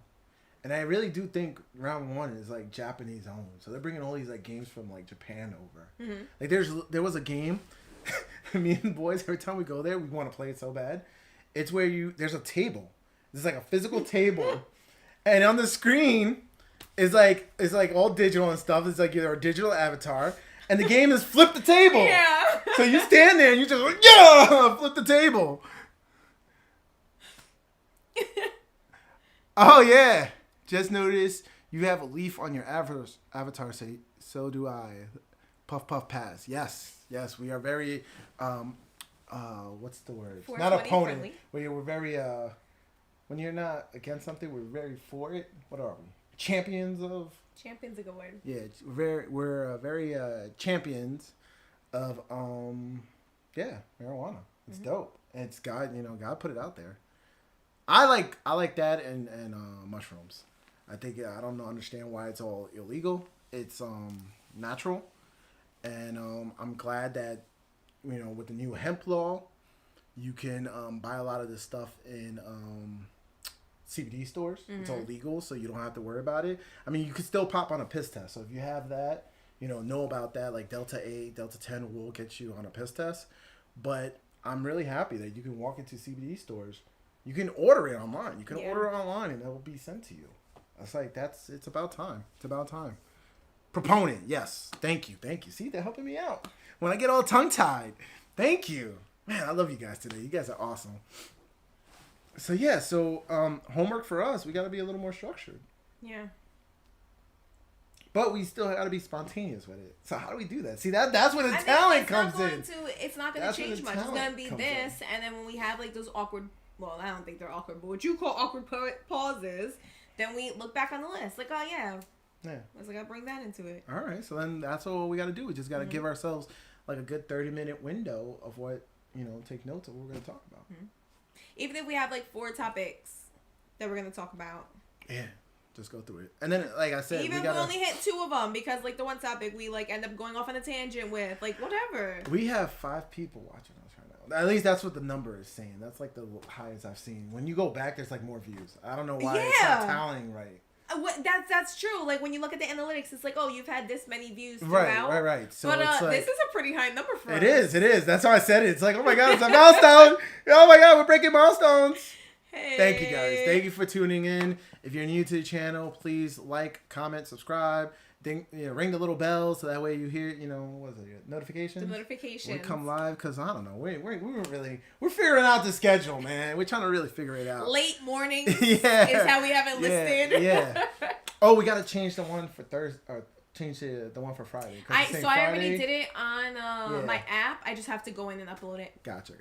And I really do think round 1 is like Japanese owned. So they're bringing all these like games from like Japan over. Mm-hmm. Like there was a game me and the boys every time we go there, we want to play it so bad. It's where there's a table. There's like a physical table. And on the screen it's like all digital and stuff. It's like you're a digital avatar, and the game is flip the table. Yeah. So you stand there and you just like, yeah, flip the table. Oh yeah, just noticed you have a leaf on your avatar. Say so do I. Puff puff pass. Yes, we are very what's the word? Not opponent. We're very when you're not against something, we're very for it. What are we? Champions of. Champion's a good word. Yeah, we're very champions of marijuana. It's dope. And it's God put it out there. I like that and mushrooms. I think I don't understand why it's all illegal. It's natural, and I'm glad that with the new hemp law, you can buy a lot of this stuff in CBD stores. Mm-hmm. It's all legal, so you don't have to worry about it. I mean, you can still pop on a piss test. So if you have that, know about that. Like Delta 8, Delta 10 will get you on a piss test. But I'm really happy that you can walk into CBD stores. You can order it online. You can order it online, and it will be sent to you. It's like it's about time. It's about time. Proponent, yes. Thank you. See, they're helping me out when I get all tongue tied. Thank you, man. I love you guys today. You guys are awesome. So yeah, homework for us, we got to be a little more structured. Yeah. But we still got to be spontaneous with it. So how do we do that? See, that's where the talent comes in. It's not going to change much. It's going to be this, and then when we have like those awkward, well, I don't think they're awkward, but what you call awkward pauses, then we look back on the list. Like, oh yeah. Yeah. Let's got to bring that into it. All right. So then that's what we got to do. We just got to give ourselves like a good 30-minute window of what, take notes of what we're going to talk about. Mm-hmm. Even if we have like 4 topics that we're going to talk about. Yeah. Just go through it. And then, like I said, we only hit 2 of them because like the one topic we like end up going off on a tangent with, like whatever. We have 5 people watching us right now. At least that's what the number is saying. That's like the highest I've seen. When you go back, there's like more views. I don't know why it's not tallying right. That's true. Like when you look at the analytics, it's like, oh, you've had this many views throughout. Right. So but it's like, this is a pretty high number for us. It is. That's why I said it. It's like, oh my god, it's a milestone. Oh my god, we're breaking milestones. Hey. Thank you guys. Thank you for tuning in. If you're new to the channel, please like, comment, subscribe. Ring the little bell so that way you hear, what is it? Notifications? The notifications. We come live because I don't know. We're figuring out the schedule, man. We're trying to really figure it out. Late morning is how we have it listed. Yeah. Oh, we got to change the one for Thursday or change the one for Friday. I already did it on my app. I just have to go in and upload it. Gotcha.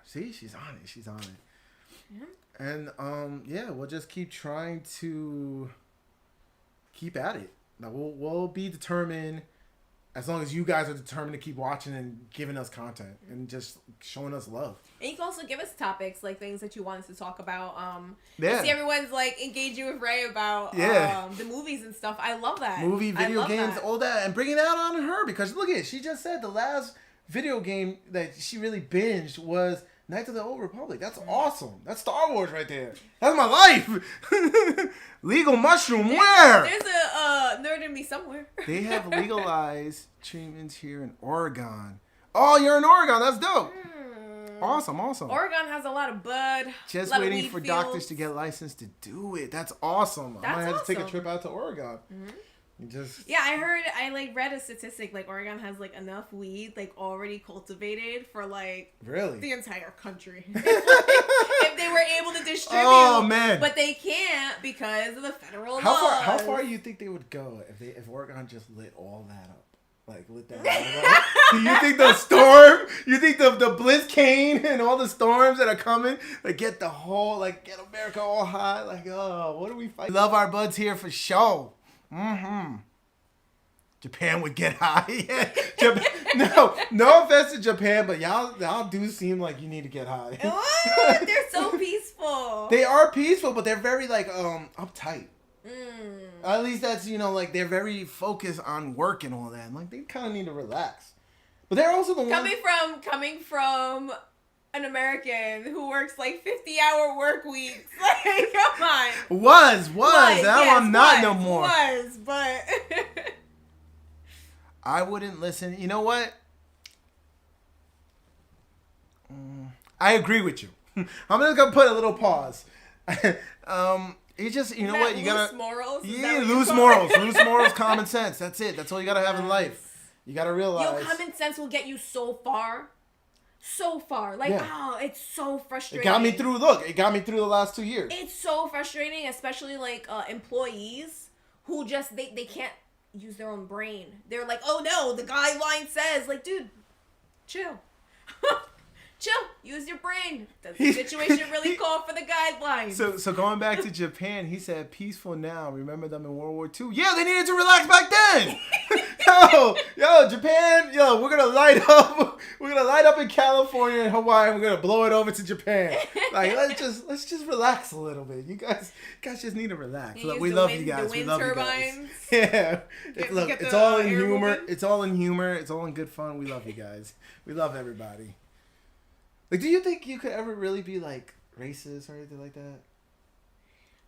See, she's on it. Yeah. And we'll just keep trying to keep at it. Now we'll be determined as long as you guys are determined to keep watching and giving us content and just showing us love. And you can also give us topics, like things that you want us to talk about. See everyone's like engaging with Ray about the movies and stuff. I love that. Video games, all that, and bringing that on her because look at it. She just said the last video game that she really binged was Knights of the Old Republic. That's awesome. That's Star Wars right there. That's my life. Legal mushroom, where? There's a nerd in me somewhere. They have legalized treatments here in Oregon. Oh, you're in Oregon. That's dope. Awesome. Oregon has a lot of bud. Just waiting for doctors to get licensed to do it. That's awesome. I might have to take a trip out to Oregon. Mm-hmm. I read a statistic like Oregon has like enough weed like already cultivated for like the entire country. If they were able to distribute Oh man! But they can't because of the federal laws. How far do you think they would go if Oregon just lit all that up? Like lit that all up? Do you think the storm? You think the Blizzcane and all the storms that are coming get America all high? Like, oh, what are we fighting? Love our buds here for show. Mm-hmm. Japan would get high. Japan, no offense to Japan, but y'all do seem like you need to get high. What? They're so peaceful. They are peaceful, but they're very uptight. At least that's they're very focused on work and all that. And, they kind of need to relax. But they're also the ones coming from an American who works 50-hour work weeks. Like, come on. Was now I'm not no more. But I wouldn't listen. You know what? I agree with you. I'm just gonna put a little pause. It's just what you gotta. Morals? Loose morals. Loose morals. Common sense. That's it. That's all you gotta have in life. You gotta realize. Common sense will get you so far. So far. It's so frustrating. It got me through. Look, it got me through the last 2 years. It's so frustrating, especially employees who just they can't use their own brain. They're like, oh no, the guideline says, dude, chill. Chill. Use your brain. Does the situation really call for the guidelines? So going back to Japan, he said, peaceful now. Remember them in World War II? Yeah, they needed to relax back then. Yo, Japan. Yo, we're gonna light up. We're gonna light up in California and Hawaii. And we're gonna blow it over to Japan. Let's just relax a little bit. You guys just need to relax. Look, we love you guys. We love turbines. You guys. Yeah. It's all in humor. Moving. It's all in humor. It's all in good fun. We love you guys. We love everybody. Do you think you could ever really be racist or anything like that?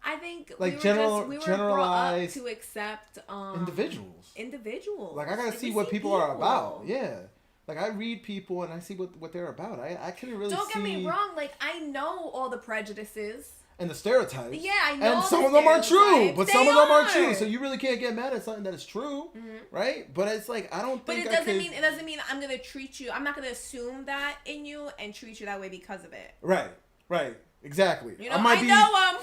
I think we were brought up to accept individuals. I gotta see what people are about. Yeah. I read people and I see what they're about. I couldn't really Don't get me wrong. I know all the prejudices. And the stereotypes. Yeah, I know. And some of them are true, but some of them aren't true. So you really can't get mad at something that is true, right? But it's I don't think. But it doesn't mean I'm gonna treat you. I'm not gonna assume that in you and treat you that way because of it. Right, exactly. I know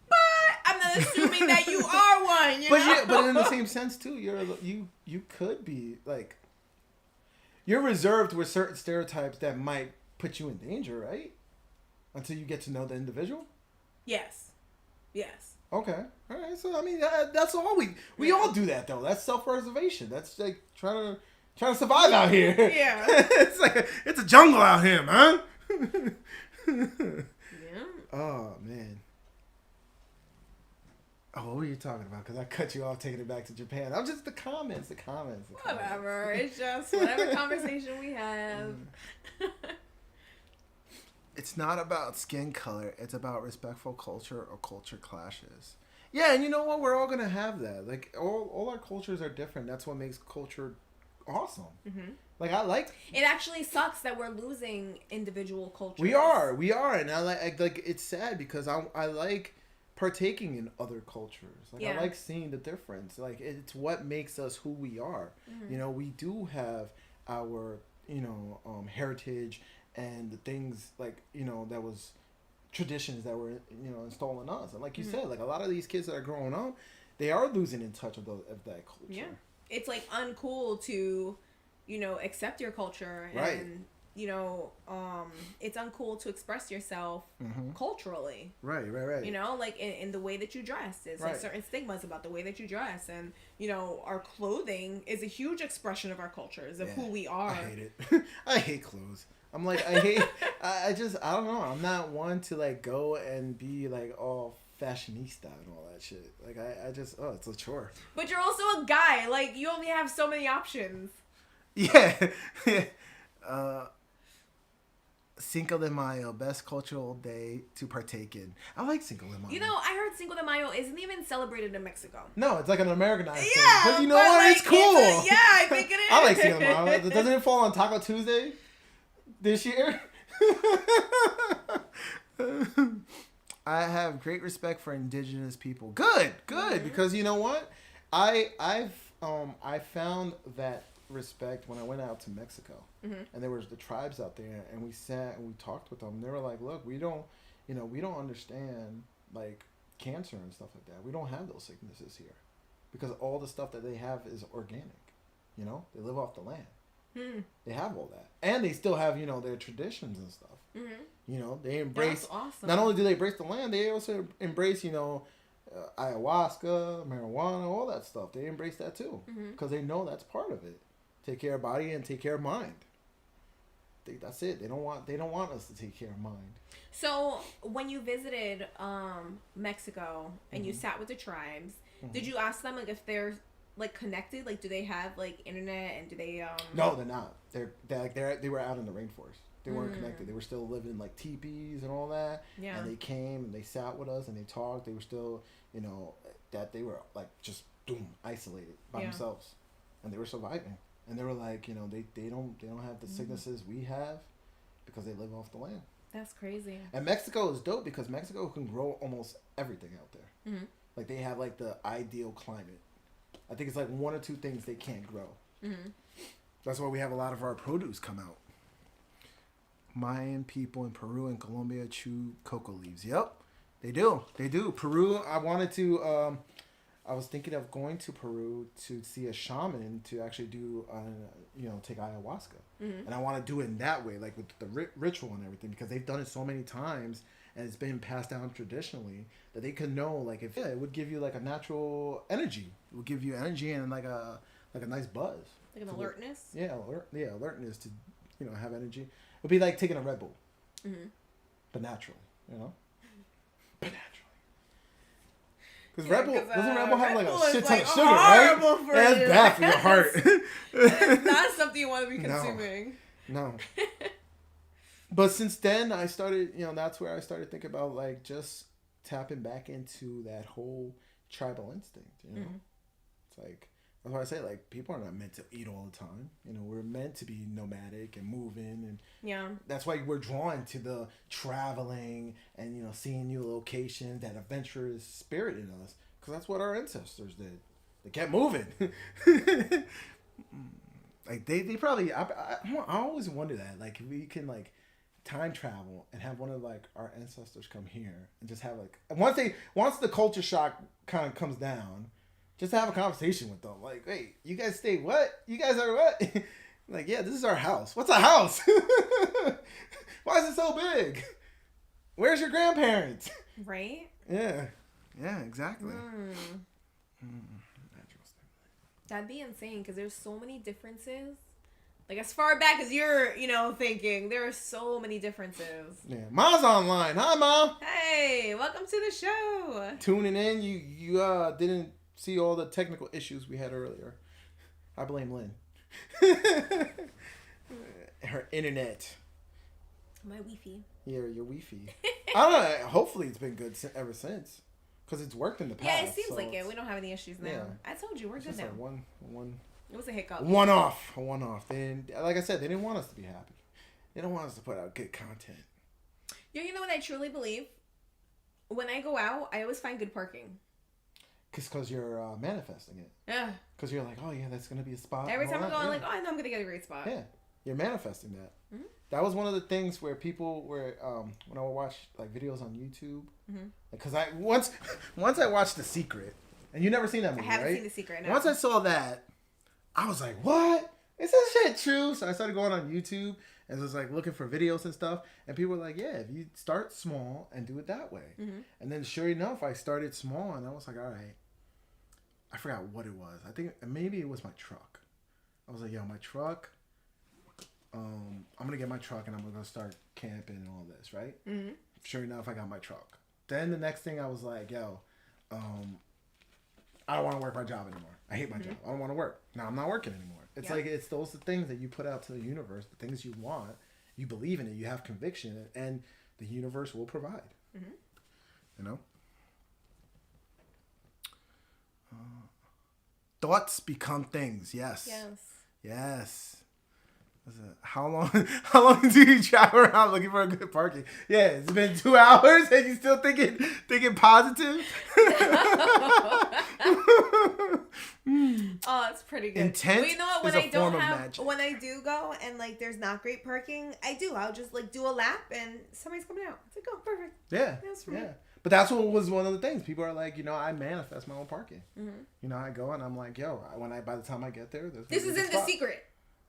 but I'm not assuming that you are one. But in the same sense too, you could be you're reserved with certain stereotypes that might put you in danger, right? Until you get to know the individual. Yes. Okay. All right. So that's all we all do that though. That's self-preservation. That's trying to survive out here. Yeah. It's a jungle out here, man. Yeah. Oh man. Oh, what were you talking about? Because I cut you off taking it back to Japan. I'm just the comments. Whatever. It's just whatever conversation we have. It's not about skin color. It's about respectful culture or culture clashes. Yeah, and you know what? We're all going to have that. All our cultures are different. That's what makes culture awesome. Mm-hmm. I like... It actually sucks that we're losing individual cultures. We are. And I like it's sad because I like partaking in other cultures. I like seeing the difference. It's what makes us who we are. Mm-hmm. We do have our, heritage and the things that was traditions that were installed in us, and like you said, a lot of these kids that are growing up, they are losing in touch of that culture. Yeah, it's uncool to accept your culture, and right. It's uncool to express yourself culturally. Right. In the way that you dress, there's certain stigmas about the way that you dress, and our clothing is a huge expression of our cultures, of who we are. I hate it. I hate clothes. I'm I don't know. I'm not one to go and be all fashionista and all that shit. It's a chore. But you're also a guy. You only have so many options. Yeah. Cinco de Mayo, best cultural day to partake in. I like Cinco de Mayo. I heard Cinco de Mayo isn't even celebrated in Mexico. No, it's an Americanized thing. But you know what? It's cool. I think it is. I like Cinco de Mayo. Doesn't it fall on Taco Tuesday this year? I have great respect for indigenous people. Good. Mm-hmm. Because you know what? I found that respect when I went out to Mexico, and there was the tribes out there, and we sat and we talked with them. And they were like, "Look, we don't understand like cancer and stuff like that. We don't have those sicknesses here because all the stuff that they have is organic. You know, they live off the land. They have all that, and they still have, you know, their traditions and stuff. You know, they embrace. That's awesome. Not only do they embrace the land, they also embrace, you know, ayahuasca, marijuana, all that stuff. They embrace that too because they know that's part of it. Take care of body and take care of mind. That's it. They don't want us to take care of mind. So when you visited Mexico and you sat with the tribes, did you ask them like if they're like connected? Like, do they have like internet and do they? No, they're not. They were out in the rainforest. They weren't connected. They were still living in like teepees and all that. Yeah. And they came and they sat with us and they talked. They were still, you know, that they were like just isolated by themselves, and they were surviving. And they were like, you know, they don't have the sicknesses we have because they live off the land. That's crazy. And Mexico is dope because Mexico can grow almost everything out there. Like they have like the ideal climate. I think it's like one or two things they can't grow. That's why we have a lot of our produce come out. Mayan people in Peru and Colombia chew cocoa leaves. Yep, they do. They do. Peru, I wanted to... I was thinking of going to Peru to see a shaman to actually do, you know, take ayahuasca. And I want to do it in that way, like with the ritual and everything, because they've done it so many times and it's been passed down traditionally that they could know, like, if it would give you like a natural energy. It would give you energy and like a nice buzz. Like an alertness? Alertness to, you know, have energy. It would be like taking a Red Bull. But naturally, you know? But naturally. Because Red Bull, doesn't Red Bull have like a shit ton of sugar, right? Yeah, it's bad for your heart. It's not something you want to be consuming. No. But since then, I started, you know, that's where I started thinking about like just tapping back into that whole tribal instinct, you know? It's like, that's why I say, like, people are not meant to eat all the time. You know, we're meant to be nomadic and moving. And that's why we're drawn to the traveling and, you know, seeing new locations, that adventurous spirit in us. Because that's what our ancestors did. They kept moving. Like, they probably... I always wonder that. Like, if we can, like, time travel and have one of, like, our ancestors come here and just have, like... Once the culture shock kind of comes down... Just to have a conversation with them. Like, hey, you guys stay what? You guys are what? Like, yeah, this is our house. What's a house? Why is it so big? Where's your grandparents? Right? Yeah. Yeah, exactly. That'd be insane because there's so many differences. Like, as far back as you're, you know, thinking, there are so many differences. Yeah. Mom's online. Hi, Mom. Hey, welcome to the show. Tuning in. You didn't see all the technical issues we had earlier. I blame Lynn. Her internet. My Wi-Fi. Yeah, your Wi-Fi. I don't know. Hopefully it's been good ever since. Because it's worked in the past. Yeah, it seems like it. We don't have any issues now. Yeah. I told you, we're good now. Like one. It was a hiccup. One off. And like I said, they didn't want us to be happy. They don't want us to put out good content. You know what I truly believe? When I go out, I always find good parking. Because you're manifesting it. Yeah. Because you're like, oh yeah, that's going to be a spot. Every time I go, I'm like, oh, I know I'm going to get a great spot. Yeah. You're manifesting that. That was one of the things where people were, when I would watch like videos on YouTube, because I once I watched The Secret, and you never seen that movie, I haven't right? seen The Secret, no. Once I saw that, I was like, what? Is this shit true? So I started going on YouTube and was like looking for videos and stuff, and people were like, yeah, if you start small and do it that way. And then sure enough, I started small, and I was like, all right. I forgot what it was. I think maybe it was my truck. I was like, yo, my truck. I'm going to get my truck and I'm going to start camping and all this, right? Sure enough, I got my truck. Then the next thing I was like, yo, I don't want to work my job anymore. I hate my job. I don't want to work. Now I'm not working anymore. It's like, it's those things that you put out to the universe, the things you want, you believe in it, you have conviction, and the universe will provide. You know? Thoughts become things. Yes. How long do you drive around looking for a good parking? Yeah, it's been 2 hours and you still thinking positive? Oh, it's pretty good. Intent well, you know what? When is a I don't form have, of magic. when I do go and like there's not great parking, I'll just like do a lap and somebody's coming out. It's like, oh, perfect. Yeah. That's right. But that's what was one of the things. People are like, you know, I manifest my own parking. Mm-hmm. You know, I go and I'm like, yo, by the time I get there, this isn't the secret.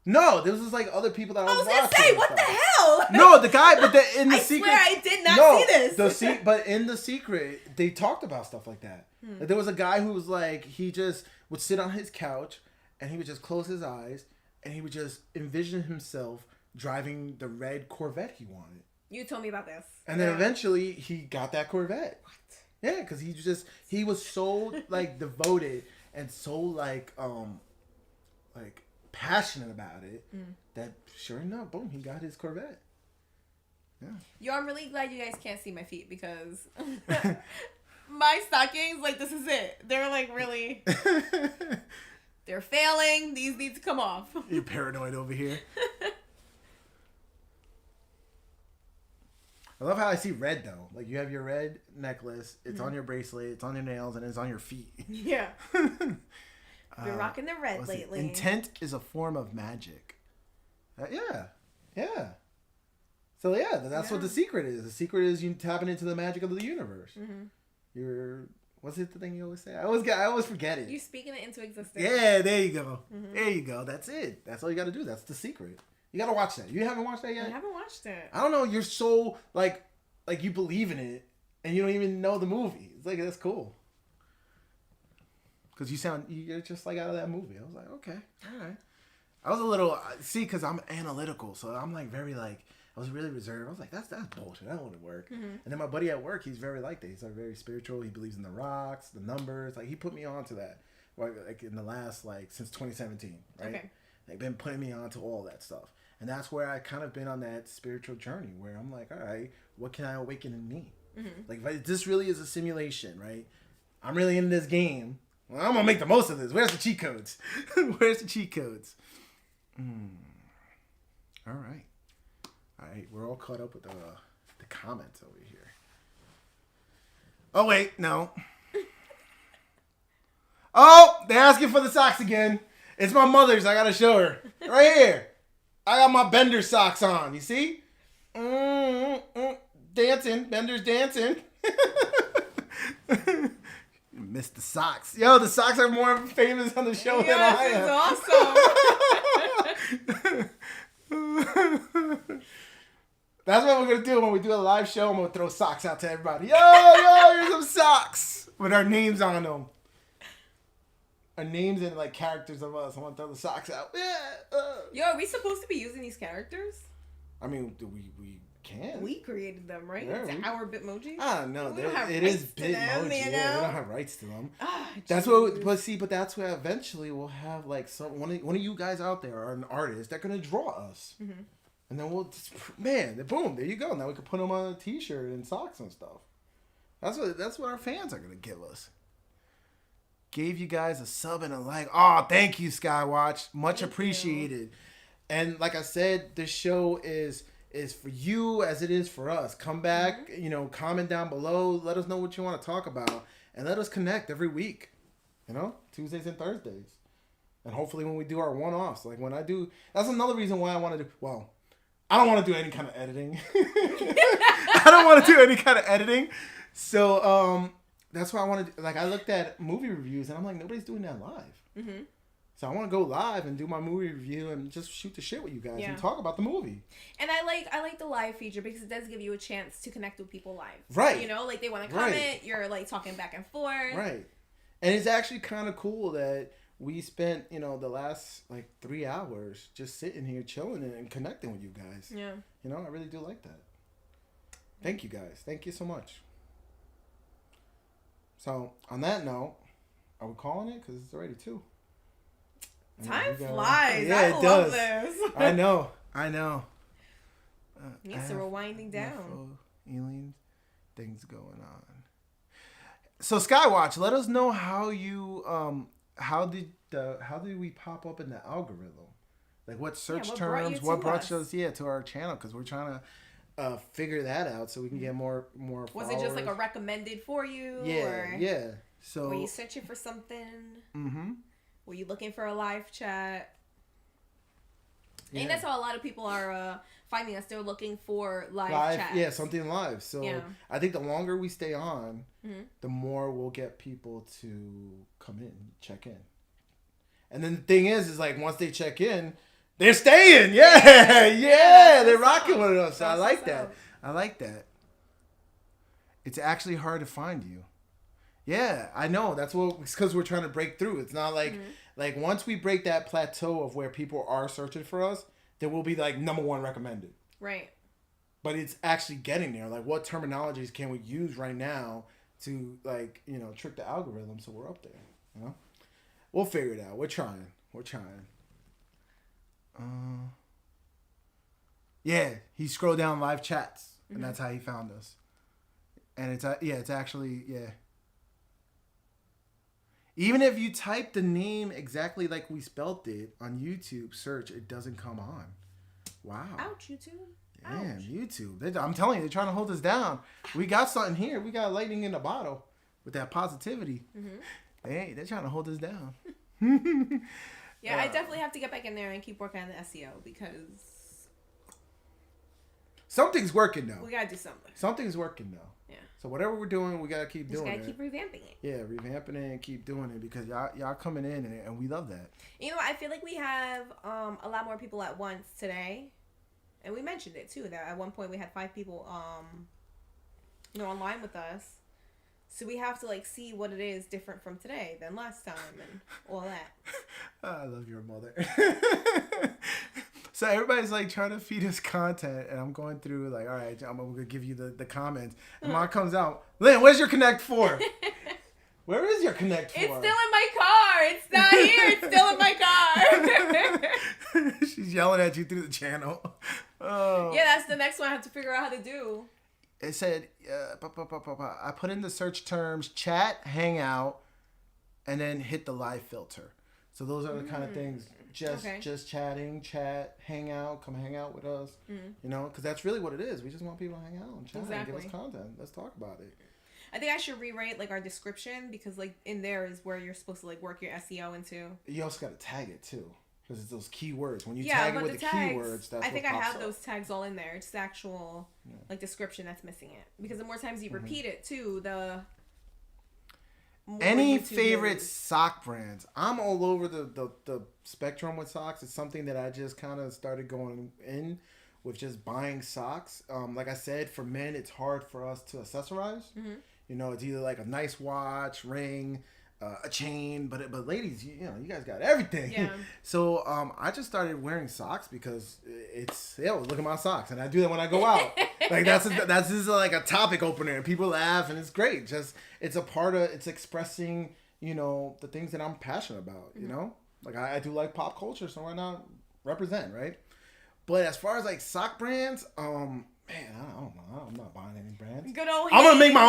No, this was like other people that I was gonna say, what the hell? No, the guy, but in the secret, I swear I did not see this. But in the secret, they talked about stuff like that. Like, there was a guy who was like, he just would sit on his couch and he would just close his eyes and he would just envision himself driving the red Corvette he wanted. You told me about this. And then eventually he got that Corvette. What? Yeah, because he was so like devoted and so like passionate about it that sure enough, boom, he got his Corvette. Yeah. Yo, I'm really glad you guys can't see my feet because my stockings, like, this is it. They're like really, they're failing. These need to come off. You're paranoid over here. I love how I see red though. Like, you have your red necklace, it's on your bracelet, it's on your nails, and it's on your feet. Yeah. Been rocking the red lately. Intent is a form of magic. Yeah. So yeah, that's what the secret is. The secret is you tapping into the magic of the universe. Mm-hmm. What's it the thing you always say? I always forget it. You're speaking it into existence. Yeah, there you go. Mm-hmm. There you go. That's it. That's all you got to do. That's the secret. You got to watch that. You haven't watched that yet? I haven't watched it. I don't know. You're so like you believe in it and you don't even know the movie. It's like, that's cool. Because you're just like out of that movie. I was like, okay, all right. I was a little, because I'm analytical. So I'm like very like, I was really reserved. I was like, that's bullshit. That wouldn't work. Mm-hmm. And then my buddy at work, he's very like that. He's like very spiritual. He believes in the rocks, the numbers. Like, he put me on to that. Like in the last, like, since 2017, right? Okay. They've been putting me on to all that stuff. And that's where I kind of been on that spiritual journey where I'm like, all right, what can I awaken in me? Mm-hmm. Like, if this really is a simulation, right? I'm really in this game. Well, I'm going to make the most of this. Where's the cheat codes? Where's the cheat codes? All right. All right. We're all caught up with the comments over here. Oh, wait. No. Oh, they're asking for the socks again. It's my mother's. I got to show her. Right here. I got my Bender socks on. You see? Dancing. Bender's dancing. Missed the socks. Yo, the socks are more famous on the show than I am. That's awesome. That's what we're going to do when we do a live show. I'm going to throw socks out to everybody. Yo, here's some socks with our names on them. Our names and like characters of us. I want to throw the socks out. Yo, are we supposed to be using these characters? I mean, we can. We created them, right? Yeah, it's our Bitmoji. I don't know. It is Bitmoji. Yeah, we don't have rights to them. That's what. But that's where eventually we'll have like one of you guys out there are an artist that's gonna draw us, and then we'll boom, there you go. Now we can put them on a T-shirt and socks and stuff. That's what our fans are gonna give us. Gave you guys a sub and a like. Oh, thank you, Skywatch. Much appreciated. And like I said, this show is for you as it is for us. Come back, comment down below. Let us know what you want to talk about. And let us connect every week. Tuesdays and Thursdays. And hopefully when we do our one-offs, like when I do, that's another reason why I want to do, I don't want to do any kind of editing. I don't want to do any kind of editing. So, that's why I want to, I looked at movie reviews and I'm like, nobody's doing that live. Mm-hmm. So I want to go live and do my movie review and just shoot the shit with you guys and talk about the movie. And I like the live feature because it does give you a chance to connect with people live. Right. They want to comment, you're talking back and forth. Right. And it's actually kind of cool that we spent, the last 3 hours just sitting here chilling and connecting with you guys. Yeah. I really do like that. Thank you guys. Thank you so much. So, on that note, are we calling it? Because it's already 2. Time flies. Yeah, I love this. I know. Yes, so we're winding down. Aliens, things going on. So, Skywatch, let us know how you how did we pop up in the algorithm? Like, what search terms? What brought us to our channel? Because we're trying to figure that out so we can get more followers. Was it just a recommended for you? Yeah. So were you searching for something? Mm-hmm. Were you looking for a live chat? Yeah. And that's how a lot of people are finding us. They're looking for live chats. Yeah, something live. So I think the longer we stay on, the more we'll get people to come in, check in. And then the thing is like once they check in, they're staying. Yeah, they're rocking with us. I like that. I like that. It's actually hard to find you. Yeah, I know. That's it's because we're trying to break through. It's not like like once we break that plateau of where people are searching for us, then we'll be like #1 recommended. Right. But it's actually getting there. Like, what terminologies can we use right now to like trick the algorithm so we're up there? You know, we'll figure it out. We're trying. Yeah, he scrolled down live chats, and that's how he found us. And it's actually. Even if you type the name exactly like we spelt it on YouTube search, it doesn't come on. Wow. Ouch, YouTube. Damn, ouch. YouTube. I'm telling you, they're trying to hold us down. We got something here. We got lightning in the bottle with that positivity. They're trying to hold us down. Yeah, I definitely have to get back in there and keep working on the SEO because something's working though. We gotta do something. Something's working though. Yeah. So whatever we're doing, we gotta keep doing it. Just gotta keep revamping it. Yeah, revamping it and keep doing it because y'all coming in and we love that. You know, I feel like we have a lot more people at once today, and we mentioned it too. That at one point we had 5 people online with us. So we have to like see what it is different from today than last time and all that. I love your mother. So everybody's like trying to feed us content, and I'm going through like, all right, I'm gonna give you the comments. And mine comes out, Lynn, where's your Connect 4? Where is your Connect 4? It's still in my car. It's not here. It's still in my car. She's yelling at you through the channel. Oh. Yeah, that's the next one I have to figure out how to do. It said, I put in the search terms chat, hangout, and then hit the live filter. So those are the kind of things. Just chatting, chat, hang out, come hang out with us. Because that's really what it is. We just want people to hang out and chat and give us content. Let's talk about it. I think I should rewrite like our description because like in there is where you're supposed to like work your SEO into. You also got to tag it too. Because it's those keywords. When you tag it with the keywords, that's I think what pops I have up. Those tags all in there. It's the actual like description that's missing it. Because the more times you repeat it too, the any favorite sock brands? I'm all over the spectrum with socks. It's something that I just kind of started going in with just buying socks. Like I said, for men, it's hard for us to accessorize. It's either like a nice watch, ring, a chain, but ladies, you guys got everything. Yeah. So I just started wearing socks because look at my socks, and I do that when I go out. Like that's just like a topic opener, and people laugh, and it's great. Just it's a part of it's expressing the things that I'm passionate about. Like I do like pop culture, so why not represent, right? But as far as like sock brands, man, I don't know. I'm not buying any brands. I'm gonna make my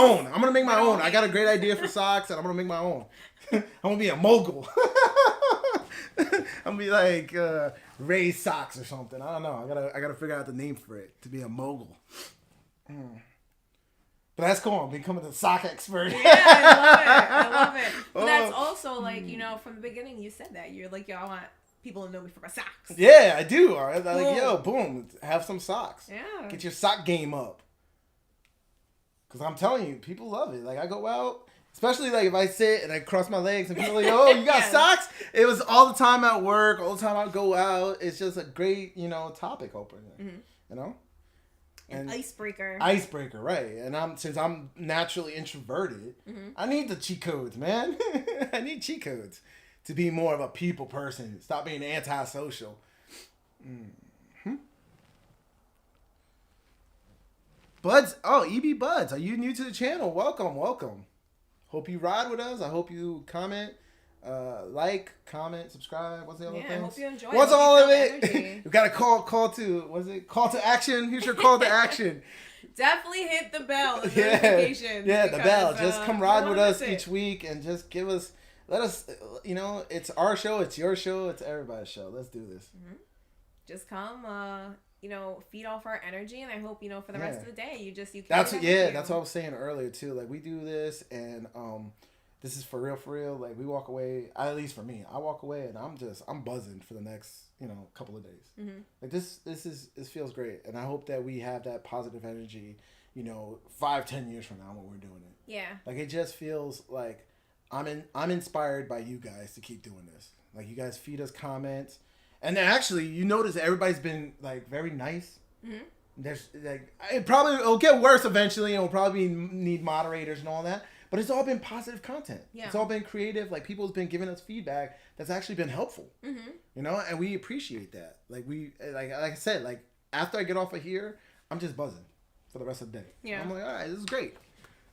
own. I got a great idea for socks, and I'm gonna make my own. I'm gonna be a mogul. I'm gonna be like Ray Socks or something. I don't know. I gotta figure out the name for it to be a mogul. But that's cool. I'm becoming the sock expert. Yeah, I love it. But that's also like from the beginning you said that you're like, I want people to know me for my socks. Yeah, I do. I'm like, boom, have some socks. Yeah. Get your sock game up. Because I'm telling you, people love it. Like, I go out, especially like if I sit and I cross my legs and people are like, oh, you got socks? It was all the time at work, all the time I go out. It's just a great, topic opener. An icebreaker. Icebreaker, right. And since I'm naturally introverted, I need the cheat codes, man. I need cheat codes to be more of a people person. Stop being antisocial. Buds, EB Buds, are you new to the channel? Welcome. Hope you ride with us. I hope you comment, like, comment, subscribe. What's the other things? I hope you enjoy it. What's all of it? We got a call to action? Here's your call to action. Definitely hit the bell. The notifications. Yeah, the bell. Just come ride with us each week and just let us, it's our show, it's your show, it's everybody's show. Let's do this. Just come, feed off our energy, and I hope, for the rest of the day, you that's what I was saying earlier too. Like we do this, and this is for real. Like we walk away, at least for me, I walk away and I'm buzzing for the next, couple of days. Mm-hmm. Like this feels great. And I hope that we have that positive energy, 5-10 years from now when we're doing it. Yeah. Like it just feels like I'm inspired by you guys to keep doing this. Like you guys feed us comments. And then actually you notice everybody's been like very nice. Mm-hmm. There's like it'll get worse eventually, and we'll probably need moderators and all that. But it's all been positive content. Yeah. It's all been creative. Like people's been giving us feedback that's actually been helpful. Mm-hmm. And we appreciate that. Like like I said, like after I get off of here, I'm just buzzing for the rest of the day. Yeah. I'm like, all right, this is great.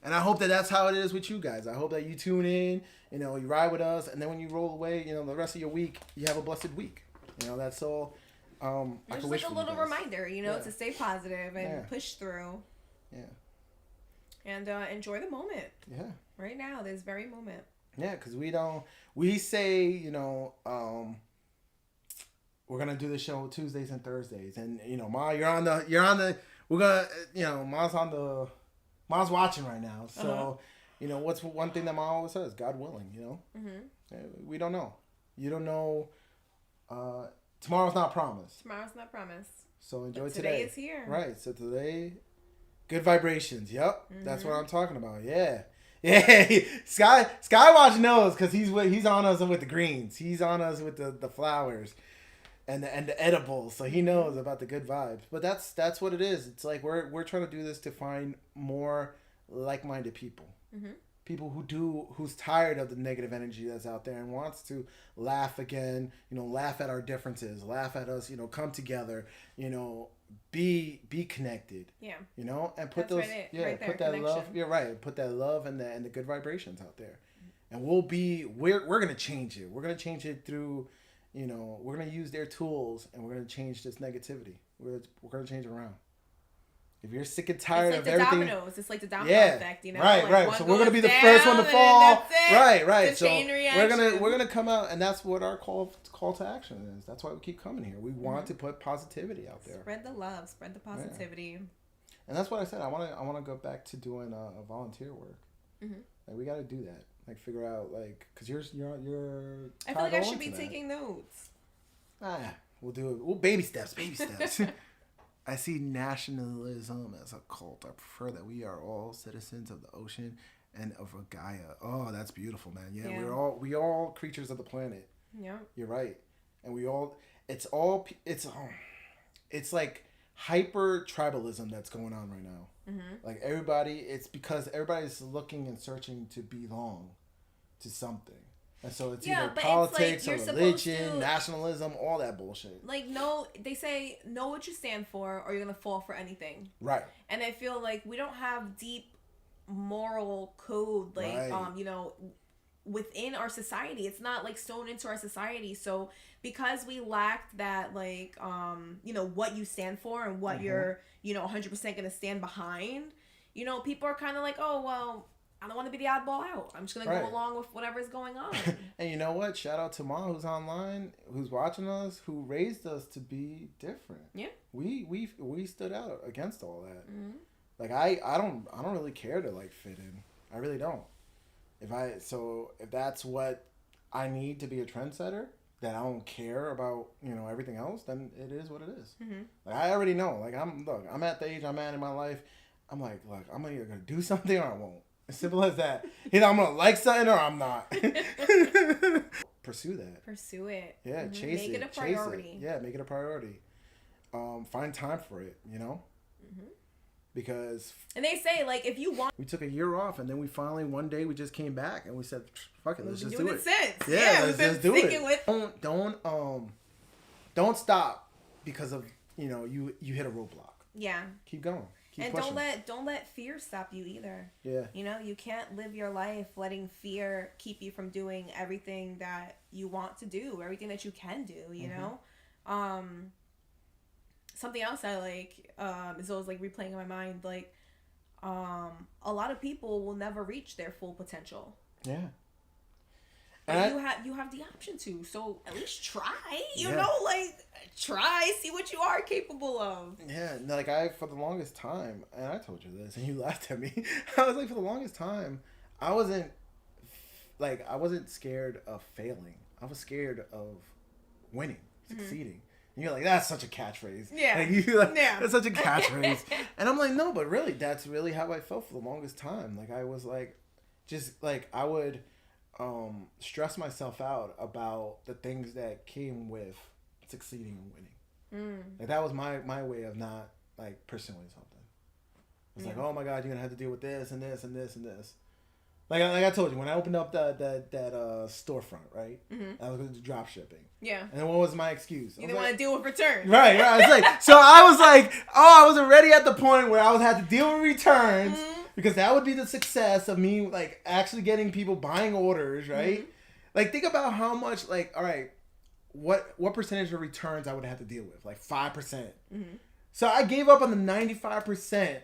And I hope that that's how it is with you guys. I hope that you tune in, you ride with us, and then when you roll away, the rest of your week, you have a blessed week. That's all. Just like a little reminder, to stay positive and push through. Yeah. And enjoy the moment. Yeah. Right now, this very moment. Yeah, because we say, we're going to do the show Tuesdays and Thursdays. And, Ma, we're going to, Ma's watching right now. So, what's one thing that Ma always says? God willing, Mm-hmm. We don't know. You don't know. Tomorrow's not promised. Tomorrow's not promised. So enjoy but today. Today is here. Right. So today, good vibrations. Yep. Mm-hmm. That's what I'm talking about. Yeah. Yeah. Skywatch knows because he's on us with the greens. He's on us with the flowers and the edibles. So he knows about the good vibes. But that's what it is. It's like we're trying to do this to find more like-minded people. Mm-hmm. People who's tired of the negative energy that's out there and wants to laugh again, laugh at our differences, laugh at us, come together, be connected. Yeah. And put that's put that connection. Love. You're right. Put that love and the good vibrations out there. And we're going to change it. We're going to change it through, we're going to use their tools and we're going to change this negativity. We're going to change it around. If you're sick and tired of everything, dominoes. It's like the domino effect, Right, like right. So we're gonna be the first one to fall. Right. So we're gonna come out, and that's what our call to action is. That's why we keep coming here. We want to put positivity out there. Spread the love, spread the positivity. Yeah. And that's what I said. I want to go back to doing a volunteer work. Mm-hmm. Like we got to do that. Like figure out because you're. I feel like I should be taking notes. We'll do it. Well, baby steps. I see nationalism as a cult. I prefer that we are all citizens of the ocean and of Gaia. Oh, that's beautiful, man. Yeah. we all creatures of the planet. Yeah. You're right. And it's like hyper tribalism that's going on right now. Mm-hmm. Like it's because everybody's looking and searching to belong to something. And so it's either politics or religion, nationalism, all that bullshit. Like, they say, know what you stand for or you're going to fall for anything. Right. And I feel like we don't have deep moral code, within our society. It's not, sewn into our society. So because we lack that, what you stand for and what you're, 100% going to stand behind, people are kind of like, oh, well, I don't want to be the oddball out. I'm just going to go along with whatever's going on. And you know what? Shout out to Ma who's online, who's watching us, who raised us to be different. Yeah. We stood out against all that. Mm-hmm. Like I don't really care to fit in. I really don't. If that's what I need to be a trendsetter, that I don't care about, everything else, then it is what it is. Mm-hmm. Like I already know. Like I'm at the age I'm at in my life. I'm like, look, I'm either going to do something or I won't. As simple as that. Either I'm going to like something or I'm not. Pursue that. Pursue it. Yeah, mm-hmm. Chase it. Make it a priority. Yeah, make it a priority. Find time for it, Mm-hmm. Because... And they say, if you want... We took a year off, and then we finally, one day, we just came back, and we said, fuck it, let's just do it. Since. Yeah, let's do it. Don't stop because of, you hit a roadblock. Yeah. Keep going. And don't let fear stop you either. Yeah. You can't live your life letting fear keep you from doing everything that you want to do, everything that you can do, you mm-hmm. know? Something else I like is always replaying in my mind, a lot of people will never reach their full potential. Yeah. But you have the option to, so at least try, try, see what you are capable of. Yeah, for the longest time, and I told you this, and you laughed at me. I was for the longest time, I wasn't like, I wasn't scared of failing. I was scared of winning, succeeding. And you're like, that's such a catchphrase. Yeah. Like, that's such a catchphrase. And I'm like, no, but really, that's really how I felt for the longest time. Like, I was like, just like, I would stress myself out about the things that came with succeeding and winning. Like, that was my way of not, like, pursuing something. It's like, oh my God, you're gonna have to deal with this and this and this and this. Like I told you, when I opened up that storefront, right? I was going to do drop shipping. Yeah. And then what was my excuse? You didn't want to deal with returns. Right. I was like, so I was like, oh, I was already at the point where I would have to deal with returns because that would be the success of me, like, actually getting people buying orders, right? Like, think about how much, like, all right, what percentage of returns I would have to deal with? Like 5%. So I gave up on the 95%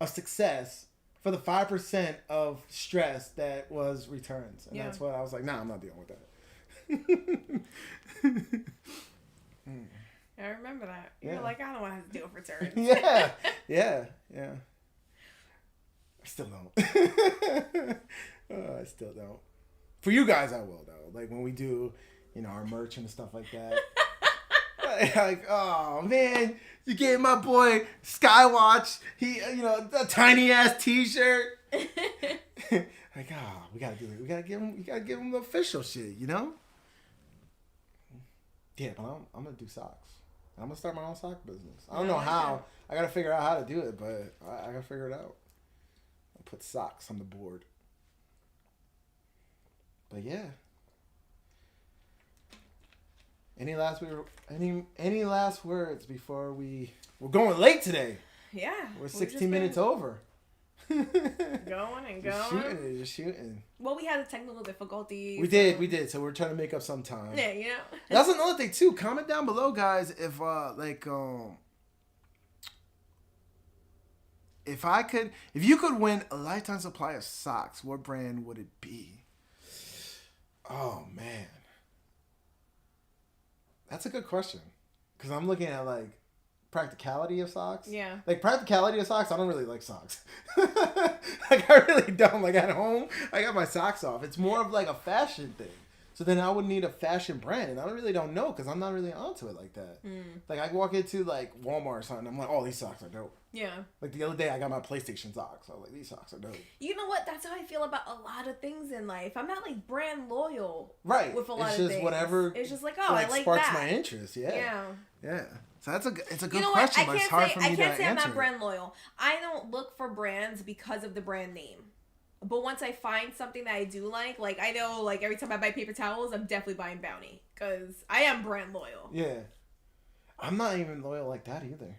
of success for the 5% of stress that was returns. And that's what I was like, nah, I'm not dealing with that. I remember that. You're like, I don't want to have to deal with returns. Yeah. I still don't. I still don't. For you guys, I will, though. Like, when we do, our merch and stuff like that. Like, oh man, you gave my boy Skywatch, a tiny ass T-shirt. Like, we gotta do it. We gotta give him the official shit, Yeah, but I'm gonna do socks. I'm gonna start my own sock business. I don't know how. I gotta figure out how to do it, but I gotta figure it out. I'll put socks on the board. But yeah. Any last words before we're going late today? Yeah. We're 16 minutes over. Going and going. Just shooting. Well, we had a technical difficulty. We did. So we're trying to make up some time. Yeah, That's another thing too. Comment down below, guys, if you could win a lifetime supply of socks, what brand would it be? Oh man. That's a good question. Because I'm looking at, like, practicality of socks. Yeah. Like, practicality of socks, I don't really like socks. Like, I really don't. Like, at home, I got my socks off. It's more of, like, a fashion thing. So then I would need a fashion brand. And I really don't know because I'm not really onto it like that. Like, I walk into, like, Walmart or something. I'm like, oh, these socks are dope. Yeah. Like, the other day, I got my PlayStation socks. I was like, these socks are dope. You know what? That's how I feel about a lot of things in life. I'm not, like, brand loyal. Right. With a lot of things. It's just whatever. It's just like, oh, I like sparks that. my interest. Yeah. So it's a good what? question, but it's hard for me to answer. I can't say I'm not brand loyal. I don't look for brands because of the brand name. But once I find something that I do like I know, like, every time I buy paper towels, I'm definitely buying Bounty. Because I am brand loyal. Yeah. I'm not even loyal like that either.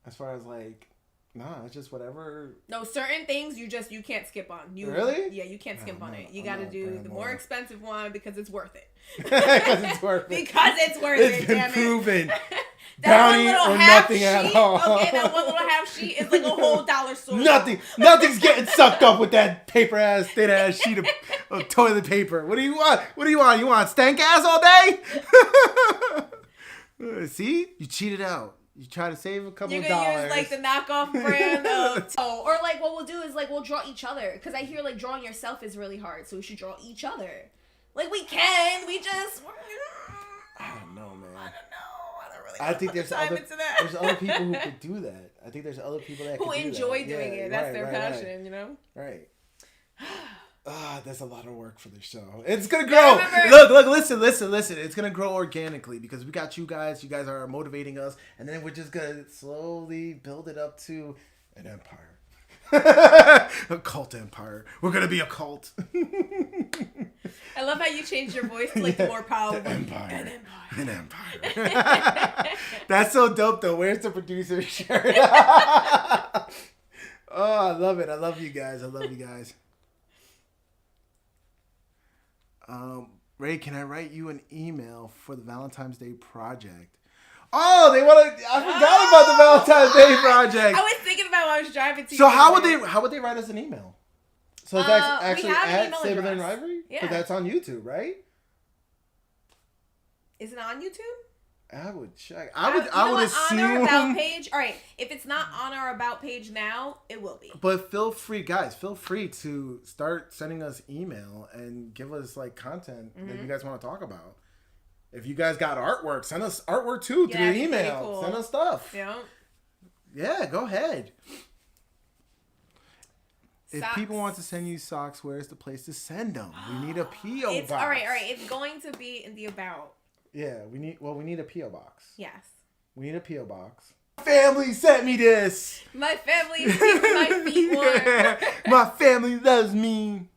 As far as, like, nah, it's just whatever. No, certain things you can't skip on. Really? Yeah, you can't skip on it. You got to do the more expensive one because it's worth it. Because it's worth it. Because it's worth it, It's been proven. Bounty or nothing at all. Okay, that one little half sheet is like a whole dollar store. Nothing's getting sucked up with that thin ass sheet of toilet paper. What do you want? You want stank ass all day? See? You cheated out. You try to save a couple of dollars. You're going to use, like, the knockoff brand of... Or, like, what we'll do is, like, we'll draw each other. Because I hear, like, drawing yourself is really hard. So we should draw each other. Like, we can. We just... I don't know, man. I don't really I think there's other people who could do that. I think there's other people that who enjoy doing it. That's their passion, you know? Right. There's a lot of work for this show. It's gonna grow. Look, listen. It's gonna grow organically because we got you guys. You guys are motivating us, and then we're just gonna slowly build it up to an empire, a cult empire. We're gonna be a cult. I love how you changed your voice to, like, the more powerful. An empire. That's so dope, though. Where's the producer's shirt? Oh, I love it. I love you guys. Ray, can I write you an email for the Valentine's Day project? Oh, they want to. I forgot about the Valentine's Day project. I was thinking about when I was driving to you. So how would they write us an email? So it's actually at Saber and Rivalry? Yeah. But that's on YouTube, right? Is it on YouTube? I would check. I would assume on our about page. All right, if it's not on our about page now, it will be. But feel free to start sending us email and give us like content that you guys want to talk about. If you guys got artwork, send us artwork too through the email. Cool. Send us stuff. Yeah, go ahead. Socks. If people want to send you socks, where's the place to send them? We need a P.O. box. All right. It's going to be in the about. Yeah, we need a P.O. box. Yes. We need a P.O. box. My family sent me this. My family keeps my feet warm. My family loves me.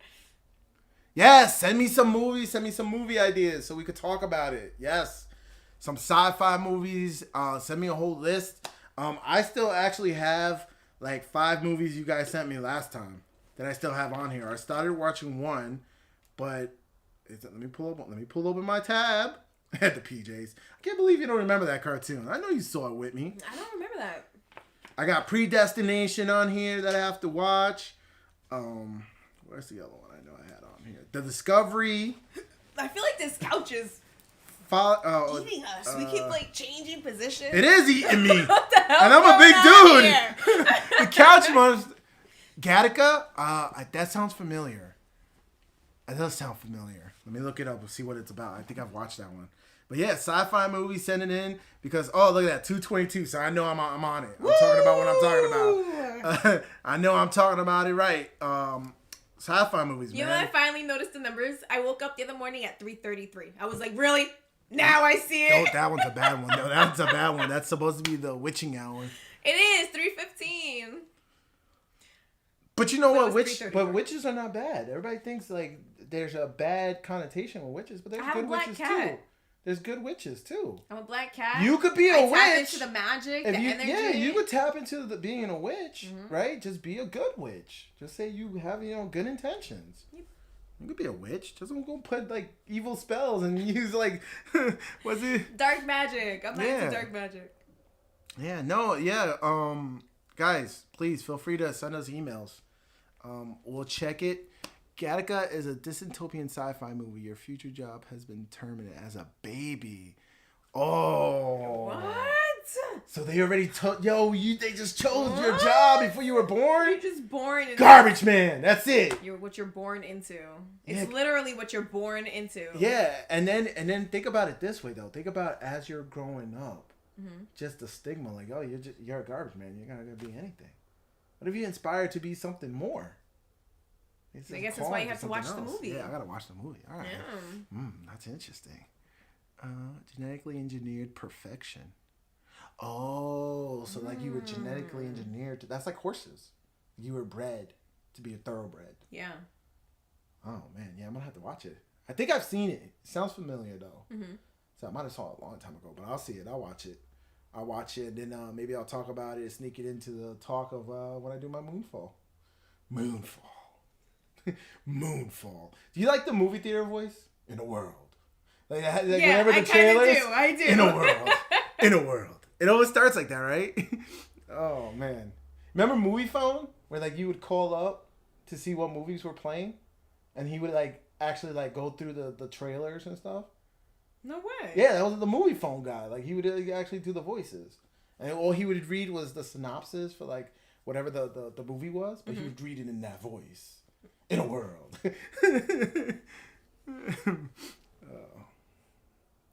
Yes, send me some movies. Send me some movie ideas so we could talk about it. Yes. Some sci-fi movies. Send me a whole list. I still actually have like 5 movies you guys sent me last time that I still have on here. I started watching one, but let me pull open my tab at the PJs. I can't believe you don't remember that cartoon. I know you saw it with me. I don't remember that. I got Predestination on here that I have to watch. Where's the other one I know I had on here? The Discovery. I feel like this couch is eating us. We keep like changing positions. It is eating me. What the hell? And I'm a big dude. The couch monster. Gattaca? That sounds familiar. It does sound familiar. Let me look it up and see what it's about. I think I've watched that one. But yeah, sci-fi movie, send it in because look at that, 222. So I know I'm on it. I'm talking about what I'm talking about. I know I'm talking about it right. Sci-fi movies, man. You know, I finally noticed the numbers. I woke up the other morning at 3:33. I was like, really? Now I see it. Oh, that one's a bad one. No, that one's a bad one. That's supposed to be the witching hour. It is 3:15. But you know what? Witches are not bad. Everybody thinks like there's a bad connotation with witches, but there's good witches too. There's good witches too. I'm a black cat. You could be a witch. Tap into the magic, energy. Yeah, you could tap into being a witch, right? Just be a good witch. Just say you have good intentions. You could be a witch. Just don't go put like evil spells and use like what's it? Dark magic. I'm not into dark magic. Yeah, no, yeah. Guys, please feel free to send us emails. We'll check it. Gattaca is a dystopian sci-fi movie. Your future job has been determined as a baby. Oh. What? So they already they just chose your job before you were born? You're just born into garbage man. That's it. You're what you're born into. It's literally what you're born into. Yeah, and then think about it this way though. Think about as you're growing up. Just the stigma like, you're a garbage man. You're not going to be anything. What if you inspired to be something more? I guess that's why you have to watch the movie. Yeah, I gotta watch the movie. All right. Yeah. That's interesting. Genetically engineered perfection. Oh, so like you were genetically engineered. That's like horses. You were bred to be a thoroughbred. Yeah. Oh man, yeah, I'm gonna have to watch it. I think I've seen it. It sounds familiar though. So I might have saw it a long time ago, but I'll see it. I'll watch it. And then maybe I'll talk about it, sneak it into the talk of when I do my Moonfall. Moonfall. Do you like the movie theater voice? In a world. Like whenever the trailers. I do. In a world. In a world. It always starts like that, right? Oh man. Remember Movie Phone? Where like you would call up to see what movies were playing? And he would like actually like go through the trailers and stuff? No way. Yeah, that was the Movie Phone guy. Like he would actually do the voices. And all he would read was the synopsis for like whatever the movie was, but he would read it in that voice. In a world.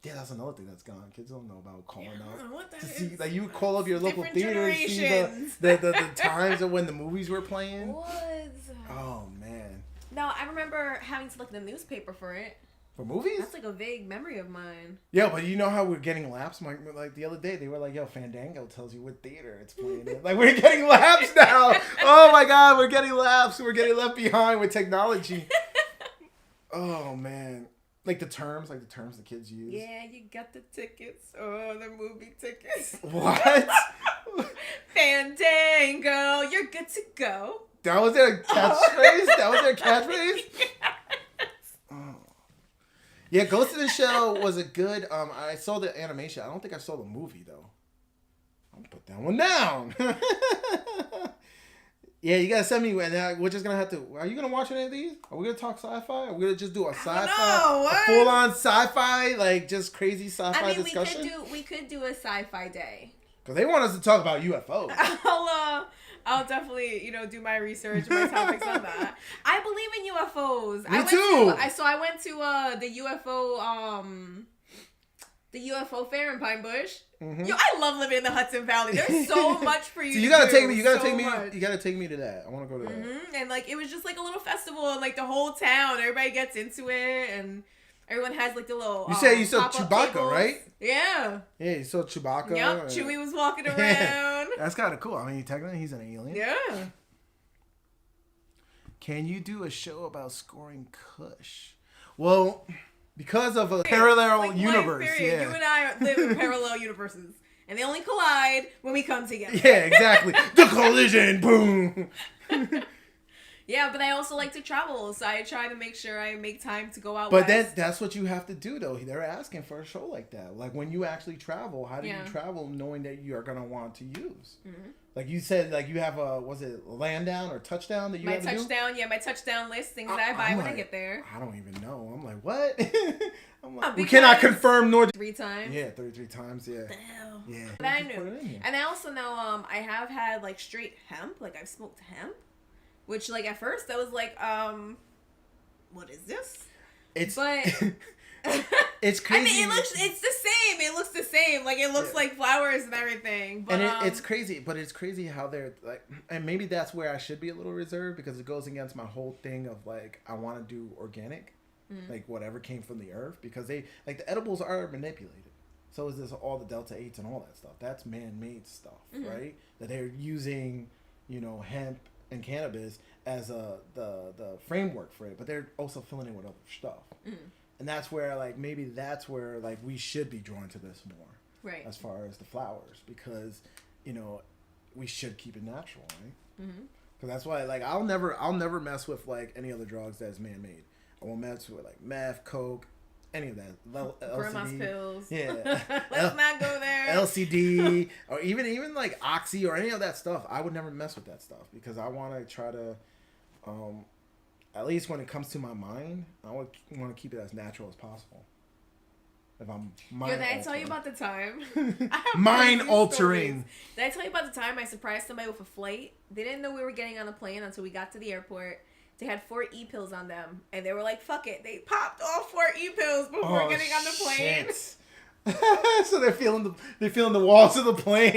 Yeah, that's another thing that's gone. Kids don't know about calling out to see. Like you would call up your local theater and see the times of when the movies were playing. Oh man. No, I remember having to look in the newspaper for it. For movies? That's like a vague memory of mine. Yeah, but you know how we're getting laps? Like the other day, they were like, Fandango tells you what theater it's playing in. Like, we're getting laps now. Oh my God, we're getting laps. We're getting left behind with technology. Oh man. Like the terms the kids use. Yeah, you got the tickets. Oh, the movie tickets. What? Fandango, you're good to go. That was their catchphrase? That was their catchphrase? Oh. Yeah, Ghost in the Shell was a good. I saw the animation. I don't think I saw the movie though. I'm gonna put that one down. Yeah, you gotta send me. And we're just gonna have to. Are you gonna watch any of these? Are we gonna talk sci-fi? Are we gonna just do a sci-fi, a full-on sci-fi, like just crazy sci-fi discussion? We could do a sci-fi day. Because they want us to talk about UFOs. I'll definitely, do my research, my topics on that. I believe in UFOs. Me too. I went to the UFO fair in Pine Bush. Mm-hmm. I love living in the Hudson Valley. There's so much for you. So you gotta take me. You gotta take me to that. I want to go to that. Mm-hmm. And it was just a little festival, and the whole town, everybody gets into it, and everyone has the little. You saw Chewbacca, tables. Right? Yeah. Yeah, you saw Chewbacca. Yep. Chewie was walking around. Yeah. That's kind of cool. I mean, technically, he's an alien. Yeah. Can you do a show about scoring Kush? Well. Because of a parallel universe. Yeah. You and I live in parallel universes. And they only collide when we come together. Yeah, exactly. The collision. Boom. Yeah, but I also like to travel. So I try to make sure I make time to go out But that's what you have to do, though. They're asking for a show like that. Like, when you actually travel, how do you travel knowing that you are going to want to use? Mm-hmm. Like you said, you have was it land down or touchdown that you have to do? My touchdown list, things that I buy when I get there. I don't even know. I'm like, what? I'm like, we cannot confirm nor 3 times. Yeah, 33 times. Yeah. Damn. Yeah. But I knew, and I also know I have had straight hemp. I've smoked hemp, which at first I was like, what is this? It's crazy. I mean, it's the same. It looks the same. It looks like flowers and everything. But, and it's crazy. But it's crazy how they're and maybe that's where I should be a little reserved because it goes against my whole thing of I want to do organic, whatever came from the earth because they the edibles are manipulated. So is this all the Delta 8s and all that stuff? That's man-made stuff, right? That they're using, hemp and cannabis as the framework for it, but they're also filling it with other stuff. And that's where, maybe that's where, we should be drawn to this more. Right. As far as the flowers. Because, we should keep it natural, right? Mm-hmm. Because that's why, I'll never mess with, any other drugs that's man-made. I won't mess with, meth, coke, any of that. Grandma's pills. Yeah. Let's not go there. LCD. Or even Oxy or any of that stuff. I would never mess with that stuff. Because I want to try to... at least when it comes to my mind, I want to keep it as natural as possible. If I'm did I tell you about the time? Mind altering. Did I tell you about the time I surprised somebody with a flight? They didn't know we were getting on the plane until we got to the airport. They had 4 E-pills on them, and they were like, "Fuck it." They popped all 4 E-pills before getting on the plane. Shit. So they're feeling the walls of the plane.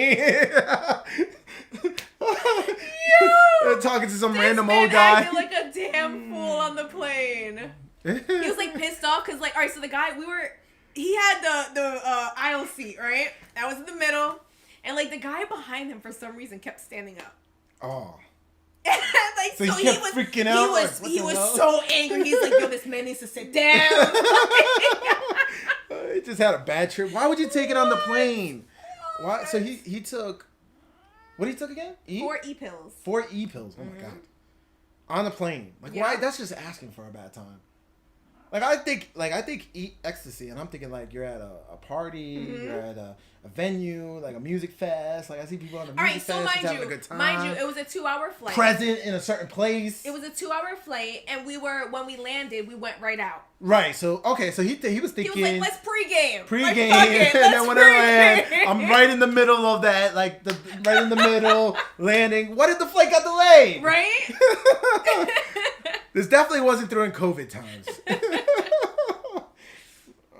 They're talking to some random old guy. Acted like a damn fool on the plane. He was pissed off because all right, so the guy he had the aisle seat, right? That was in the middle, and the guy behind him for some reason kept standing up. Oh. So he was freaking out. He was so angry. He's like, "Yo, this man needs to sit down." He just had a bad trip. Why would you take it on the plane? Why? So he took. What he took again? 4 E-pills. 4 E-pills. Oh my god. On the plane. Why? That's just asking for a bad time. I think ecstasy, and I'm thinking you're at a party, you're at a venue, a music fest. I see people on the music fest having a good time. Mind you, it was a 2-hour flight. Present in a certain place. It was a 2-hour flight, and when we landed, we went right out. Right. So he was thinking. He was like, "Let's pregame." Pregame, and then when I land, I'm right in the middle of that, right in the middle, landing. What if the flight got delayed? Right. This definitely wasn't during COVID times.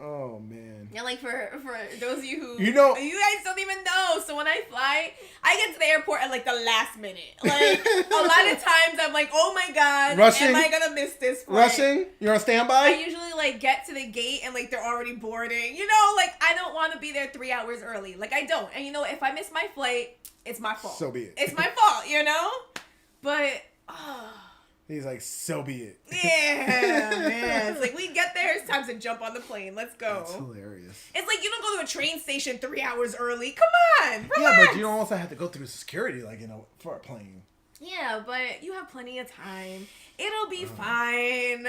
Oh man. Yeah, for those of you who you guys don't even know. So when I fly, I get to the airport at the last minute. A lot of times I'm like, "Oh my god, rushing? Am I gonna miss this flight?" Rushing? You're on standby? I usually get to the gate and they're already boarding. I don't want to be there 3 hours early. I don't. And if I miss my flight, it's my fault. So be it. It's my fault, But he's like, so be it. Yeah, man. It's we get there, it's time to jump on the plane. Let's go. That's hilarious. It's you don't go to a train station 3 hours early. Come on, relax. Yeah, but you don't also have to go through security, for a plane. Yeah, but you have plenty of time. It'll be fine.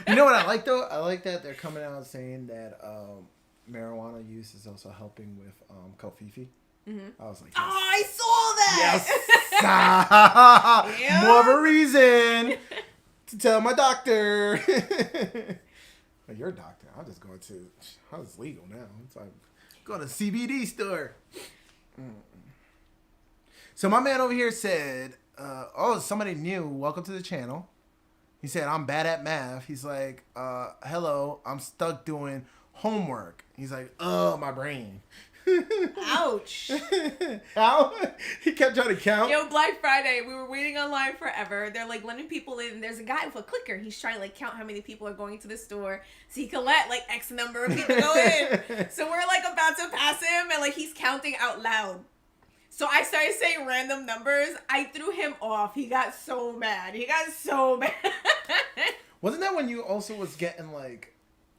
You know what I like, though? I like that they're coming out saying that marijuana use is also helping with covfefe. I was like, yes. Oh, I saw that. Yes. More of a reason to tell my doctor. But your doctor, I'm just going to. I was legal now. It's like go to CBD store. So my man over here said, "Oh, somebody new. Welcome to the channel." He said, "I'm bad at math." He's like, "Hello, I'm stuck doing homework." He's like, "Oh, my brain." Ouch. How? He kept trying to count. Yo, Black Friday, we were waiting online forever. They're like letting people in. There's a guy with a clicker. He's trying to like count how many people are going to the store so he can let like X number of people go in. So we're like about to pass him and like he's counting out loud. So I started saying random numbers. I threw him off. He got so mad. Wasn't that when you also was getting like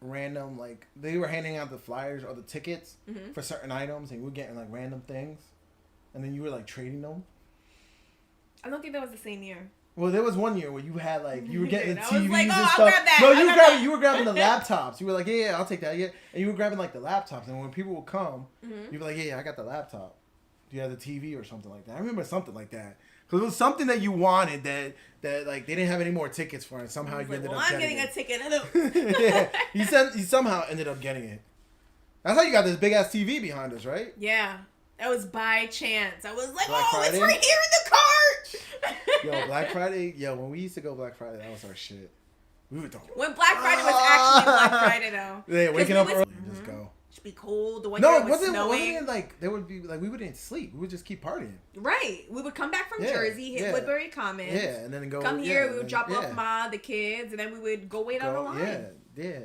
random, like they were handing out the flyers or the tickets for certain items and you were getting like random things and then you were like trading them? I don't think that was the same year. Well, there was one year where you had like you were getting the TVs was like, and I'll stuff. grab that. No, you were grabbing the laptops. You were like, yeah, I'll take that. Yeah, and you were grabbing like the laptops. And when people would come, you were like, yeah, I got the laptop. Do you have the TV or something like that? I remember something like that. Because it was something that you wanted that like they didn't have any more tickets for, and somehow you ended up getting it. I'm getting a ticket. Yeah, he somehow ended up getting it. That's how you got this big ass TV behind us, right? Yeah, that was by chance. I was like, Black Friday? It's right here in the cart. Yo, Black Friday. Yo, when we used to go Black Friday, that was our shit. We would talk. When Black Friday was actually Black Friday, though. Yeah, waking up early and just go. Should be cold. The one No, year it was snowing. Wasn't it like there would be like we wouldn't sleep. We would just keep partying. Right. We would come back from Jersey, hit Woodbury Commons. Yeah, and then go. Come here. We would drop off the kids, and then we would go wait on the line. Yeah.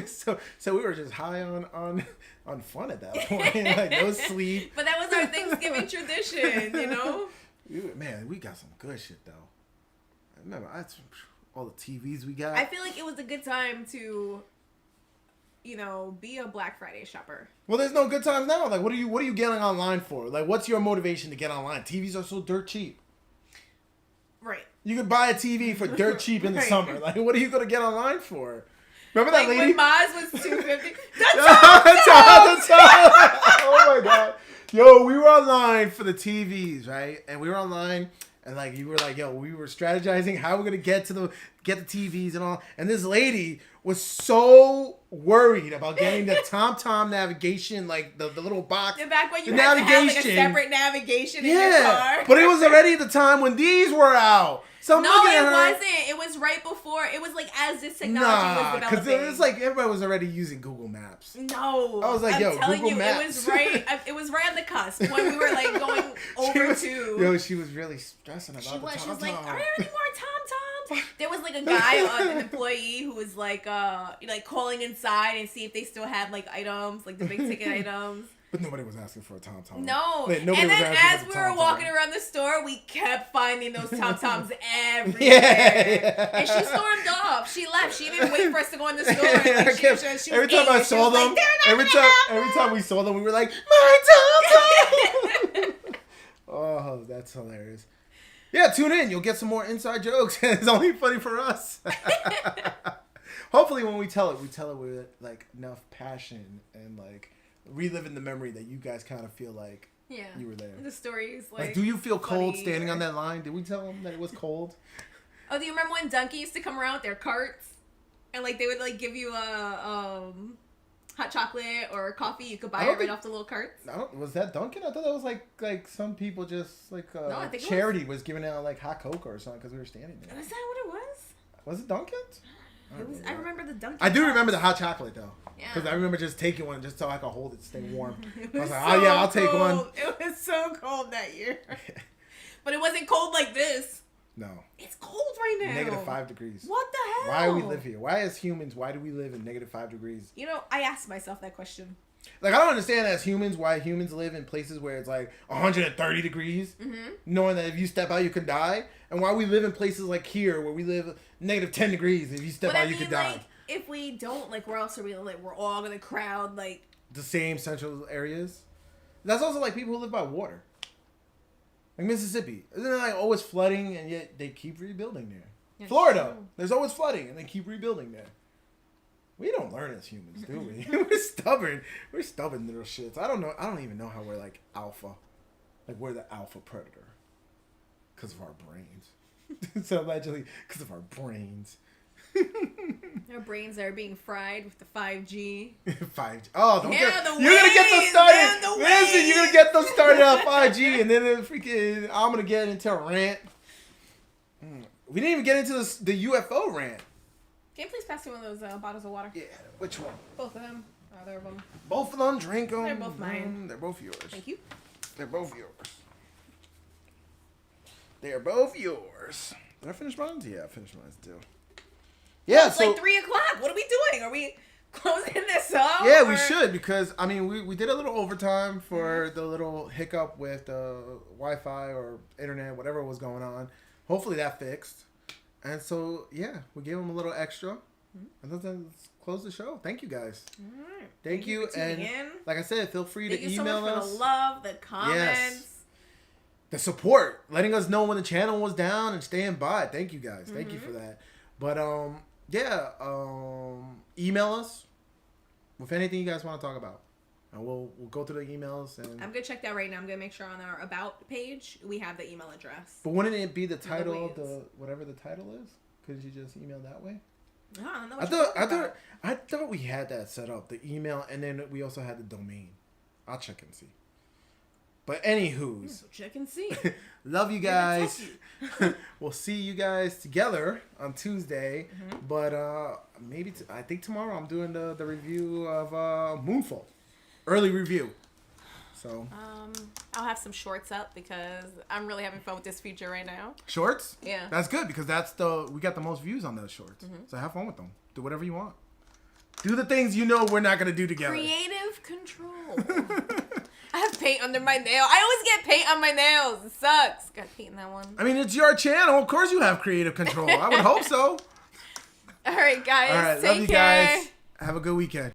So we were just high on fun at that point. Like no sleep. But that was our Thanksgiving tradition, you know. Man, we got some good shit though. I remember all the TVs we got. I feel like it was a good time to, you know, be a Black Friday shopper. Well, there's no good times now. Like, what are you getting online for? Like, what's your motivation to get online? TVs are so dirt cheap. Right. You could buy a TV for dirt cheap in the summer. Like, what are you gonna get online for? Remember that lady? When Maz was $250. Oh my god. Yo, we were online for the TVs, right? And we were online. And like you were like, yo, we were strategizing how we're gonna get the TVs and all. And this lady was so worried about getting the TomTom navigation, like the little box. And back when you had to have like a separate navigation in your car. But it was already the time when these were out. So I'm looking at her. No, it wasn't. It was right before. It was like as this technology was developing. Because it was like everybody was already using Google Maps. No, I was like, I'm telling Google you, Maps. It was right on the cusp when we were like going over to. Yo, she was really stressing about She was like, TomTom. are there any more TomToms? There was like a guy, an employee who was like calling inside and see if they still had like items, like the big ticket items. But nobody was asking for a TomTom. No. And then as we were walking around the store, we kept finding those TomToms everywhere. Yeah. And she stormed off. She left. She didn't wait for us to go in the store. And, like, she every time I saw them, every time we saw them, we were like, my TomTom! Oh, that's hilarious. Yeah, tune in. You'll get some more inside jokes. It's only funny for us. Hopefully when we tell it with like enough passion and like reliving the memory that you guys kind of feel like you were there. The stories like do you feel cold standing on that line? Did we tell them that it was cold? Oh, do you remember when Dunkin' used to come around with their carts and like they would like give you a hot chocolate or coffee? You could buy it right off the little carts. Was that Dunkin'? I thought that was like some people just like charity was giving out like hot cocoa or something because we were standing there. Was that what it was? Was it Dunkin's? I remember the Dunkin'. I do remember the hot chocolate though. Yeah. Because I remember just taking one just so I could hold it, stay warm. I was like, so I'll take one. It was so cold that year. But it wasn't cold like this. No. It's cold right now. -5 degrees. What the hell? Why do we live here? Why as humans, why do we live in -5 degrees? You know, I asked myself that question. Like, I don't understand as humans why humans live in places where it's like 130 degrees, knowing that if you step out, you could die. And why we live in places like here where we live -10 degrees. If you step out, you could die. Like, if we don't, like, where else are we? Like, we're all going to crowd, like... The same central areas. That's also like people who live by water. Like Mississippi. Isn't it like always flooding and yet they keep rebuilding there? Yeah, Florida. True. There's always flooding and they keep rebuilding there. We don't learn as humans, do we? We're stubborn. We're stubborn little shits. I don't know. I don't even know how we're like alpha. Like we're the alpha predator. Because of our brains. So allegedly, because of our brains. Our brains are being fried with the 5G. 5G. Oh, don't yeah, get, the you're gonna get those started. The Listen, you're gonna get those started on 5G, and then I'm gonna get into a rant. We didn't even get into the UFO rant. Can you please pass me one of those bottles of water? Yeah, which one? Both of them. Either of them. Both of them. Drink them. They're both mine. They're both yours. Thank you. They're both yours. They are both yours. Did I finish mine? Yeah, I finished mine too. Yeah, it's like 3 o'clock. What are we doing? Are we closing this up? Yeah, we should, because I mean we did a little overtime for the little hiccup with Wi-Fi or internet, whatever was going on. Hopefully that fixed. And so yeah, we gave them a little extra. And then let's close the show. Thank you guys. All right. Thank you. And like I said, feel free to email us. Thank you so much for the love, the comments. Yes. The support, letting us know when the channel was down and staying by. Thank you guys. Thank you for that. But email us with anything you guys want to talk about, and we'll go through the emails. And I'm gonna check that right now. I'm gonna make sure on our about page we have the email address. But wouldn't it be the title of the whatever the title is? Could you just email that way? No, I don't know. I thought we had that set up, the email, and then we also had the domain. I'll check and see. But anywho's, check and see. Love you guys. We'll see you guys together on Tuesday. But maybe I think tomorrow I'm doing the review of Moonfall, early review. So I'll have some shorts up because I'm really having fun with this feature right now. Shorts? Yeah. That's good because we got the most views on those shorts. So have fun with them. Do whatever you want. Do the things you know we're not gonna do together. Creative control. I have paint under my nail. I always get paint on my nails. It sucks. Got paint in that one. I mean, it's your channel. Of course you have creative control. I would hope so. All right, guys. All right, take love you care. guys. Have a good weekend.